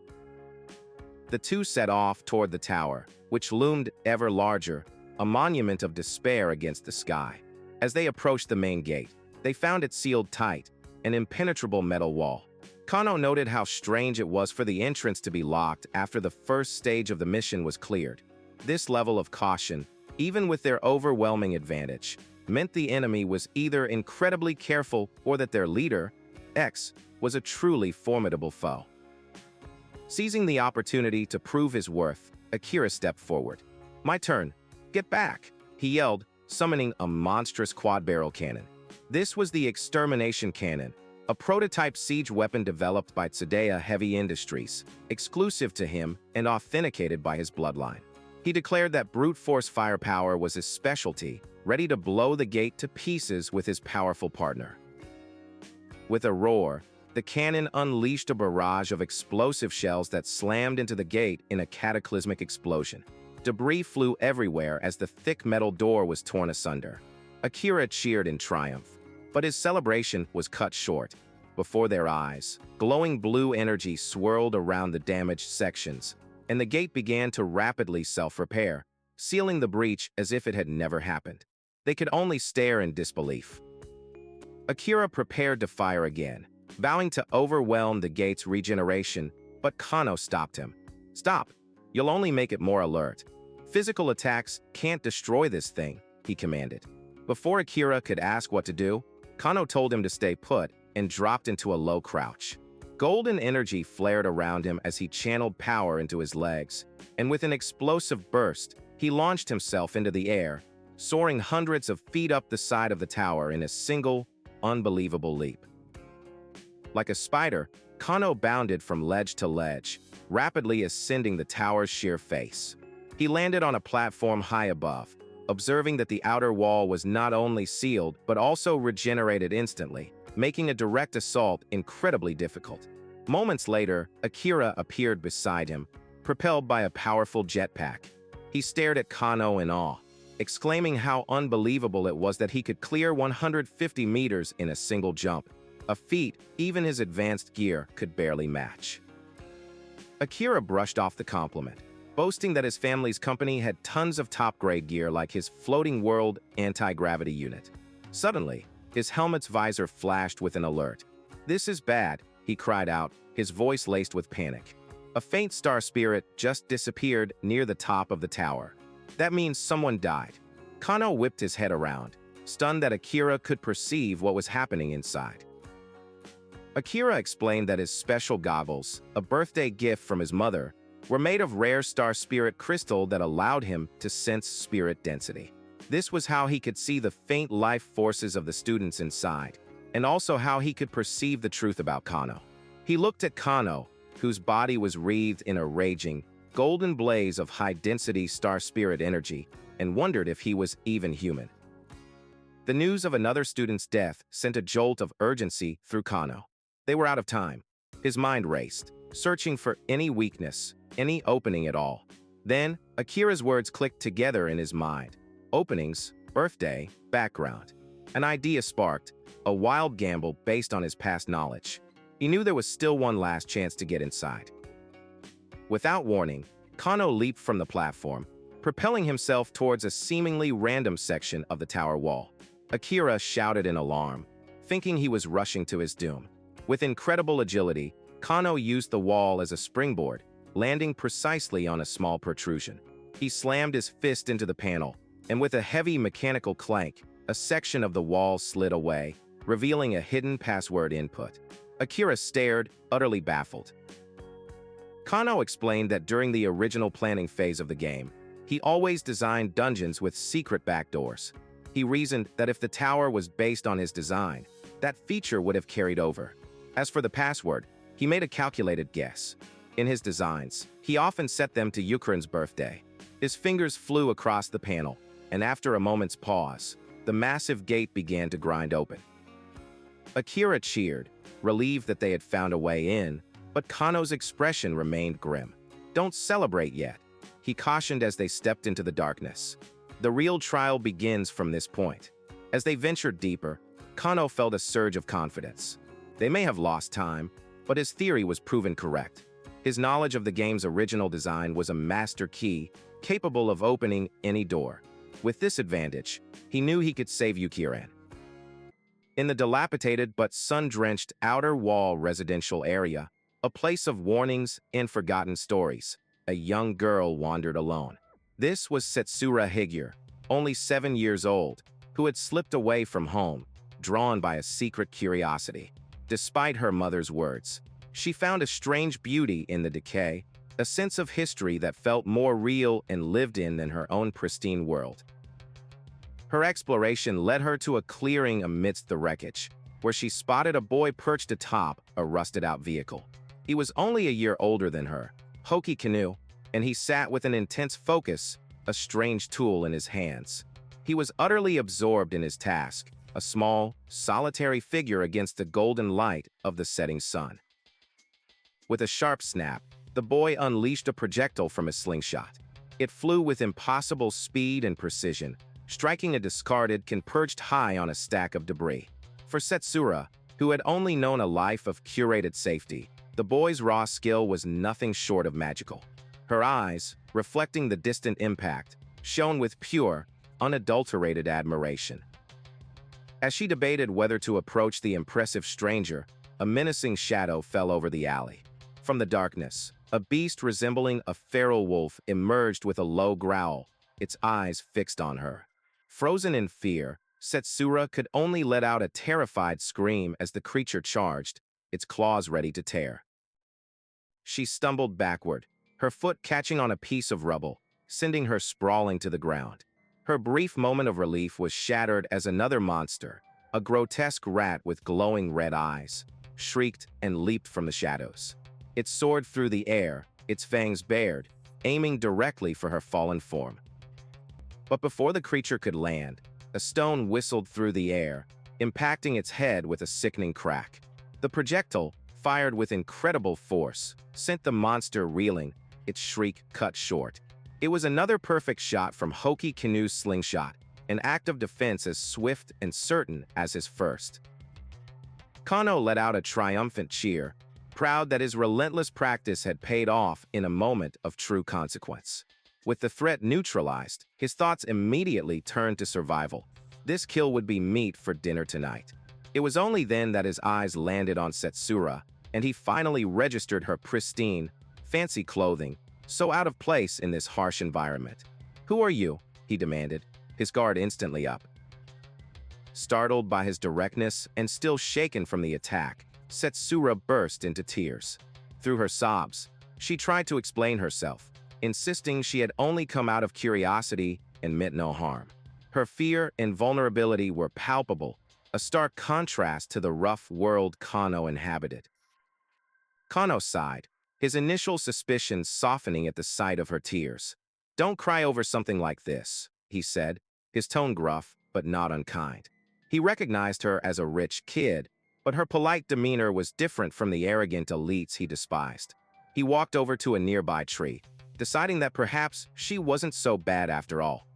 The two set off toward the tower, which loomed ever larger, a monument of despair against the sky. As they approached the main gate, they found it sealed tight, an impenetrable metal wall. Kano noted how strange it was for the entrance to be locked after the first stage of the mission was cleared. This level of caution, even with their overwhelming advantage, meant the enemy was either incredibly careful or that their leader, X, was a truly formidable foe. Seizing the opportunity to prove his worth, Akira stepped forward. "My turn. Get back," he yelled, summoning a monstrous quad-barrel cannon. This was the Extermination Cannon, a prototype siege weapon developed by Tsudeya Heavy Industries, exclusive to him and authenticated by his bloodline. He declared that brute force firepower was his specialty, ready to blow the gate to pieces with his powerful partner. With a roar, the cannon unleashed a barrage of explosive shells that slammed into the gate in a cataclysmic explosion. Debris flew everywhere as the thick metal door was torn asunder. Akira cheered in triumph, but his celebration was cut short. Before their eyes, glowing blue energy swirled around the damaged sections, and the gate began to rapidly self-repair, sealing the breach as if it had never happened. They could only stare in disbelief. Akira prepared to fire again, vowing to overwhelm the gate's regeneration, but Kano stopped him. "Stop! You'll only make it more alert. Physical attacks can't destroy this thing," he commanded. Before Akira could ask what to do, Kano told him to stay put and dropped into a low crouch. Golden energy flared around him as he channeled power into his legs, and with an explosive burst, he launched himself into the air, soaring hundreds of feet up the side of the tower in a single, unbelievable leap. Like a spider, Kano bounded from ledge to ledge, rapidly ascending the tower's sheer face. He landed on a platform high above, observing that the outer wall was not only sealed but also regenerated instantly, making a direct assault incredibly difficult. Moments later, Akira appeared beside him, propelled by a powerful jetpack. He stared at Kano in awe, exclaiming how unbelievable it was that he could clear 150 meters in a single jump, a feat even his advanced gear could barely match. Akira brushed off the compliment, boasting that his family's company had tons of top-grade gear like his floating world anti-gravity unit. Suddenly, his helmet's visor flashed with an alert. "This is bad," he cried out, his voice laced with panic. A faint star spirit just disappeared near the top of the tower. That means someone died. Kano whipped his head around, stunned that Akira could perceive what was happening inside. Akira explained that his special goggles, a birthday gift from his mother, were made of rare star spirit crystal that allowed him to sense spirit density. This was how he could see the faint life forces of the students inside, and also how he could perceive the truth about Kano. He looked at Kano, whose body was wreathed in a raging, golden blaze of high-density star spirit energy, and wondered if he was even human. The news of another student's death sent a jolt of urgency through Kano. They were out of time. His mind raced, searching for any weakness, any opening at all. Then, Akira's words clicked together in his mind. Openings, birthday, background. An idea sparked, a wild gamble based on his past knowledge. He knew there was still one last chance to get inside. Without warning, Kano leaped from the platform, propelling himself towards a seemingly random section of the tower wall. Akira shouted in alarm, thinking he was rushing to his doom. With incredible agility, Kano used the wall as a springboard, landing precisely on a small protrusion. He slammed his fist into the panel, and with a heavy mechanical clank, a section of the wall slid away, revealing a hidden password input. Akira stared, utterly baffled. Kano explained that during the original planning phase of the game, he always designed dungeons with secret backdoors. He reasoned that if the tower was based on his design, that feature would have carried over. As for the password, he made a calculated guess. In his designs, he often set them to Ukraine's birthday. His fingers flew across the panel, and after a moment's pause, the massive gate began to grind open. Akira cheered, relieved that they had found a way in, but Kano's expression remained grim. "Don't celebrate yet," he cautioned as they stepped into the darkness. The real trial begins from this point. As they ventured deeper, Kano felt a surge of confidence. They may have lost time, but his theory was proven correct. His knowledge of the game's original design was a master key, capable of opening any door. With this advantage, he knew he could save Yukiran. In the dilapidated but sun-drenched outer wall residential area, a place of warnings and forgotten stories, a young girl wandered alone. This was Setsura Higure, only 7 years old, who had slipped away from home, drawn by a secret curiosity. Despite her mother's words, she found a strange beauty in the decay, a sense of history that felt more real and lived in than her own pristine world. Her exploration led her to a clearing amidst the wreckage, where she spotted a boy perched atop a rusted-out vehicle. He was only a year older than her, Hoki Canoe, and he sat with an intense focus, a strange tool in his hands. He was utterly absorbed in his task, a small, solitary figure against the golden light of the setting sun. With a sharp snap, the boy unleashed a projectile from his slingshot. It flew with impossible speed and precision, striking a discarded can perched high on a stack of debris. For Setsura, who had only known a life of curated safety, the boy's raw skill was nothing short of magical. Her eyes, reflecting the distant impact, shone with pure, unadulterated admiration. As she debated whether to approach the impressive stranger, a menacing shadow fell over the alley. From the darkness, a beast resembling a feral wolf emerged with a low growl, its eyes fixed on her. Frozen in fear, Setsura could only let out a terrified scream as the creature charged, its claws ready to tear. She stumbled backward, her foot catching on a piece of rubble, sending her sprawling to the ground. Her brief moment of relief was shattered as another monster, a grotesque rat with glowing red eyes, shrieked and leaped from the shadows. It soared through the air, its fangs bared, aiming directly for her fallen form. But before the creature could land, a stone whistled through the air, impacting its head with a sickening crack. The projectile, fired with incredible force, sent the monster reeling, its shriek cut short. It was another perfect shot from Hoki Kinu's slingshot, an act of defense as swift and certain as his first. Kano let out a triumphant cheer, proud that his relentless practice had paid off in a moment of true consequence. With the threat neutralized, his thoughts immediately turned to survival. This kill would be meat for dinner tonight. It was only then that his eyes landed on Setsura, and he finally registered her pristine, fancy clothing, so out of place in this harsh environment. "Who are you?" he demanded, his guard instantly up. Startled by his directness and still shaken from the attack, Setsura burst into tears. Through her sobs, she tried to explain herself, insisting she had only come out of curiosity and meant no harm. Her fear and vulnerability were palpable, a stark contrast to the rough world Kano inhabited. Kano sighed, his initial suspicions softening at the sight of her tears. "Don't cry over something like this," he said, his tone gruff but not unkind. He recognized her as a rich kid, but her polite demeanor was different from the arrogant elites he despised. He walked over to a nearby tree, deciding that perhaps she wasn't so bad after all.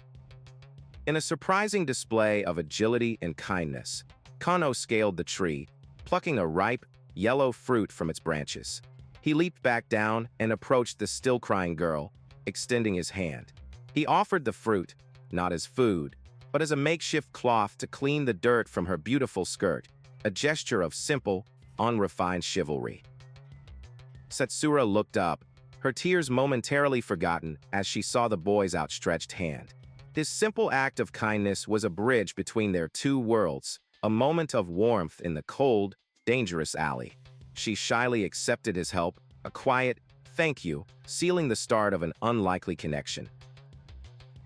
In a surprising display of agility and kindness, Kano scaled the tree, plucking a ripe, yellow fruit from its branches. He leaped back down and approached the still-crying girl, extending his hand. He offered the fruit, not as food, but as a makeshift cloth to clean the dirt from her beautiful skirt, a gesture of simple, unrefined chivalry. Setsura looked up, her tears momentarily forgotten as she saw the boy's outstretched hand. This simple act of kindness was a bridge between their two worlds, a moment of warmth in the cold, dangerous alley. She shyly accepted his help, a quiet "thank you," sealing the start of an unlikely connection.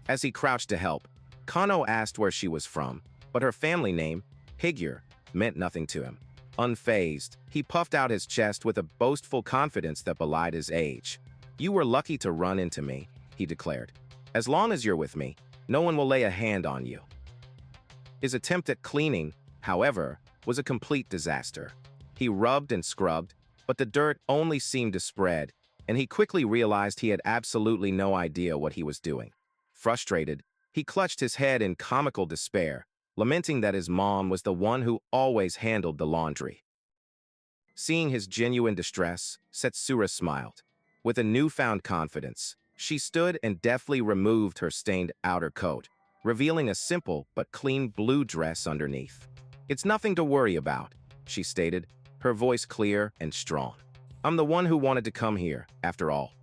As he crouched to help, Kano asked where she was from, but her family name, Higure, meant nothing to him. Unfazed, he puffed out his chest with a boastful confidence that belied his age. "You were lucky to run into me," he declared. "As long as you're with me, no one will lay a hand on you." His attempt at cleaning, however, was a complete disaster. He rubbed and scrubbed, but the dirt only seemed to spread, and he quickly realized he had absolutely no idea what he was doing. Frustrated, he clutched his head in comical despair, lamenting that his mom was the one who always handled the laundry. Seeing his genuine distress, Setsura smiled. With a newfound confidence, she stood and deftly removed her stained outer coat, revealing a simple but clean blue dress underneath. "It's nothing to worry about," she stated, her voice clear and strong. "I'm the one who wanted to come here, after all."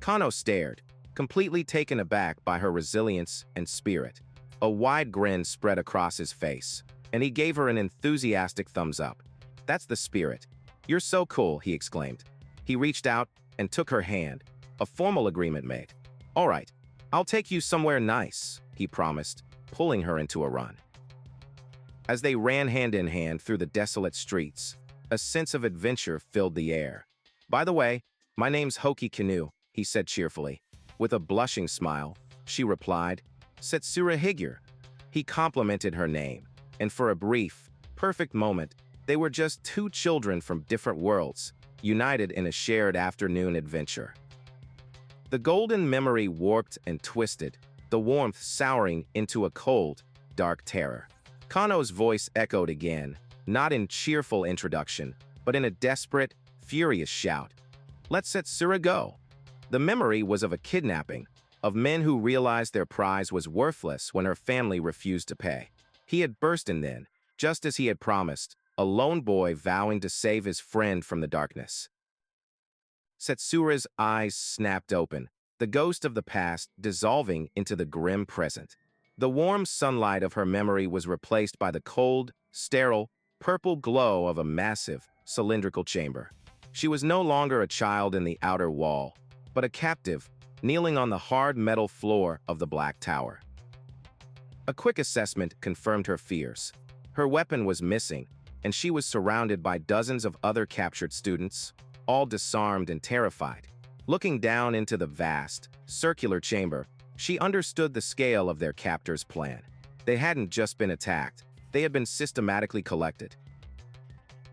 Kano stared, completely taken aback by her resilience and spirit. A wide grin spread across his face, and he gave her an enthusiastic thumbs up. "That's the spirit. You're so cool," he exclaimed. He reached out and took her hand, a formal agreement made. "All right, I'll take you somewhere nice," he promised, pulling her into a run. As they ran hand in hand through the desolate streets, a sense of adventure filled the air. "By the way, my name's Hoki Kinu," he said cheerfully. With a blushing smile, she replied, "Setsura Higure." He complimented her name, and for a brief, perfect moment, they were just two children from different worlds, united in a shared afternoon adventure. The golden memory warped and twisted, the warmth souring into a cold, dark terror. Kano's voice echoed again, not in cheerful introduction, but in a desperate, furious shout. "Let Setsura go." The memory was of a kidnapping, of men who realized their prize was worthless when her family refused to pay. He had burst in then, just as he had promised, a lone boy vowing to save his friend from the darkness. Setsura's eyes snapped open, the ghost of the past dissolving into the grim present. The warm sunlight of her memory was replaced by the cold, sterile, purple glow of a massive, cylindrical chamber. She was no longer a child in the outer wall, but a captive, kneeling on the hard metal floor of the Black Tower. A quick assessment confirmed her fears. Her weapon was missing, and she was surrounded by dozens of other captured students, all disarmed and terrified. Looking down into the vast, circular chamber, she understood the scale of their captors' plan. They hadn't just been attacked, they had been systematically collected.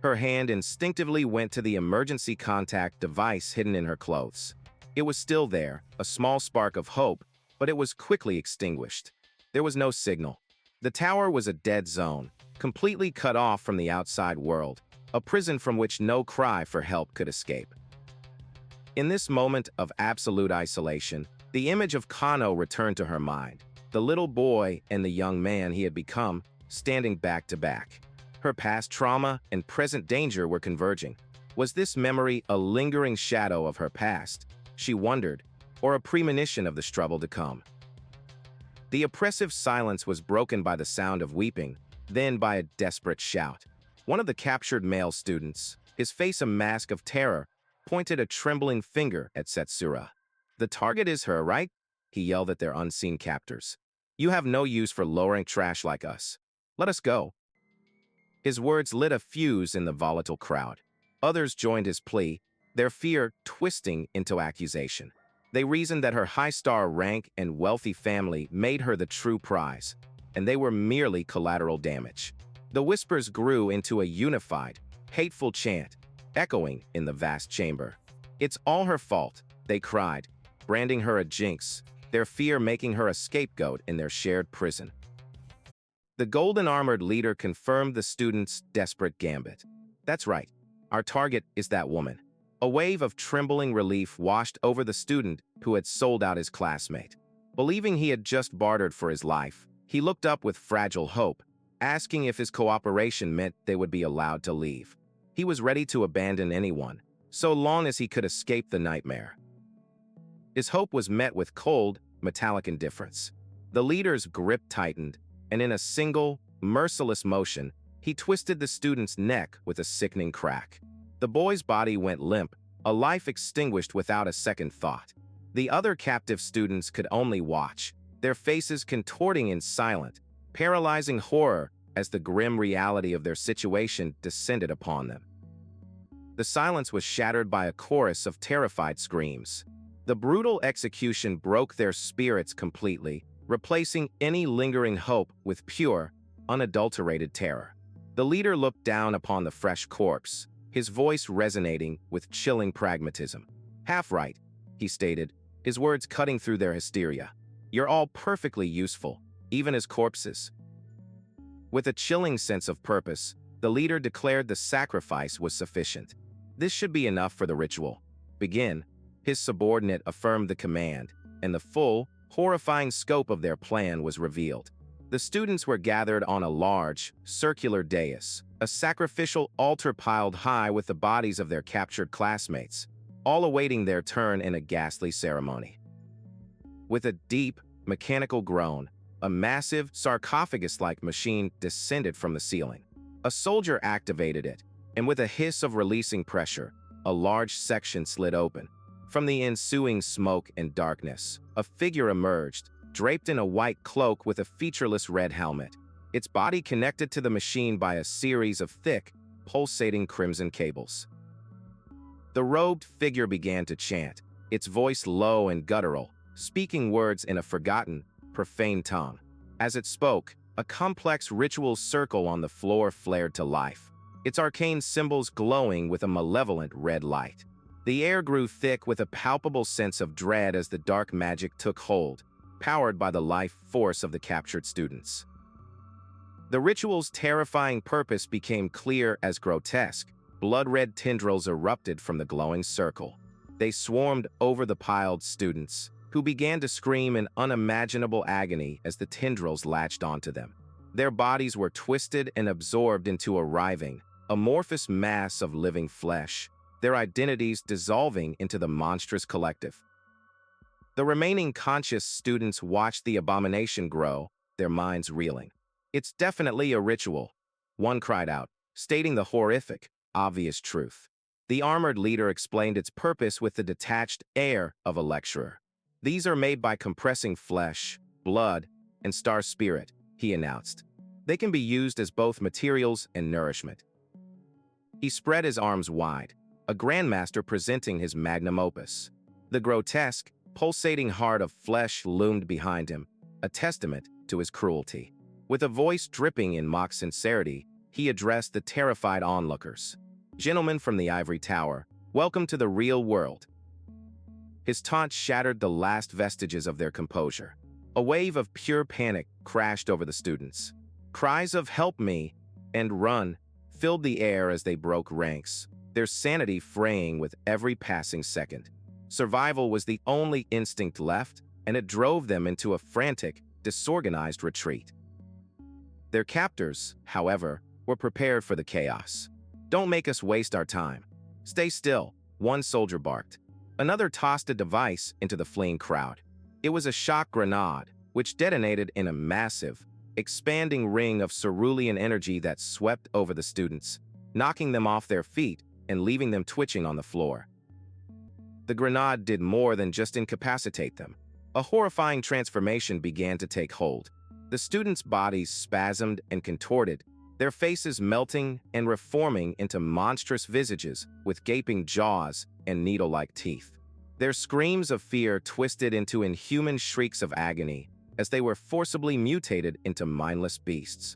Her hand instinctively went to the emergency contact device hidden in her clothes. It was still there, a small spark of hope, but it was quickly extinguished. There was no signal. The tower was a dead zone, completely cut off from the outside world, a prison from which no cry for help could escape. In this moment of absolute isolation, the image of Kano returned to her mind, the little boy and the young man he had become, standing back to back. Her past trauma and present danger were converging. Was this memory a lingering shadow of her past, she wondered, or a premonition of the struggle to come? The oppressive silence was broken by the sound of weeping, then by a desperate shout. One of the captured male students, his face a mask of terror, pointed a trembling finger at Setsura. "The target is her, right?" he yelled at their unseen captors. "You have no use for lowering trash like us. Let us go." His words lit a fuse in the volatile crowd. Others joined his plea, their fear twisting into accusation. They reasoned that her high-star rank and wealthy family made her the true prize, and they were merely collateral damage. The whispers grew into a unified, hateful chant, echoing in the vast chamber. "It's all her fault," they cried, branding her a jinx, their fear making her a scapegoat in their shared prison. The golden-armored leader confirmed the students' desperate gambit. "That's right. Our target is that woman." A wave of trembling relief washed over the student who had sold out his classmate. Believing he had just bartered for his life, he looked up with fragile hope, asking if his cooperation meant they would be allowed to leave. He was ready to abandon anyone, so long as he could escape the nightmare. His hope was met with cold, metallic indifference. The leader's grip tightened, and in a single, merciless motion, he twisted the student's neck with a sickening crack. The boy's body went limp, a life extinguished without a second thought. The other captive students could only watch, their faces contorting in silent, paralyzing horror as the grim reality of their situation descended upon them. The silence was shattered by a chorus of terrified screams. The brutal execution broke their spirits completely, replacing any lingering hope with pure, unadulterated terror. The leader looked down upon the fresh corpse, his voice resonating with chilling pragmatism. "Half right," he stated, his words cutting through their hysteria. "You're all perfectly useful, even as corpses." With a chilling sense of purpose, the leader declared the sacrifice was sufficient. "This should be enough for the ritual. Begin." His subordinate affirmed the command, and the full, horrifying scope of their plan was revealed. The students were gathered on a large, circular dais, a sacrificial altar piled high with the bodies of their captured classmates, all awaiting their turn in a ghastly ceremony. With a deep, mechanical groan, a massive, sarcophagus-like machine descended from the ceiling. A soldier activated it, and with a hiss of releasing pressure, a large section slid open. From the ensuing smoke and darkness, a figure emerged, draped in a white cloak with a featureless red helmet, its body connected to the machine by a series of thick, pulsating crimson cables. The robed figure began to chant, its voice low and guttural, speaking words in a forgotten, profane tongue. As it spoke, a complex ritual circle on the floor flared to life, its arcane symbols glowing with a malevolent red light. The air grew thick with a palpable sense of dread as the dark magic took hold, powered by the life force of the captured students. The ritual's terrifying purpose became clear as grotesque. Blood-red tendrils erupted from the glowing circle. They swarmed over the piled students, who began to scream in unimaginable agony as the tendrils latched onto them. Their bodies were twisted and absorbed into a writhing, amorphous mass of living flesh, their identities dissolving into the monstrous collective. The remaining conscious students watched the abomination grow, their minds reeling. "It's definitely a ritual," one cried out, stating the horrific, obvious truth. The armored leader explained its purpose with the detached air of a lecturer. "These are made by compressing flesh, blood, and star spirit," he announced. "They can be used as both materials and nourishment." He spread his arms wide, a grandmaster presenting his magnum opus. The grotesque, pulsating heart of flesh loomed behind him, a testament to his cruelty. With a voice dripping in mock sincerity, he addressed the terrified onlookers. "Gentlemen from the ivory tower, welcome to the real world." His taunt shattered the last vestiges of their composure. A wave of pure panic crashed over the students. Cries of "help me" and "run" filled the air as they broke ranks, their sanity fraying with every passing second. Survival was the only instinct left, and it drove them into a frantic, disorganized retreat. Their captors, however, were prepared for the chaos. "Don't make us waste our time. Stay still," one soldier barked. Another tossed a device into the fleeing crowd. It was a shock grenade, which detonated in a massive, expanding ring of cerulean energy that swept over the students, knocking them off their feet and leaving them twitching on the floor. The grenade did more than just incapacitate them. A horrifying transformation began to take hold. The students' bodies spasmed and contorted, their faces melting and reforming into monstrous visages with gaping jaws and needle-like teeth. Their screams of fear twisted into inhuman shrieks of agony as they were forcibly mutated into mindless beasts.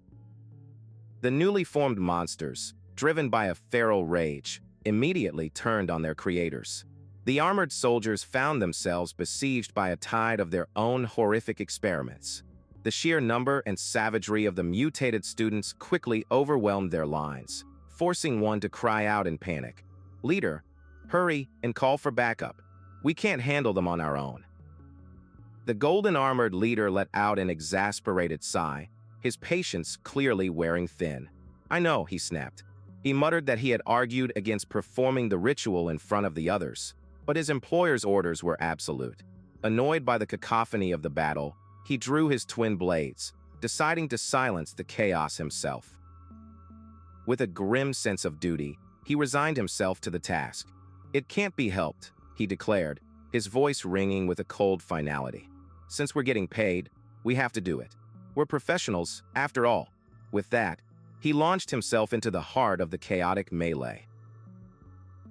The newly formed monsters, driven by a feral rage, immediately turned on their creators. The armored soldiers found themselves besieged by a tide of their own horrific experiments. The sheer number and savagery of the mutated students quickly overwhelmed their lines, forcing one to cry out in panic, "Leader, hurry and call for backup. We can't handle them on our own." The golden-armored leader let out an exasperated sigh, his patience clearly wearing thin. "I know," he snapped. He muttered that he had argued against performing the ritual in front of the others, but his employer's orders were absolute. Annoyed by the cacophony of the battle, he drew his twin blades, deciding to silence the chaos himself. With a grim sense of duty, he resigned himself to the task. "It can't be helped," he declared, his voice ringing with a cold finality. "Since we're getting paid, we have to do it. We're professionals, after all." With that, he launched himself into the heart of the chaotic melee.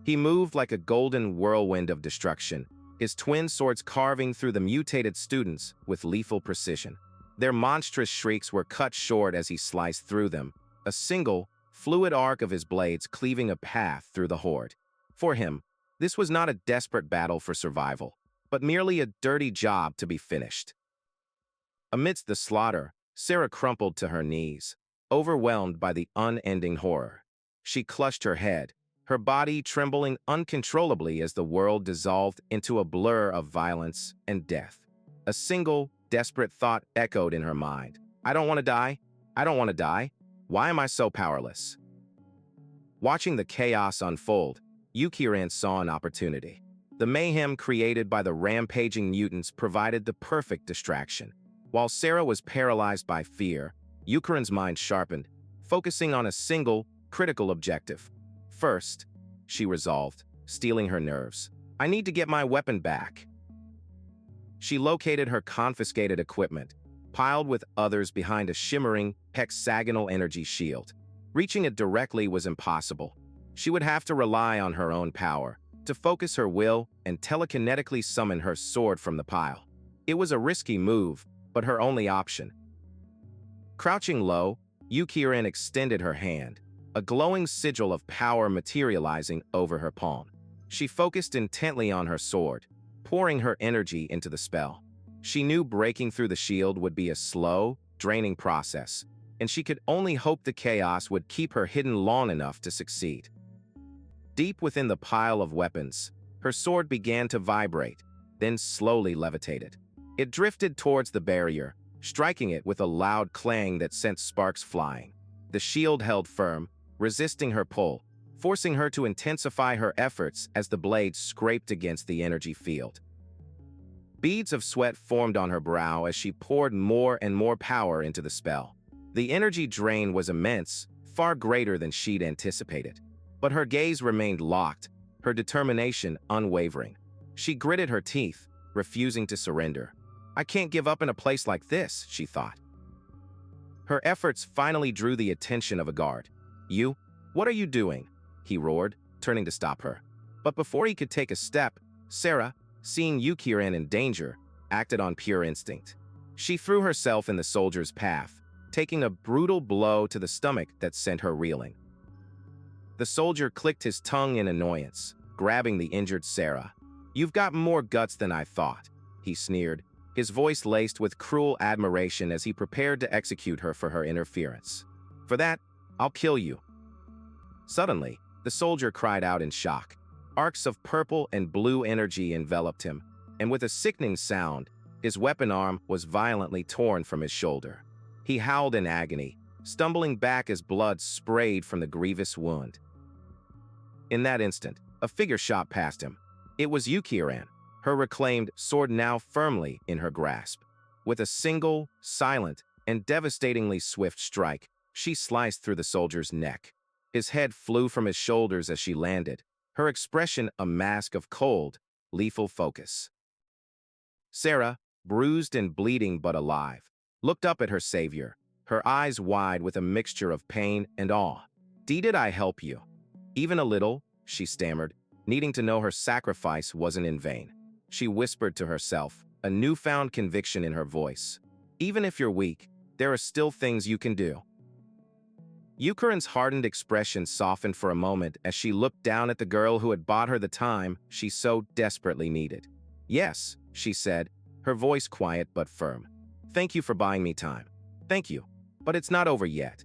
He moved like a golden whirlwind of destruction, his twin swords carving through the mutated students with lethal precision. Their monstrous shrieks were cut short as he sliced through them, a single, fluid arc of his blades cleaving a path through the horde. For him, this was not a desperate battle for survival, but merely a dirty job to be finished. Amidst the slaughter, Sarah crumpled to her knees, overwhelmed by the unending horror. She clutched her head, her body trembling uncontrollably as the world dissolved into a blur of violence and death. A single, desperate thought echoed in her mind. "I don't want to die. I don't want to die. Why am I so powerless?" Watching the chaos unfold, Yukirin saw an opportunity. The mayhem created by the rampaging mutants provided the perfect distraction. While Sarah was paralyzed by fear, Yukirin's mind sharpened, focusing on a single, critical objective. "First," she resolved, steeling her nerves, "I need to get my weapon back." She located her confiscated equipment, piled with others behind a shimmering, hexagonal energy shield. Reaching it directly was impossible. She would have to rely on her own power, to focus her will and telekinetically summon her sword from the pile. It was a risky move, but her only option. Crouching low, Yukirin extended her hand, a glowing sigil of power materializing over her palm. She focused intently on her sword, pouring her energy into the spell. She knew breaking through the shield would be a slow, draining process, and she could only hope the chaos would keep her hidden long enough to succeed. Deep within the pile of weapons, her sword began to vibrate, then slowly levitated. It drifted towards the barrier, striking it with a loud clang that sent sparks flying. The shield held firm, resisting her pull, forcing her to intensify her efforts as the blade scraped against the energy field. Beads of sweat formed on her brow as she poured more and more power into the spell. The energy drain was immense, far greater than she'd anticipated. But her gaze remained locked, her determination unwavering. She gritted her teeth, refusing to surrender. "I can't give up in a place like this," she thought. Her efforts finally drew the attention of a guard. "You? What are you doing?" he roared, turning to stop her. But before he could take a step, Sarah, seeing Yukiren in danger, acted on pure instinct. She threw herself in the soldier's path, taking a brutal blow to the stomach that sent her reeling. The soldier clicked his tongue in annoyance, grabbing the injured Sarah. "You've got more guts than I thought," he sneered, his voice laced with cruel admiration as he prepared to execute her for her interference. "For that, I'll kill you." Suddenly, the soldier cried out in shock. Arcs of purple and blue energy enveloped him, and with a sickening sound, his weapon arm was violently torn from his shoulder. He howled in agony, stumbling back as blood sprayed from the grievous wound. In that instant, a figure shot past him. It was Yukiren, her reclaimed sword now firmly in her grasp. With a single, silent, and devastatingly swift strike, she sliced through the soldier's neck. His head flew from his shoulders as she landed, her expression a mask of cold, lethal focus. Sarah, bruised and bleeding but alive, looked up at her savior, her eyes wide with a mixture of pain and awe. "Did I help you?" "Even a little," she stammered, needing to know her sacrifice wasn't in vain. She whispered to herself, a newfound conviction in her voice. "Even if you're weak, there are still things you can do." Yukiren's hardened expression softened for a moment as she looked down at the girl who had bought her the time she so desperately needed. "Yes," she said, her voice quiet but firm. "Thank you for buying me time. Thank you. But it's not over yet."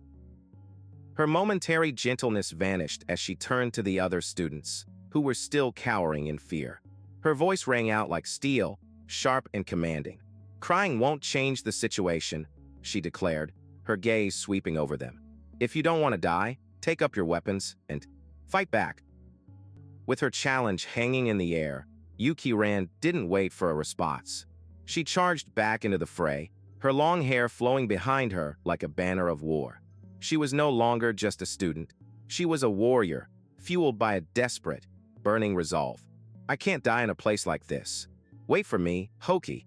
Her momentary gentleness vanished as she turned to the other students, who were still cowering in fear. Her voice rang out like steel, sharp and commanding. "Crying won't change the situation," she declared, her gaze sweeping over them. "If you don't want to die, take up your weapons and fight back." With her challenge hanging in the air, Yukiren didn't wait for a response. She charged back into the fray, her long hair flowing behind her like a banner of war. She was no longer just a student. She was a warrior, fueled by a desperate, burning resolve. "I can't die in a place like this. Wait for me, Hoki."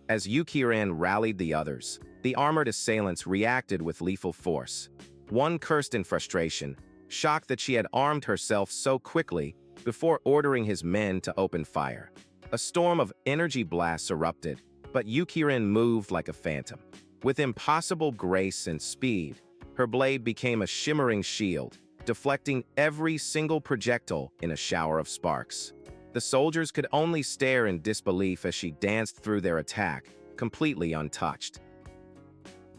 As Yukiren rallied the others, the armored assailants reacted with lethal force. One cursed in frustration, shocked that she had armed herself so quickly before ordering his men to open fire. A storm of energy blasts erupted, but Yukiren moved like a phantom. With impossible grace and speed, her blade became a shimmering shield, deflecting every single projectile in a shower of sparks. The soldiers could only stare in disbelief as she danced through their attack, completely untouched.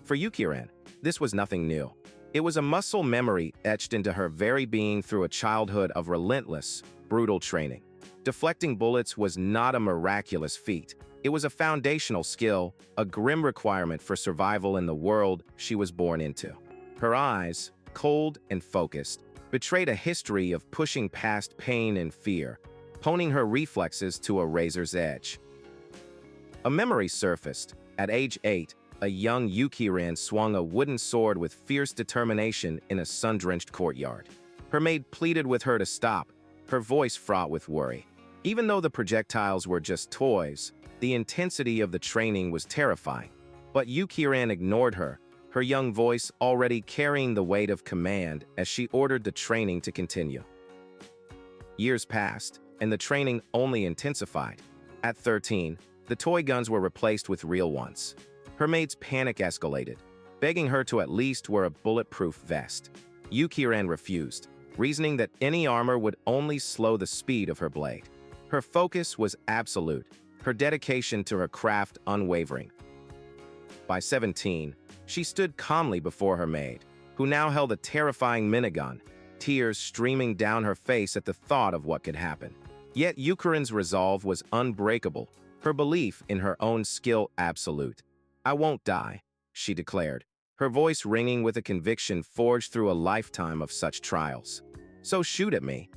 For Yukiren, this was nothing new. It was a muscle memory etched into her very being through a childhood of relentless, brutal training. Deflecting bullets was not a miraculous feat. It was a foundational skill, a grim requirement for survival in the world she was born into. Her eyes, cold and focused, betrayed a history of pushing past pain and fear, honing her reflexes to a razor's edge. A memory surfaced. At age 8, a young Yukiren swung a wooden sword with fierce determination in a sun-drenched courtyard. Her maid pleaded with her to stop, her voice fraught with worry. Even though the projectiles were just toys, the intensity of the training was terrifying. But Yukiren ignored her, her young voice already carrying the weight of command as she ordered the training to continue. Years passed, and the training only intensified. At 13, the toy guns were replaced with real ones. Her maid's panic escalated, begging her to at least wear a bulletproof vest. Yukiren refused. reasoning that any armor would only slow the speed of her blade. Her focus was absolute, her dedication to her craft unwavering. By 17, she stood calmly before her maid, who now held a terrifying minigun, tears streaming down her face at the thought of what could happen. Yet Yukirin's resolve was unbreakable, her belief in her own skill absolute. "I won't die," she declared, her voice ringing with a conviction forged through a lifetime of such trials. "So shoot at me."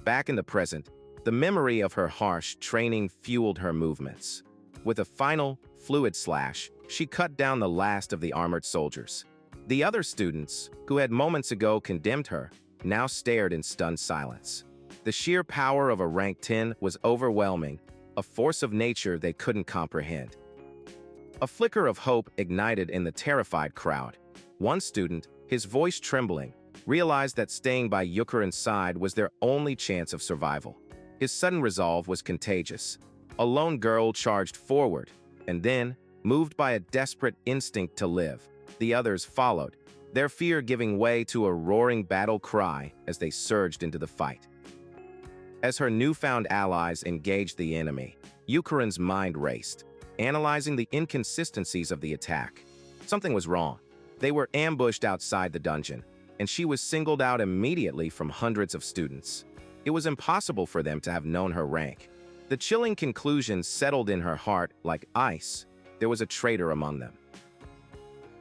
Back in the present, the memory of her harsh training fueled her movements. With a final, fluid slash, she cut down the last of the armored soldiers. The other students, who had moments ago condemned her, now stared in stunned silence. The sheer power of a rank 10 was overwhelming, a force of nature they couldn't comprehend. A flicker of hope ignited in the terrified crowd. One student, his voice trembling, realized that staying by Yukirin's side was their only chance of survival. His sudden resolve was contagious. A lone girl charged forward, and then, moved by a desperate instinct to live, the others followed, their fear giving way to a roaring battle cry as they surged into the fight. As her newfound allies engaged the enemy, Yukirin's mind raced, analyzing the inconsistencies of the attack. Something was wrong. They were ambushed outside the dungeon, and she was singled out immediately from hundreds of students. It was impossible for them to have known her rank. The chilling conclusion settled in her heart like ice. There was a traitor among them.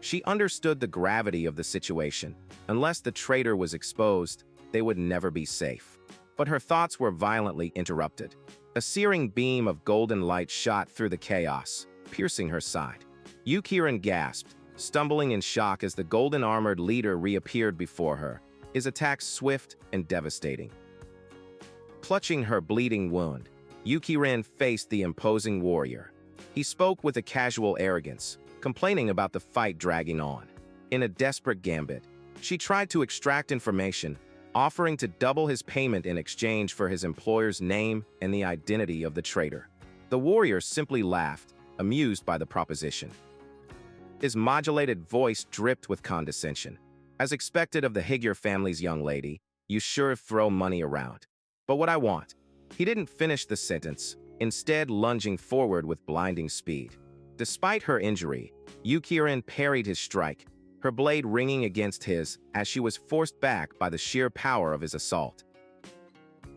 She understood the gravity of the situation. Unless the traitor was exposed, they would never be safe. But her thoughts were violently interrupted. A searing beam of golden light shot through the chaos, piercing her side. Yukirin gasped, stumbling in shock as the golden-armored leader reappeared before her, his attack swift and devastating. Clutching her bleeding wound, Yukirin faced the imposing warrior. He spoke with a casual arrogance, complaining about the fight dragging on. In a desperate gambit, she tried to extract information, offering to double his payment in exchange for his employer's name and the identity of the traitor. The warrior simply laughed, amused by the proposition. His modulated voice dripped with condescension. "As expected of the Higure family's young lady, you sure throw money around. But what I want..." He didn't finish the sentence, instead lunging forward with blinding speed. Despite her injury, Yukirin parried his strike, her blade ringing against his as she was forced back by the sheer power of his assault.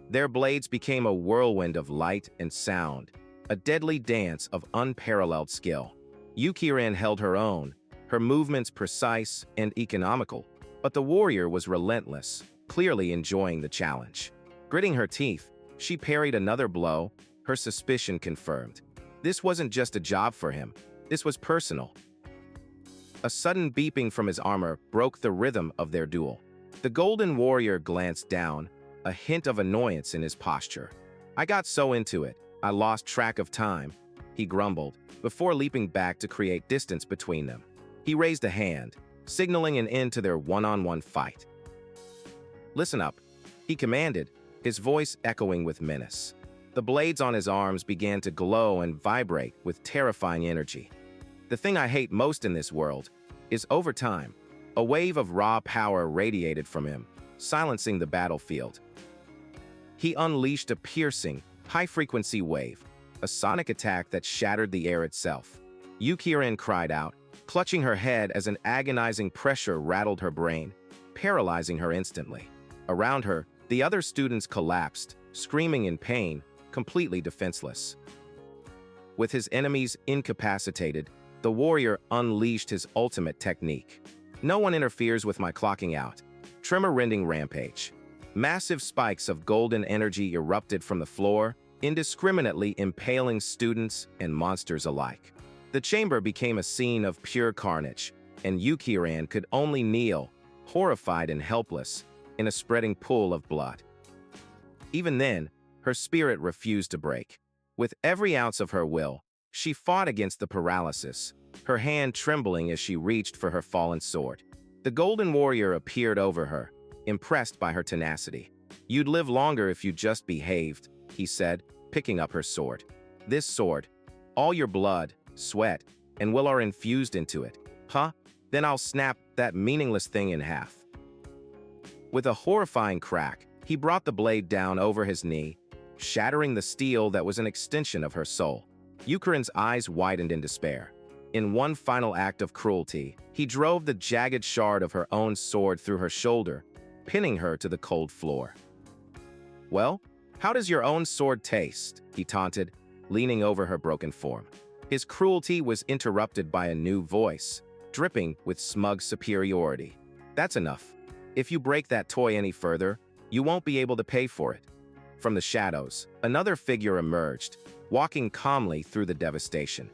Their blades became a whirlwind of light and sound, a deadly dance of unparalleled skill. Yukirin held her own, her movements precise and economical, but the warrior was relentless, clearly enjoying the challenge. Gritting her teeth, she parried another blow, her suspicion confirmed. This wasn't just a job for him, this was personal. A sudden beeping from his armor broke the rhythm of their duel. The golden warrior glanced down, a hint of annoyance in his posture. "I got so into it, I lost track of time," he grumbled, before leaping back to create distance between them. He raised a hand, signaling an end to their one-on-one fight. "Listen up," he commanded, his voice echoing with menace. The blades on his arms began to glow and vibrate with terrifying energy. "The thing I hate most in this world is over time, a wave of raw power radiated from him, silencing the battlefield. He unleashed a piercing, high-frequency wave, a sonic attack that shattered the air itself. Yukirin cried out, clutching her head as an agonizing pressure rattled her brain, paralyzing her instantly. Around her, the other students collapsed, screaming in pain, completely defenseless. With his enemies incapacitated, the warrior unleashed his ultimate technique. "No one interferes with my clocking out." Tremor-rending rampage. Massive spikes of golden energy erupted from the floor, indiscriminately impaling students and monsters alike. The chamber became a scene of pure carnage, and Yukirin could only kneel, horrified and helpless, in a spreading pool of blood. Even then, her spirit refused to break. With every ounce of her will, she fought against the paralysis, her hand trembling as she reached for her fallen sword. The golden warrior appeared over her, impressed by her tenacity. "You'd live longer if you just behaved," he said, picking up her sword. "This sword, all your blood, sweat, and will are infused into it. Huh? Then I'll snap that meaningless thing in half." With a horrifying crack, he brought the blade down over his knee, shattering the steel that was an extension of her soul. Yukirin's eyes widened in despair. In one final act of cruelty, he drove the jagged shard of her own sword through her shoulder, pinning her to the cold floor. "Well, how does your own sword taste?" he taunted, leaning over her broken form. His cruelty was interrupted by a new voice, dripping with smug superiority. "That's enough. If you break that toy any further, you won't be able to pay for it." From the shadows, another figure emerged, walking calmly through the devastation.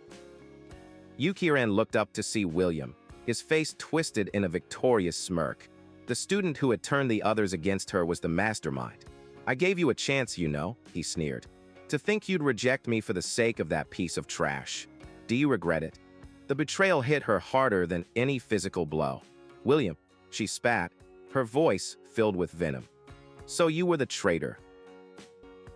Yukirin looked up to see William, his face twisted in a victorious smirk. The student who had turned the others against her was the mastermind. "I gave you a chance, you know," he sneered. "To think you'd reject me for the sake of that piece of trash. Do you regret it?" The betrayal hit her harder than any physical blow. "William," she spat, her voice filled with venom. "So you were the traitor."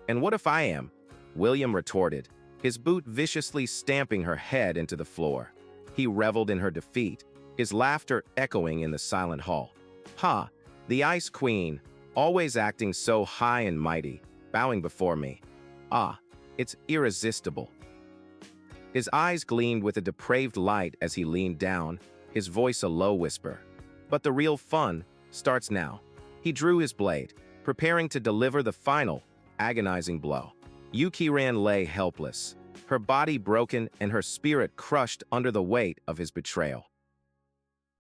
"And what if I am?" William retorted, his boot viciously stamping her head into the floor. He reveled in her defeat, his laughter echoing in the silent hall. "Ha, the Ice Queen, always acting so high and mighty, bowing before me. Ah, it's irresistible." His eyes gleamed with a depraved light as he leaned down, his voice a low whisper. "But the real fun starts now." He drew his blade, preparing to deliver the final, agonizing blow. Yukirin lay helpless, her body broken and her spirit crushed under the weight of his betrayal.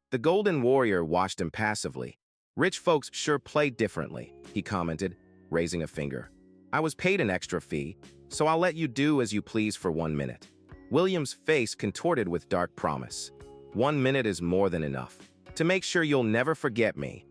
The Golden Warrior watched him passively. "Rich folks sure play differently," he commented, raising a finger. "I was paid an extra fee, so I'll let you do as you please for 1 minute." William's face contorted with dark promise. 1 minute is more than enough. To make sure you'll never forget me."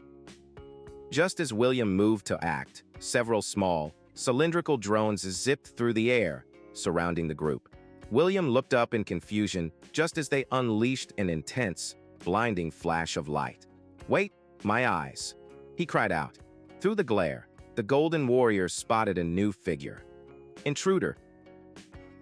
Just as William moved to act, several small, cylindrical drones zipped through the air, surrounding the group. William looked up in confusion just as they unleashed an intense, blinding flash of light. "Wait, my eyes!" he cried out. Through the glare, the Golden Warrior spotted a new figure. "Intruder!"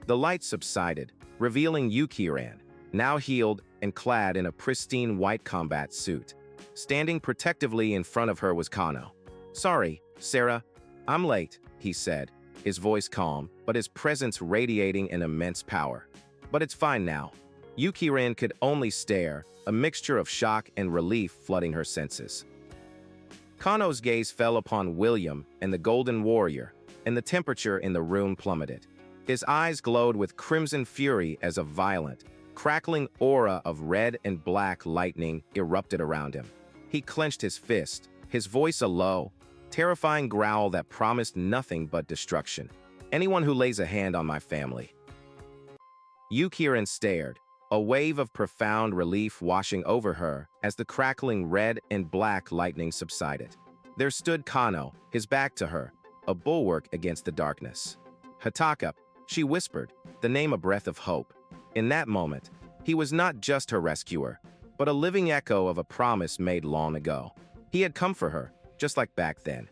The light subsided, revealing Yukirin, now healed and clad in a pristine white combat suit. Standing protectively in front of her was Kano. "Sorry, Sarah, I'm late," he said, his voice calm, but his presence radiating an immense power. "But it's fine now." Yukirin could only stare, a mixture of shock and relief flooding her senses. Kano's gaze fell upon William and the Golden Warrior, and the temperature in the room plummeted. His eyes glowed with crimson fury as a violent, crackling aura of red and black lightning erupted around him. He clenched his fist, his voice a low, terrifying growl that promised nothing but destruction. "Anyone who lays a hand on my family." Yukirin stared, a wave of profound relief washing over her as the crackling red and black lightning subsided. There stood Kano, his back to her, a bulwark against the darkness. "Hataka," she whispered, the name a breath of hope. In that moment, he was not just her rescuer, but a living echo of a promise made long ago. He had come for her, just like back then.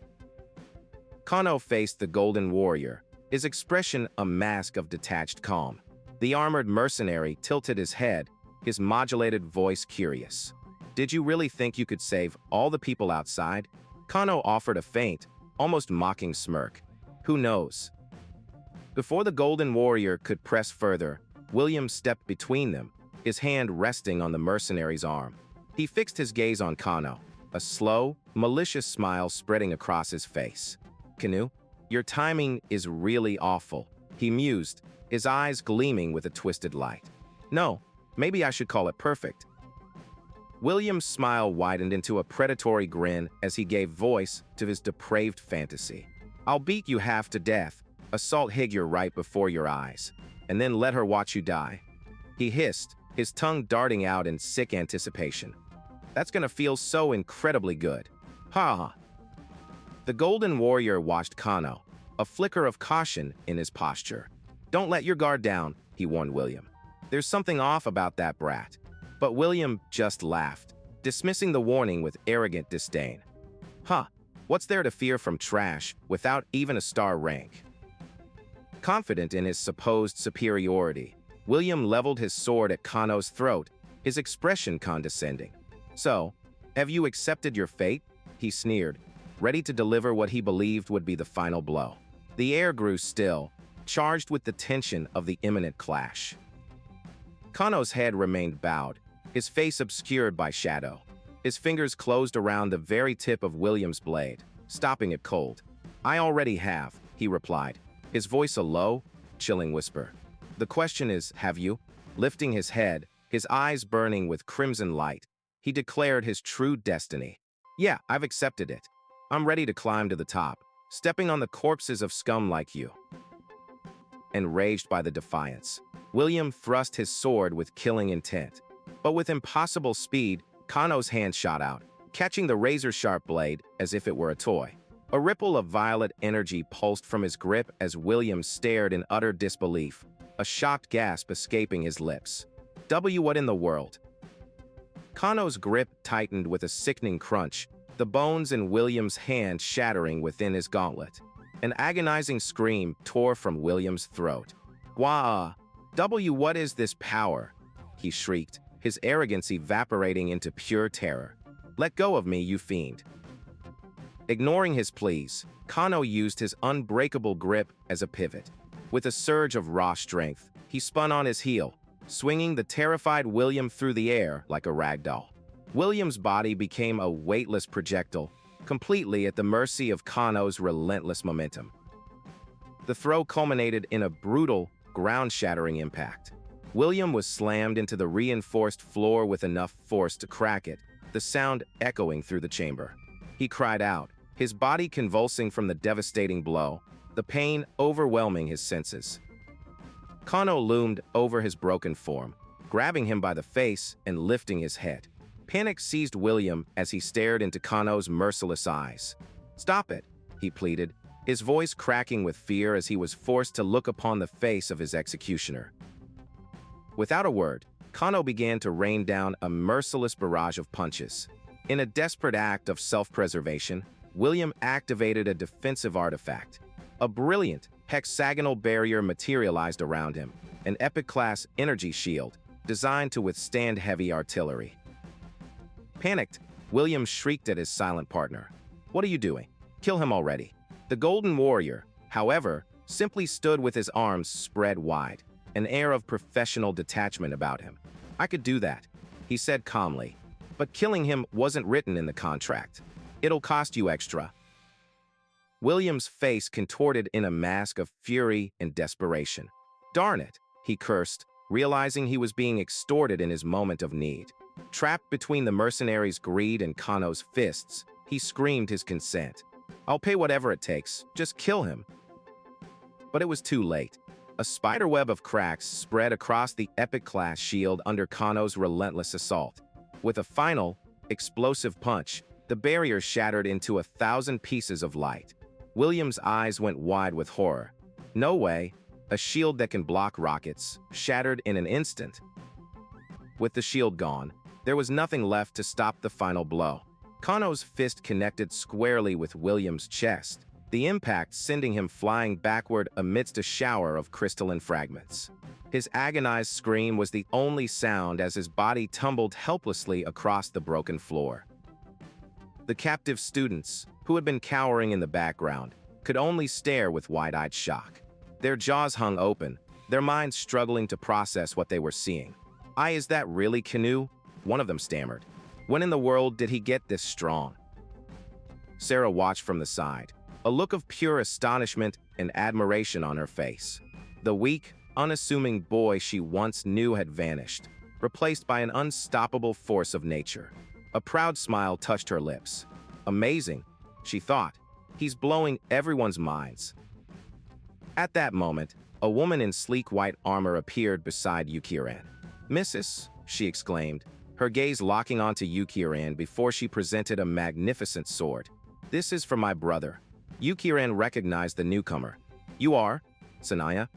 Kano faced the Golden Warrior, his expression a mask of detached calm. The armored mercenary tilted his head, his modulated voice curious. "Did you really think you could save all the people outside?" Kano offered a faint, almost mocking smirk. "Who knows?" Before the Golden Warrior could press further, William stepped between them, his hand resting on the mercenary's arm. He fixed his gaze on Kano, a slow, malicious smile spreading across his face. "Kanu, your timing is really awful," he mused, his eyes gleaming with a twisted light. "No, maybe I should call it perfect." William's smile widened into a predatory grin as he gave voice to his depraved fantasy. "I'll beat you half to death, assault Higure right before your eyes, and then let her watch you die." He hissed, his tongue darting out in sick anticipation. "That's gonna feel so incredibly good. Ha ha." The Golden Warrior watched Kano, a flicker of caution in his posture. "Don't let your guard down," he warned William. "There's something off about that brat." But William just laughed, dismissing the warning with arrogant disdain. "Huh, what's there to fear from trash without even a star rank?" Confident in his supposed superiority, William leveled his sword at Kano's throat, his expression condescending. "So, have you accepted your fate?" he sneered, ready to deliver what he believed would be the final blow. The air grew still, charged with the tension of the imminent clash. Kano's head remained bowed, his face obscured by shadow. His fingers closed around the very tip of William's blade, stopping it cold. "I already have," he replied, his voice a low, chilling whisper. "The question is, have you?" Lifting his head, his eyes burning with crimson light, he declared his true destiny. "Yeah, I've accepted it. I'm ready to climb to the top, stepping on the corpses of scum like you." Enraged by the defiance, William thrust his sword with killing intent. But with impossible speed, Kano's hand shot out, catching the razor-sharp blade as if it were a toy. A ripple of violet energy pulsed from his grip as William stared in utter disbelief, a shocked gasp escaping his lips. What in the world?" Kano's grip tightened with a sickening crunch, the bones in William's hand shattering within his gauntlet. An agonizing scream tore from William's throat. "Wah! What is this power?" he shrieked, his arrogance evaporating into pure terror. "Let go of me, you fiend." Ignoring his pleas, Kano used his unbreakable grip as a pivot. With a surge of raw strength, he spun on his heel, swinging the terrified William through the air like a ragdoll. William's body became a weightless projectile, completely at the mercy of Kano's relentless momentum. The throw culminated in a brutal, ground-shattering impact. William was slammed into the reinforced floor with enough force to crack it, the sound echoing through the chamber. He cried out, his body convulsing from the devastating blow, the pain overwhelming his senses. Kano loomed over his broken form, grabbing him by the face and lifting his head. Panic seized William as he stared into Kano's merciless eyes. "Stop it," he pleaded, his voice cracking with fear as he was forced to look upon the face of his executioner. Without a word, Kano began to rain down a merciless barrage of punches. In a desperate act of self-preservation, William activated a defensive artifact. A brilliant, hexagonal barrier materialized around him, an epic-class energy shield designed to withstand heavy artillery. Panicked, William shrieked at his silent partner. "What are you doing? Kill him already." The Golden Warrior, however, simply stood with his arms spread wide, an air of professional detachment about him. "I could do that," he said calmly, "but killing him wasn't written in the contract. It'll cost you extra." William's face contorted in a mask of fury and desperation. "Darn it," he cursed, realizing he was being extorted in his moment of need. Trapped between the mercenary's greed and Kano's fists, he screamed his consent. "I'll pay whatever it takes, just kill him." But it was too late. A spiderweb of cracks spread across the epic-class shield under Kano's relentless assault. With a final, explosive punch, the barrier shattered into 1,000 pieces of light. William's eyes went wide with horror. No way, a shield that can block rockets, shattered in an instant. With the shield gone, there was nothing left to stop the final blow. Kano's fist connected squarely with William's chest, the impact sending him flying backward amidst a shower of crystalline fragments. His agonized scream was the only sound as his body tumbled helplessly across the broken floor. The captive students, who had been cowering in the background, could only stare with wide-eyed shock. Their jaws hung open, their minds struggling to process what they were seeing. Is that really Canoe?" one of them stammered. "When in the world did he get this strong?" Sarah watched from the side, a look of pure astonishment and admiration on her face. The weak, unassuming boy she once knew had vanished, replaced by an unstoppable force of nature. A proud smile touched her lips. "Amazing," she thought. "He's blowing everyone's minds." At that moment, a woman in sleek white armor appeared beside Yukiran. "Missus," she exclaimed, her gaze locking onto Yukiran before she presented a magnificent sword. "This is for my brother." Yukiran recognized the newcomer. "You are? Sanaya?"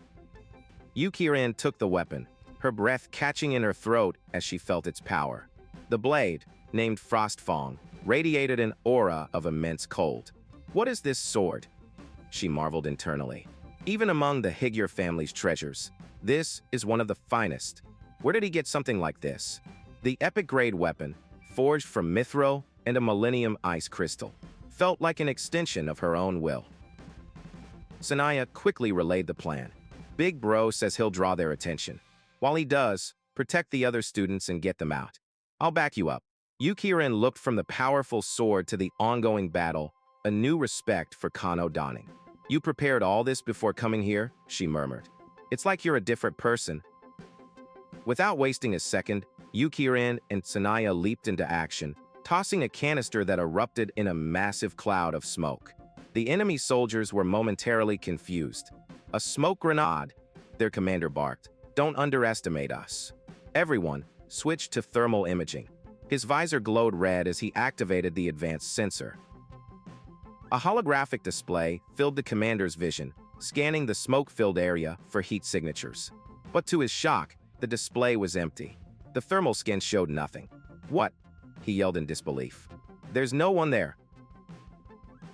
Yukiran took the weapon, her breath catching in her throat as she felt its power. The blade, named Frostfang, radiated an aura of immense cold. "What is this sword?" she marveled internally. "Even among the Higure family's treasures, this is one of the finest. Where did he get something like this?" The epic-grade weapon, forged from mithril and a millennium ice crystal. Felt like an extension of her own will. Sanaya quickly relayed the plan. Big Bro says he'll draw their attention. While he does, protect the other students and get them out. I'll back you up. Yukirin looked from the powerful sword to the ongoing battle, a new respect for Kano dawning. You prepared all this before coming here? She murmured. It's like you're a different person. Without wasting a second, Yukirin and Sanaya leaped into action, tossing a canister that erupted in a massive cloud of smoke. The enemy soldiers were momentarily confused. A smoke grenade, their commander barked. Don't underestimate us. Everyone switched to thermal imaging. His visor glowed red as he activated the advanced sensor. A holographic display filled the commander's vision, scanning the smoke-filled area for heat signatures. But to his shock, the display was empty. The thermal scan showed nothing. What? He yelled in disbelief. There's no one there.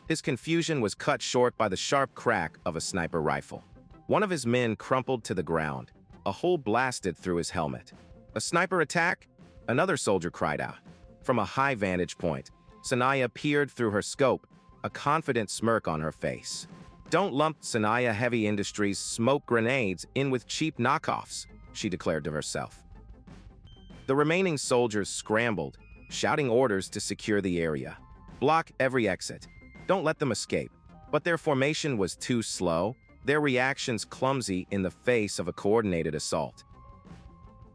His confusion was cut short by the sharp crack of a sniper rifle. One of his men crumpled to the ground. A hole blasted through his helmet. A sniper attack? Another soldier cried out. From a high vantage point, Sanaya peered through her scope, a confident smirk on her face. Don't lump Sanaya Heavy Industries smoke grenades in with cheap knockoffs, she declared to herself. The remaining soldiers scrambled, shouting orders to secure the area. Block every exit. Don't let them escape. But their formation was too slow, their reactions clumsy in the face of a coordinated assault.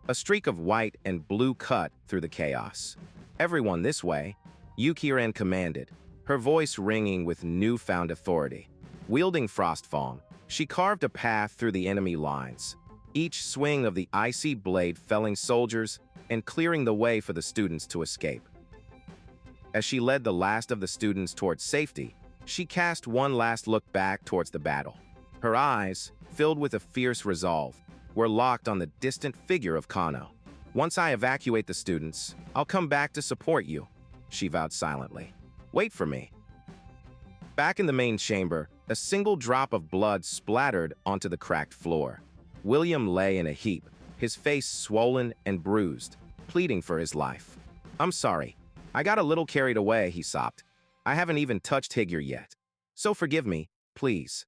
A streak of white and blue cut through the chaos. Everyone this way, Yukirin commanded, her voice ringing with newfound authority. Wielding Frostfang, she carved a path through the enemy lines, each swing of the icy blade felling soldiers and clearing the way for the students to escape. As she led the last of the students towards safety, she cast one last look back towards the battle. Her eyes, filled with a fierce resolve, were locked on the distant figure of Kano. Once I evacuate the students, I'll come back to support you, she vowed silently. Wait for me. Back in the main chamber, a single drop of blood splattered onto the cracked floor. William lay in a heap, his face swollen and bruised, pleading for his life. I'm sorry. I got a little carried away, he sobbed. I haven't even touched Higure yet. So forgive me, please.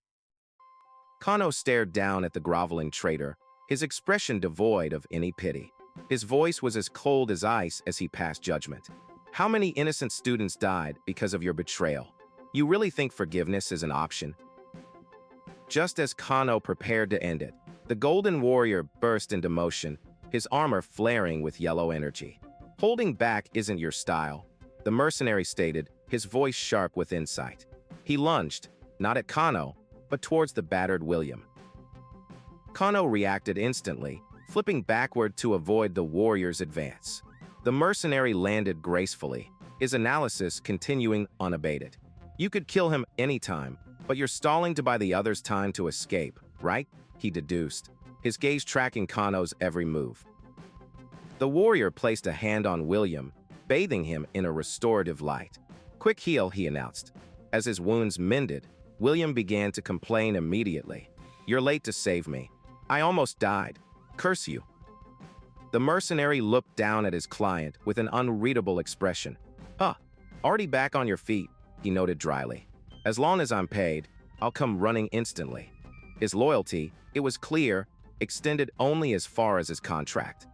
Kano stared down at the groveling traitor, his expression devoid of any pity. His voice was as cold as ice as he passed judgment. How many innocent students died because of your betrayal? You really think forgiveness is an option? Just as Kano prepared to end it, the Golden Warrior burst into motion, his armor flaring with yellow energy. Holding back isn't your style, the mercenary stated, his voice sharp with insight. He lunged, not at Kano, but towards the battered William. Kano reacted instantly, flipping backward to avoid the warrior's advance. The mercenary landed gracefully, his analysis continuing unabated. You could kill him anytime, but you're stalling to buy the others time to escape, right? He deduced, his gaze tracking Kano's every move. The warrior placed a hand on William, bathing him in a restorative light. Quick heal, he announced. As his wounds mended, William began to complain immediately. You're late to save me. I almost died. Curse you. The mercenary looked down at his client with an unreadable expression. Already back on your feet, he noted dryly. As long as I'm paid, I'll come running instantly. His loyalty, it was clear, extended only as far as his contract.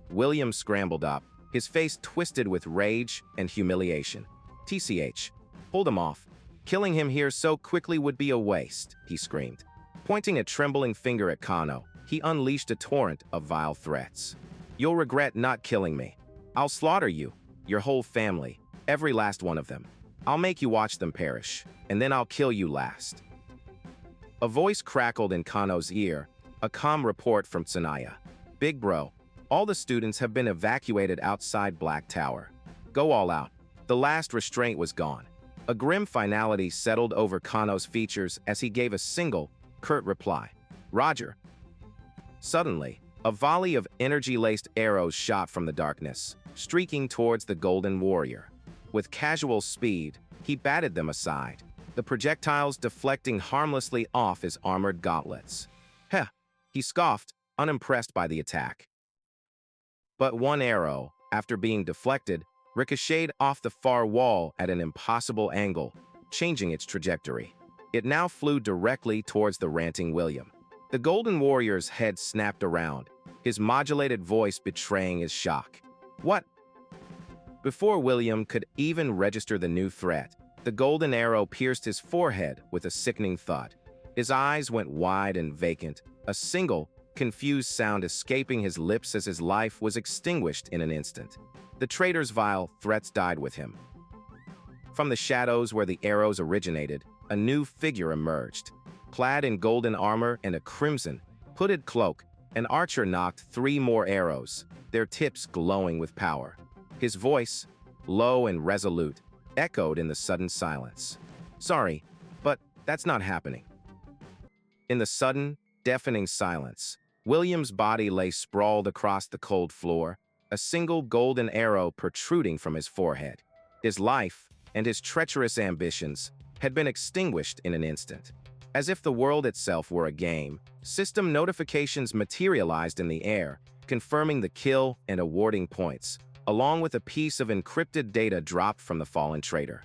William scrambled up, his face twisted with rage and humiliation. TCH, hold him off. Killing him here so quickly would be a waste, he screamed. Pointing a trembling finger at Kano, he unleashed a torrent of vile threats. You'll regret not killing me. I'll slaughter you, your whole family, every last one of them. I'll make you watch them perish, and then I'll kill you last. A voice crackled in Kano's ear, a calm report from Sanaya. Big Bro, all the students have been evacuated outside Black Tower. Go all out. The last restraint was gone. A grim finality settled over Kano's features as he gave a single, curt reply. Roger. Suddenly, a volley of energy-laced arrows shot from the darkness, streaking towards the Golden Warrior. With casual speed, he batted them aside, the projectiles deflecting harmlessly off his armored gauntlets. Heh, he scoffed, unimpressed by the attack. But one arrow, after being deflected, ricocheted off the far wall at an impossible angle, changing its trajectory. It now flew directly towards the ranting William. The Golden Warrior's head snapped around, his modulated voice betraying his shock. "What?" Before William could even register the new threat, the golden arrow pierced his forehead with a sickening thud. His eyes went wide and vacant, a single, confused sound escaping his lips as his life was extinguished in an instant. The traitor's vile threats died with him. From the shadows where the arrows originated, a new figure emerged. Clad in golden armor and a crimson, hooded cloak, an archer knocked 3 more arrows, their tips glowing with power. His voice, low and resolute, echoed in the sudden silence. "Sorry, but that's not happening." In the sudden, deafening silence, William's body lay sprawled across the cold floor, a single golden arrow protruding from his forehead. His life, and his treacherous ambitions, had been extinguished in an instant. As if the world itself were a game, system notifications materialized in the air, confirming the kill and awarding points, along with a piece of encrypted data dropped from the fallen traitor.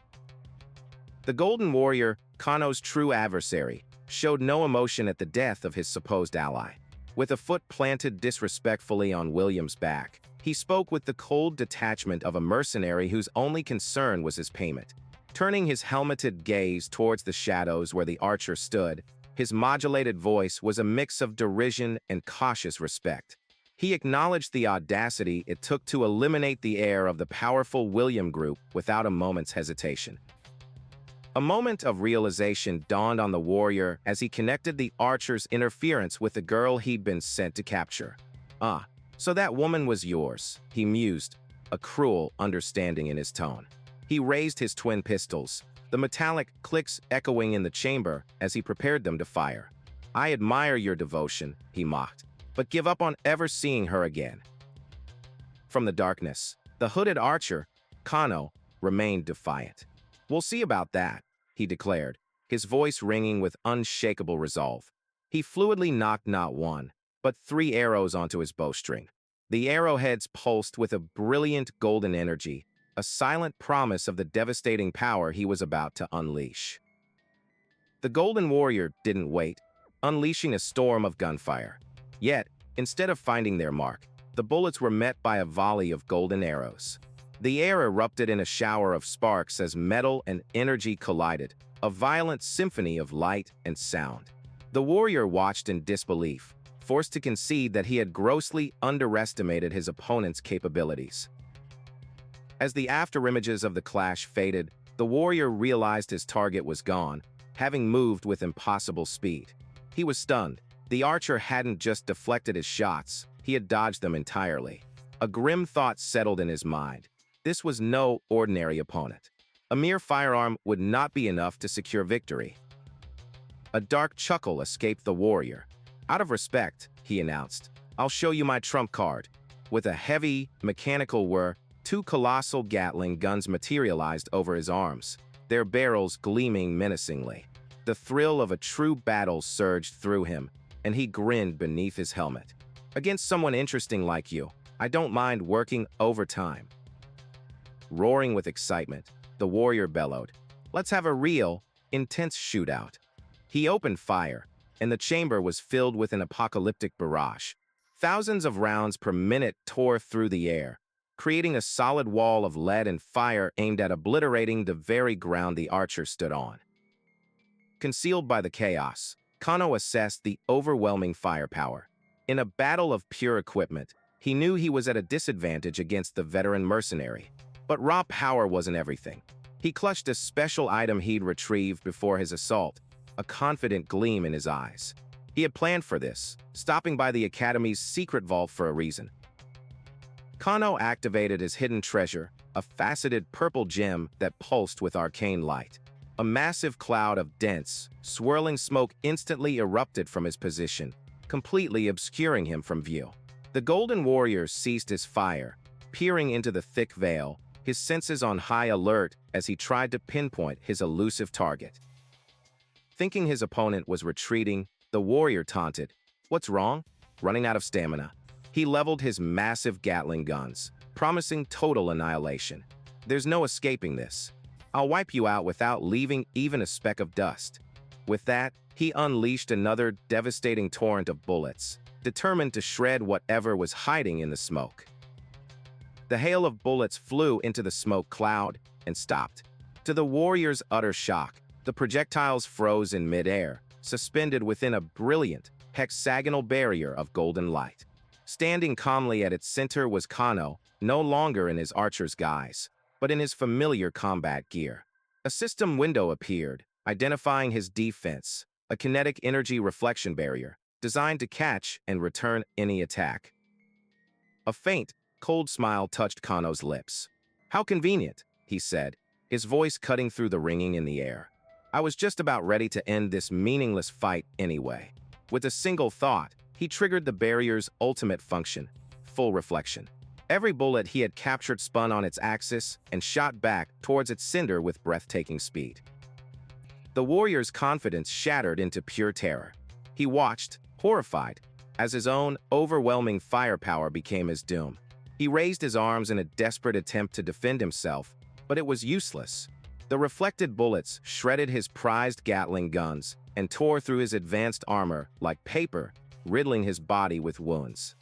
The Golden Warrior, Kano's true adversary, showed no emotion at the death of his supposed ally. With a foot planted disrespectfully on William's back, he spoke with the cold detachment of a mercenary whose only concern was his payment. Turning his helmeted gaze towards the shadows where the archer stood, his modulated voice was a mix of derision and cautious respect. He acknowledged the audacity it took to eliminate the heir of the powerful William group without a moment's hesitation. A moment of realization dawned on the warrior as he connected the archer's interference with the girl he'd been sent to capture. "Ah, so that woman was yours," he mused, a cruel understanding in his tone. He raised his twin pistols, the metallic clicks echoing in the chamber as he prepared them to fire. "I admire your devotion," he mocked, "but give up on ever seeing her again." From the darkness, the hooded archer, Kano, remained defiant. "We'll see about that," he declared, his voice ringing with unshakable resolve. He fluidly knocked not 1, but 3 arrows onto his bowstring. The arrowheads pulsed with a brilliant golden energy, a silent promise of the devastating power he was about to unleash. The Golden Warrior didn't wait, unleashing a storm of gunfire. Yet, instead of finding their mark, the bullets were met by a volley of golden arrows. The air erupted in a shower of sparks as metal and energy collided, a violent symphony of light and sound. The warrior watched in disbelief, forced to concede that he had grossly underestimated his opponent's capabilities. As the afterimages of the clash faded, the warrior realized his target was gone, having moved with impossible speed. He was stunned. The archer hadn't just deflected his shots, he had dodged them entirely. A grim thought settled in his mind. This was no ordinary opponent. A mere firearm would not be enough to secure victory. A dark chuckle escaped the warrior. "Out of respect," he announced, "I'll show you my trump card." With a heavy, mechanical whir, 2 colossal Gatling guns materialized over his arms, their barrels gleaming menacingly. The thrill of a true battle surged through him, and he grinned beneath his helmet. "Against someone interesting like you, I don't mind working overtime." Roaring with excitement, the warrior bellowed, "Let's have a real, intense shootout." He opened fire, and the chamber was filled with an apocalyptic barrage. Thousands of rounds per minute tore through the air, creating a solid wall of lead and fire aimed at obliterating the very ground the archer stood on. Concealed by the chaos, Kano assessed the overwhelming firepower. In a battle of pure equipment, he knew he was at a disadvantage against the veteran mercenary. But raw power wasn't everything. He clutched a special item he'd retrieved before his assault, a confident gleam in his eyes. He had planned for this, stopping by the Academy's secret vault for a reason. Kano activated his hidden treasure, a faceted purple gem that pulsed with arcane light. A massive cloud of dense, swirling smoke instantly erupted from his position, completely obscuring him from view. The Golden Warrior ceased his fire, peering into the thick veil, his senses on high alert as he tried to pinpoint his elusive target. Thinking his opponent was retreating, the warrior taunted, "What's wrong? Running out of stamina." He leveled his massive Gatling guns, promising total annihilation. There's no escaping this. I'll wipe you out without leaving even a speck of dust. With that, he unleashed another devastating torrent of bullets, determined to shred whatever was hiding in the smoke. The hail of bullets flew into the smoke cloud and stopped. To the warrior's utter shock, the projectiles froze in midair, suspended within a brilliant, hexagonal barrier of golden light. Standing calmly at its center was Kano, no longer in his archer's guise, but in his familiar combat gear. A system window appeared, identifying his defense, a kinetic energy reflection barrier, designed to catch and return any attack. A faint, cold smile touched Kano's lips. "How convenient," he said, his voice cutting through the ringing in the air. "I was just about ready to end this meaningless fight anyway." With a single thought, he triggered the barrier's ultimate function, full reflection. Every bullet he had captured spun on its axis and shot back towards its sender with breathtaking speed. The warrior's confidence shattered into pure terror. He watched, horrified, as his own overwhelming firepower became his doom. He raised his arms in a desperate attempt to defend himself, but it was useless. The reflected bullets shredded his prized Gatling guns and tore through his advanced armor like paper, riddling his body with wounds.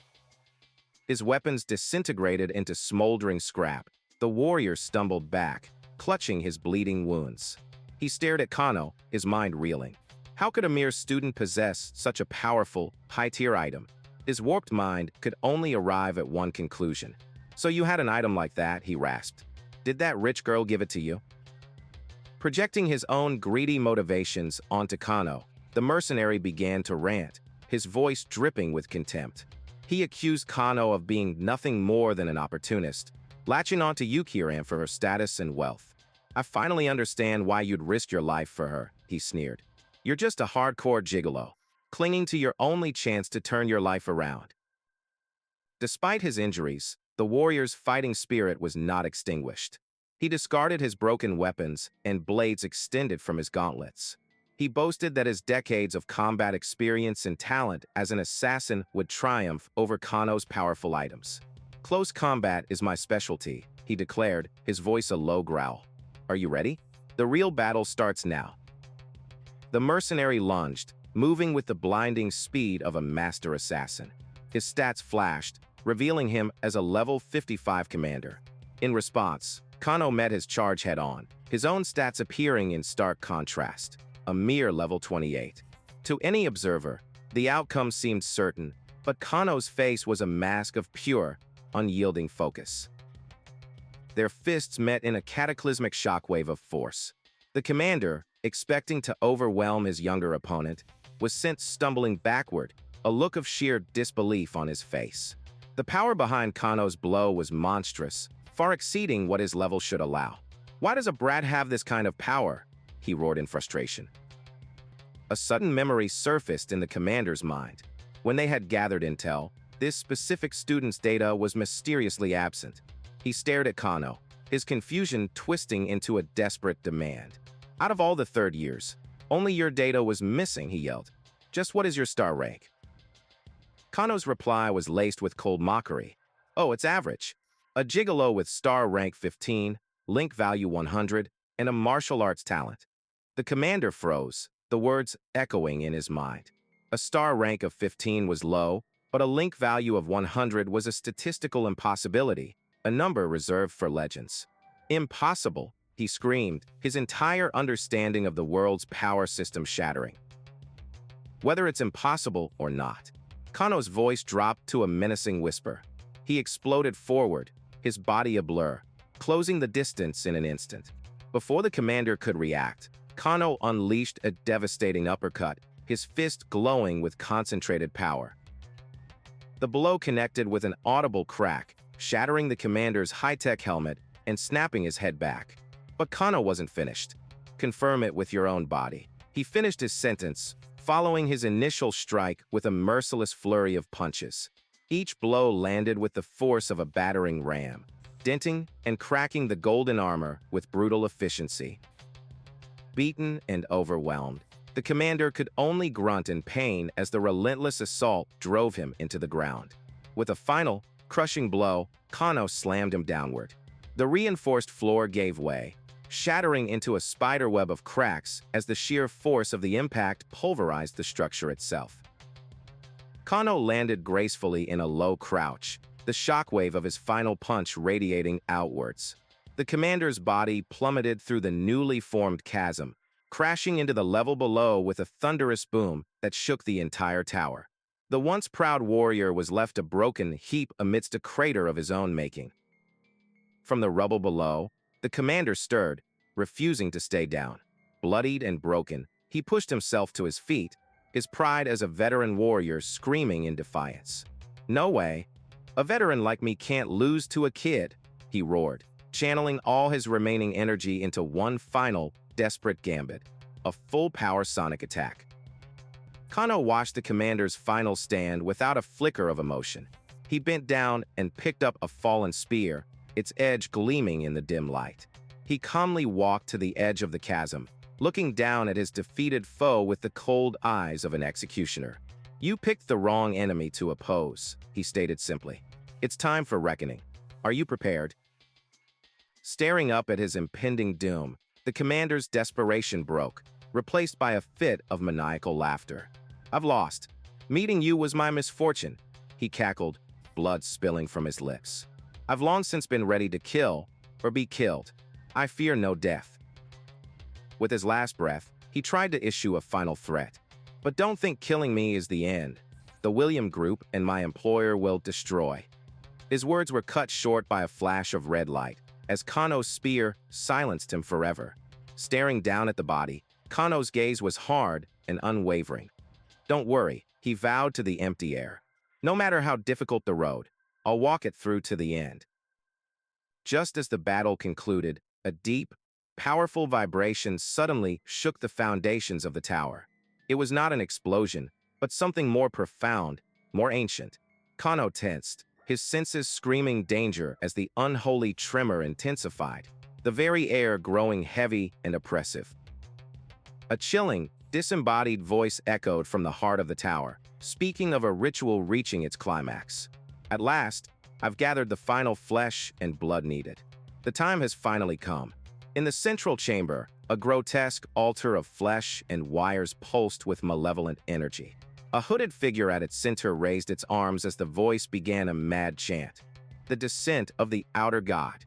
His weapons disintegrated into smoldering scrap. The warrior stumbled back, clutching his bleeding wounds. He stared at Kano, his mind reeling. How could a mere student possess such a powerful, high-tier item? His warped mind could only arrive at one conclusion. "So you had an item like that," he rasped. "Did that rich girl give it to you?" Projecting his own greedy motivations onto Kano, the mercenary began to rant, his voice dripping with contempt. He accused Kano of being nothing more than an opportunist, latching onto Yukiran for her status and wealth. "I finally understand why you'd risk your life for her," he sneered. "You're just a hardcore gigolo, clinging to your only chance to turn your life around." Despite his injuries, the warrior's fighting spirit was not extinguished. He discarded his broken weapons, and blades extended from his gauntlets. He boasted that his decades of combat experience and talent as an assassin would triumph over Kano's powerful items. "Close combat is my specialty," he declared, his voice a low growl. "Are you ready? The real battle starts now." The mercenary lunged, moving with the blinding speed of a master assassin. His stats flashed, revealing him as a level 55 commander. In response, Kano met his charge head-on, his own stats appearing in stark contrast. A mere level 28. To any observer, the outcome seemed certain, but Kano's face was a mask of pure, unyielding focus. Their fists met in a cataclysmic shockwave of force. The commander, expecting to overwhelm his younger opponent, was sent stumbling backward, a look of sheer disbelief on his face. The power behind Kano's blow was monstrous, far exceeding what his level should allow. "Why does a brat have this kind of power?" he roared in frustration. A sudden memory surfaced in the commander's mind. When they had gathered intel, this specific student's data was mysteriously absent. He stared at Kano, his confusion twisting into a desperate demand. "Out of all the third years, only your data was missing," he yelled. "Just what is your star rank?" Kano's reply was laced with cold mockery. "Oh, it's average. A gigolo with star rank 15, link value 100, and a martial arts talent." The commander froze, the words echoing in his mind. A star rank of 15 was low, but a link value of 100 was a statistical impossibility, a number reserved for legends. "Impossible," he screamed, his entire understanding of the world's power system shattering. "Whether it's impossible or not." Kano's voice dropped to a menacing whisper. He exploded forward, his body a blur, closing the distance in an instant. Before the commander could react, Kano unleashed a devastating uppercut, his fist glowing with concentrated power. The blow connected with an audible crack, shattering the commander's high-tech helmet and snapping his head back. But Kano wasn't finished. "Confirm it with your own body." He finished his sentence, following his initial strike with a merciless flurry of punches. Each blow landed with the force of a battering ram, denting and cracking the golden armor with brutal efficiency. Beaten and overwhelmed, the commander could only grunt in pain as the relentless assault drove him into the ground. With a final, crushing blow, Kano slammed him downward. The reinforced floor gave way, shattering into a spiderweb of cracks as the sheer force of the impact pulverized the structure itself. Kano landed gracefully in a low crouch, the shockwave of his final punch radiating outwards. The commander's body plummeted through the newly formed chasm, crashing into the level below with a thunderous boom that shook the entire tower. The once proud warrior was left a broken heap amidst a crater of his own making. From the rubble below, the commander stirred, refusing to stay down. Bloodied and broken, he pushed himself to his feet, his pride as a veteran warrior screaming in defiance. "No way. A veteran like me can't lose to a kid," he roared, channeling all his remaining energy into one final, desperate gambit, a full-power sonic attack. Kano watched the commander's final stand without a flicker of emotion. He bent down and picked up a fallen spear, its edge gleaming in the dim light. He calmly walked to the edge of the chasm, looking down at his defeated foe with the cold eyes of an executioner. "You picked the wrong enemy to oppose," he stated simply. "It's time for reckoning. Are you prepared?" Staring up at his impending doom, the commander's desperation broke, replaced by a fit of maniacal laughter. "I've lost. Meeting you was my misfortune," he cackled, blood spilling from his lips. "I've long since been ready to kill or be killed. I fear no death." With his last breath, he tried to issue a final threat. "But don't think killing me is the end. The William Group and my employer will destroy." His words were cut short by a flash of red light, as Kano's spear silenced him forever. Staring down at the body, Kano's gaze was hard and unwavering. "Don't worry," he vowed to the empty air. "No matter how difficult the road, I'll walk it through to the end." Just as the battle concluded, a deep, powerful vibration suddenly shook the foundations of the tower. It was not an explosion, but something more profound, more ancient. Kano tensed, his senses screaming danger as the unholy tremor intensified, the very air growing heavy and oppressive. A chilling, disembodied voice echoed from the heart of the tower, speaking of a ritual reaching its climax. "At last, I've gathered the final flesh and blood needed. The time has finally come." In the central chamber, a grotesque altar of flesh and wires pulsed with malevolent energy. A hooded figure at its center raised its arms as the voice began a mad chant. The descent of the outer god.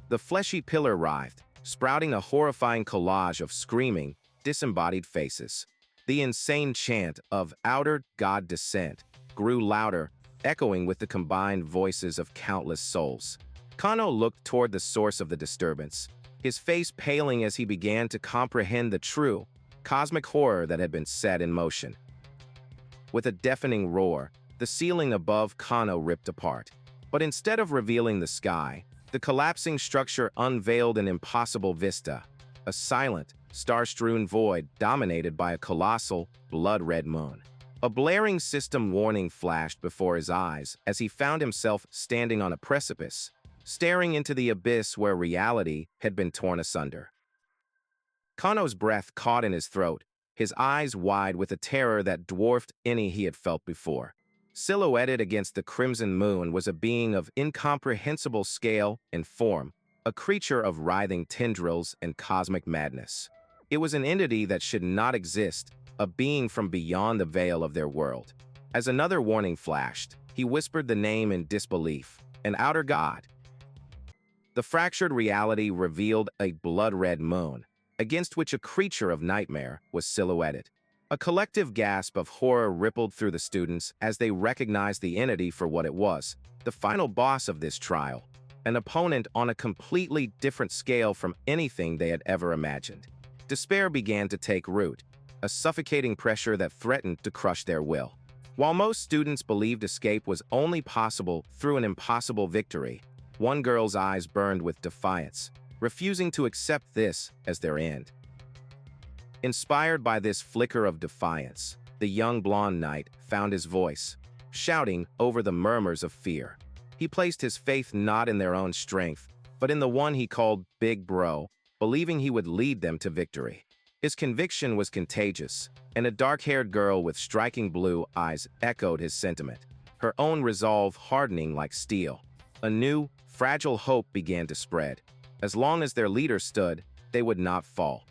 The fleshy pillar writhed, sprouting a horrifying collage of screaming, disembodied faces. The insane chant of outer god descent grew louder, echoing with the combined voices of countless souls. Kano looked toward the source of the disturbance, his face paling as he began to comprehend the true, cosmic horror that had been set in motion. With a deafening roar, the ceiling above Kano ripped apart. But instead of revealing the sky, the collapsing structure unveiled an impossible vista, a silent, star-strewn void dominated by a colossal, blood-red moon. A blaring system warning flashed before his eyes as he found himself standing on a precipice, staring into the abyss where reality had been torn asunder. Kano's breath caught in his throat, his eyes wide with a terror that dwarfed any he had felt before. Silhouetted against the crimson moon was a being of incomprehensible scale and form, a creature of writhing tendrils and cosmic madness. It was an entity that should not exist, a being from beyond the veil of their world. As another warning flashed, he whispered the name in disbelief, an outer god. The fractured reality revealed a blood-red moon, against which a creature of nightmare was silhouetted. A collective gasp of horror rippled through the students as they recognized the entity for what it was, the final boss of this trial, an opponent on a completely different scale from anything they had ever imagined. Despair began to take root, a suffocating pressure that threatened to crush their will. While most students believed escape was only possible through an impossible victory, one girl's eyes burned with defiance, refusing to accept this as their end. Inspired by this flicker of defiance, the young blonde knight found his voice, shouting over the murmurs of fear. He placed his faith not in their own strength, but in the one he called Big Bro, believing he would lead them to victory. His conviction was contagious, and a dark-haired girl with striking blue eyes echoed his sentiment, her own resolve hardening like steel. A new, fragile hope began to spread. As long as their leader stood, they would not fall.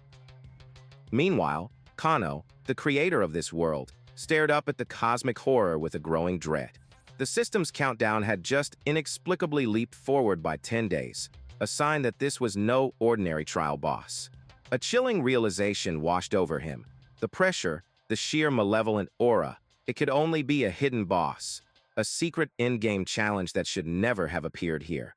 Meanwhile, Kano, the creator of this world, stared up at the cosmic horror with a growing dread. The system's countdown had just inexplicably leaped forward by 10 days, a sign that this was no ordinary trial boss. A chilling realization washed over him. The pressure, the sheer malevolent aura, it could only be a hidden boss, a secret in-game challenge that should never have appeared here.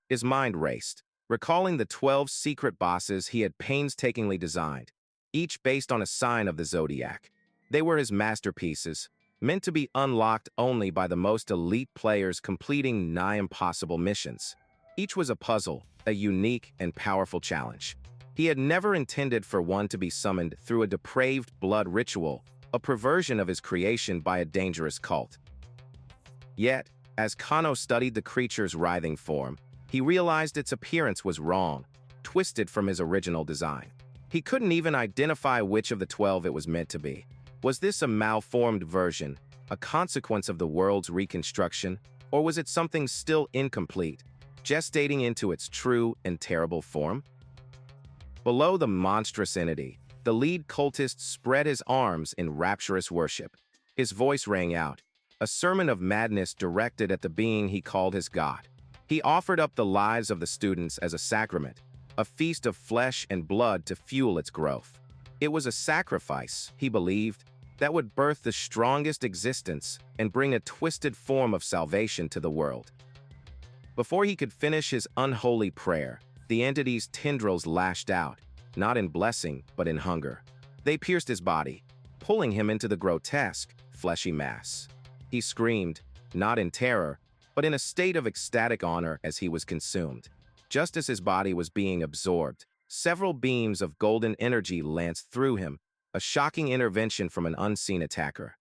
His mind raced, recalling the 12 secret bosses he had painstakingly designed, each based on a sign of the zodiac. They were his masterpieces, meant to be unlocked only by the most elite players completing nigh impossible missions. Each was a puzzle, a unique and powerful challenge. He had never intended for one to be summoned through a depraved blood ritual, a perversion of his creation by a dangerous cult. Yet, as Kano studied the creature's writhing form, he realized its appearance was wrong, twisted from his original design. He couldn't even identify which of the 12 it was meant to be. Was this a malformed version, a consequence of the world's reconstruction, or was it something still incomplete, gestating into its true and terrible form? Below the monstrous entity, the lead cultist spread his arms in rapturous worship. His voice rang out, a sermon of madness directed at the being he called his god. He offered up the lives of the students as a sacrament, a feast of flesh and blood to fuel its growth. It was a sacrifice, he believed, that would birth the strongest existence and bring a twisted form of salvation to the world. Before he could finish his unholy prayer, the entity's tendrils lashed out, not in blessing, but in hunger. They pierced his body, pulling him into the grotesque, fleshy mass. He screamed, not in terror, but in a state of ecstatic honor as he was consumed. Just as his body was being absorbed, several beams of golden energy lanced through him, a shocking intervention from an unseen attacker.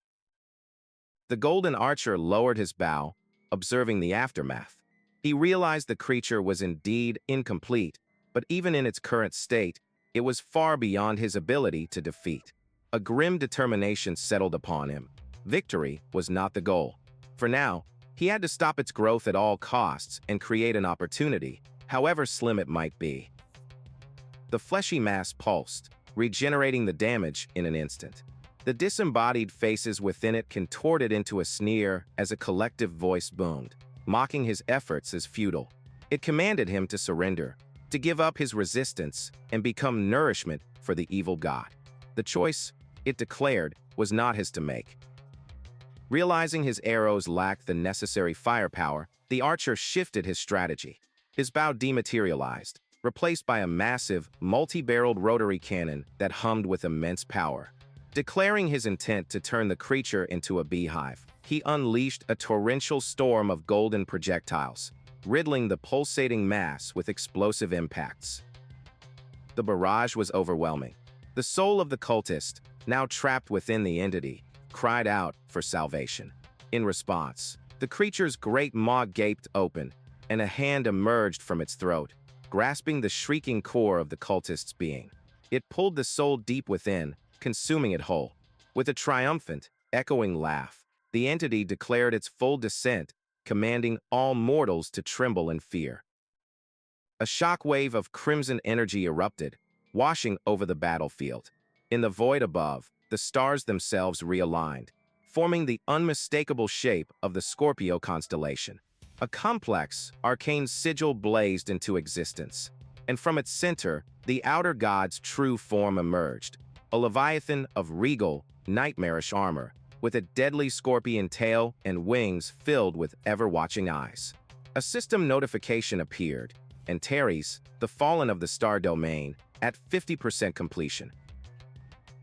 The golden archer lowered his bow, observing the aftermath. He realized the creature was indeed incomplete, but even in its current state, it was far beyond his ability to defeat. A grim determination settled upon him. Victory was not the goal. For now, he had to stop its growth at all costs and create an opportunity, however slim it might be. The fleshy mass pulsed, regenerating the damage in an instant. The disembodied faces within it contorted into a sneer as a collective voice boomed, mocking his efforts as futile. It commanded him to surrender, to give up his resistance and become nourishment for the evil god. The choice, it declared, was not his to make. Realizing his arrows lacked the necessary firepower, the archer shifted his strategy. His bow dematerialized, replaced by a massive, multi-barreled rotary cannon that hummed with immense power. Declaring his intent to turn the creature into a beehive, he unleashed a torrential storm of golden projectiles, riddling the pulsating mass with explosive impacts. The barrage was overwhelming. The soul of the cultist, now trapped within the entity, cried out for salvation. In response, the creature's great maw gaped open, and a hand emerged from its throat, grasping the shrieking core of the cultist's being. It pulled the soul deep within, consuming it whole. With a triumphant, echoing laugh, the entity declared its full descent, commanding all mortals to tremble in fear. A shockwave of crimson energy erupted, washing over the battlefield. In the void above, the stars themselves realigned, forming the unmistakable shape of the Scorpio constellation. A complex, arcane sigil blazed into existence, and from its center, the outer god's true form emerged, a leviathan of regal, nightmarish armor, with a deadly scorpion tail and wings filled with ever-watching eyes. A system notification appeared, and Teres, the fallen of the star domain, at 50% completion.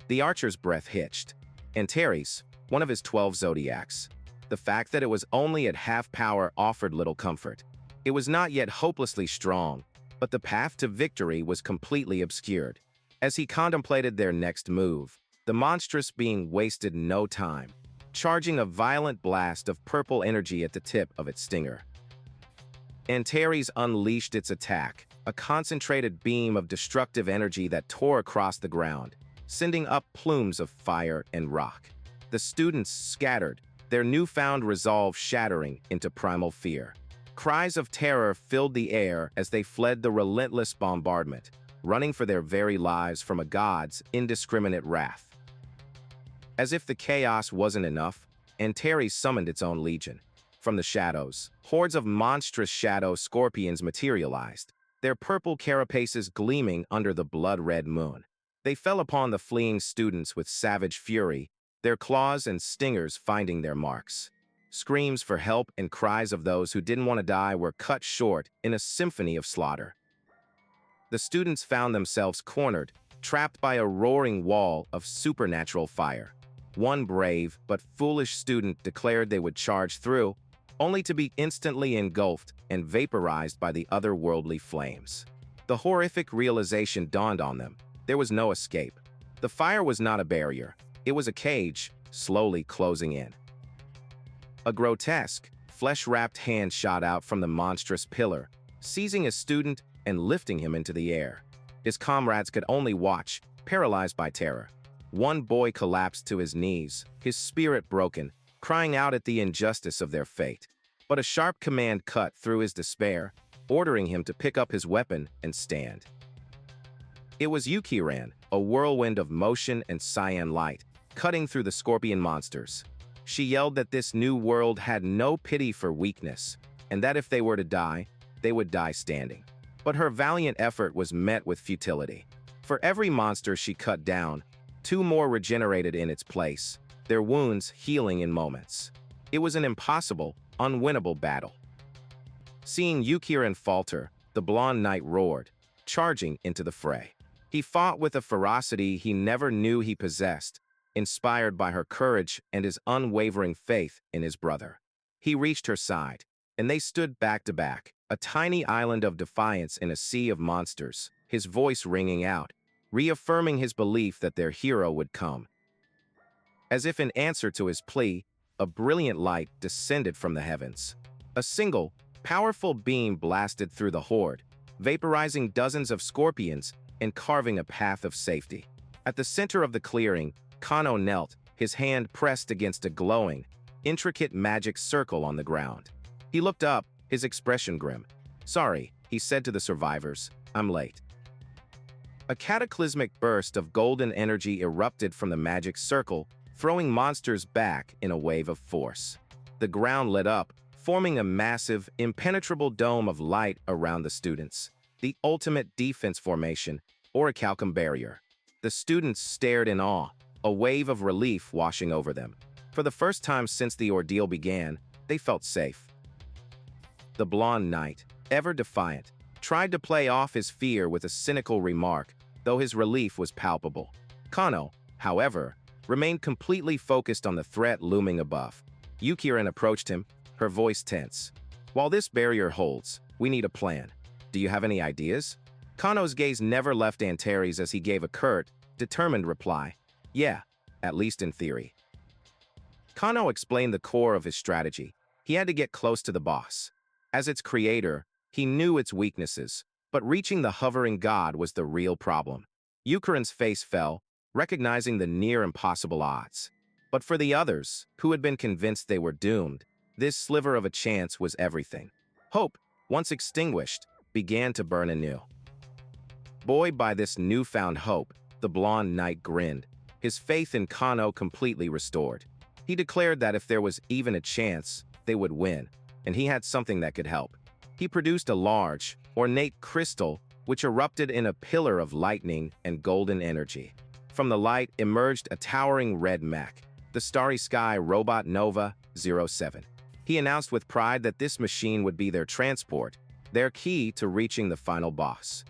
The archer's breath hitched, and Teres, one of his 12 zodiacs. The fact that it was only at half power offered little comfort. It was not yet hopelessly strong, but the path to victory was completely obscured. As he contemplated their next move, the monstrous being wasted no time, charging a violent blast of purple energy at the tip of its stinger. Antares unleashed its attack, a concentrated beam of destructive energy that tore across the ground, sending up plumes of fire and rock. The students scattered, their newfound resolve shattering into primal fear. Cries of terror filled the air as they fled the relentless bombardment, running for their very lives from a god's indiscriminate wrath. As if the chaos wasn't enough, Antares summoned its own legion. From the shadows, hordes of monstrous shadow scorpions materialized, their purple carapaces gleaming under the blood-red moon. They fell upon the fleeing students with savage fury, their claws and stingers finding their marks. Screams for help and cries of those who didn't want to die were cut short in a symphony of slaughter. The students found themselves cornered, trapped by a roaring wall of supernatural fire. One brave but foolish student declared they would charge through, only to be instantly engulfed and vaporized by the otherworldly flames. The horrific realization dawned on them. There was no escape. The fire was not a barrier. It was a cage, slowly closing in. A grotesque, flesh-wrapped hand shot out from the monstrous pillar, seizing a student and lifting him into the air. His comrades could only watch, paralyzed by terror. One boy collapsed to his knees, his spirit broken, crying out at the injustice of their fate. But a sharp command cut through his despair, ordering him to pick up his weapon and stand. It was Yukiran, a whirlwind of motion and cyan light, cutting through the scorpion monsters. She yelled that this new world had no pity for weakness, and that if they were to die, they would die standing. But her valiant effort was met with futility. For every monster she cut down, 2 more regenerated in its place, their wounds healing in moments. It was an impossible, unwinnable battle. Seeing Yukiran falter, the blonde knight roared, charging into the fray. He fought with a ferocity he never knew he possessed, inspired by her courage and his unwavering faith in his brother. He reached her side, and they stood back to back, a tiny island of defiance in a sea of monsters, his voice ringing out, reaffirming his belief that their hero would come. As if in answer to his plea, a brilliant light descended from the heavens. A single, powerful beam blasted through the horde, vaporizing dozens of scorpions and carving a path of safety. At the center of the clearing, Kano knelt, his hand pressed against a glowing, intricate magic circle on the ground. He looked up, his expression grim. "Sorry," he said to the survivors, "I'm late." A cataclysmic burst of golden energy erupted from the magic circle, throwing monsters back in a wave of force. The ground lit up, forming a massive, impenetrable dome of light around the students, the ultimate defense formation, or a Calcum barrier. The students stared in awe, a wave of relief washing over them. For the first time since the ordeal began, they felt safe. The blonde knight, ever defiant, tried to play off his fear with a cynical remark, though his relief was palpable. Kano, however, remained completely focused on the threat looming above. Yukiran approached him, her voice tense. "While this barrier holds, we need a plan. Do you have any ideas?" Kano's gaze never left Antares as he gave a curt, determined reply. "Yeah, at least in theory." Kano explained the core of his strategy. He had to get close to the boss. As its creator, he knew its weaknesses, but reaching the hovering god was the real problem. Yukiran's face fell, recognizing the near-impossible odds. But for the others, who had been convinced they were doomed, this sliver of a chance was everything. Hope, once extinguished, began to burn anew. Buoyed by this newfound hope, the blonde knight grinned, his faith in Kano completely restored. He declared that if there was even a chance, they would win, and he had something that could help. He produced a large, ornate crystal which erupted in a pillar of lightning and golden energy. From the light emerged a towering red mech, the Starry Sky Robot Nova 07. He announced with pride that this machine would be their transport, their key to reaching the final boss.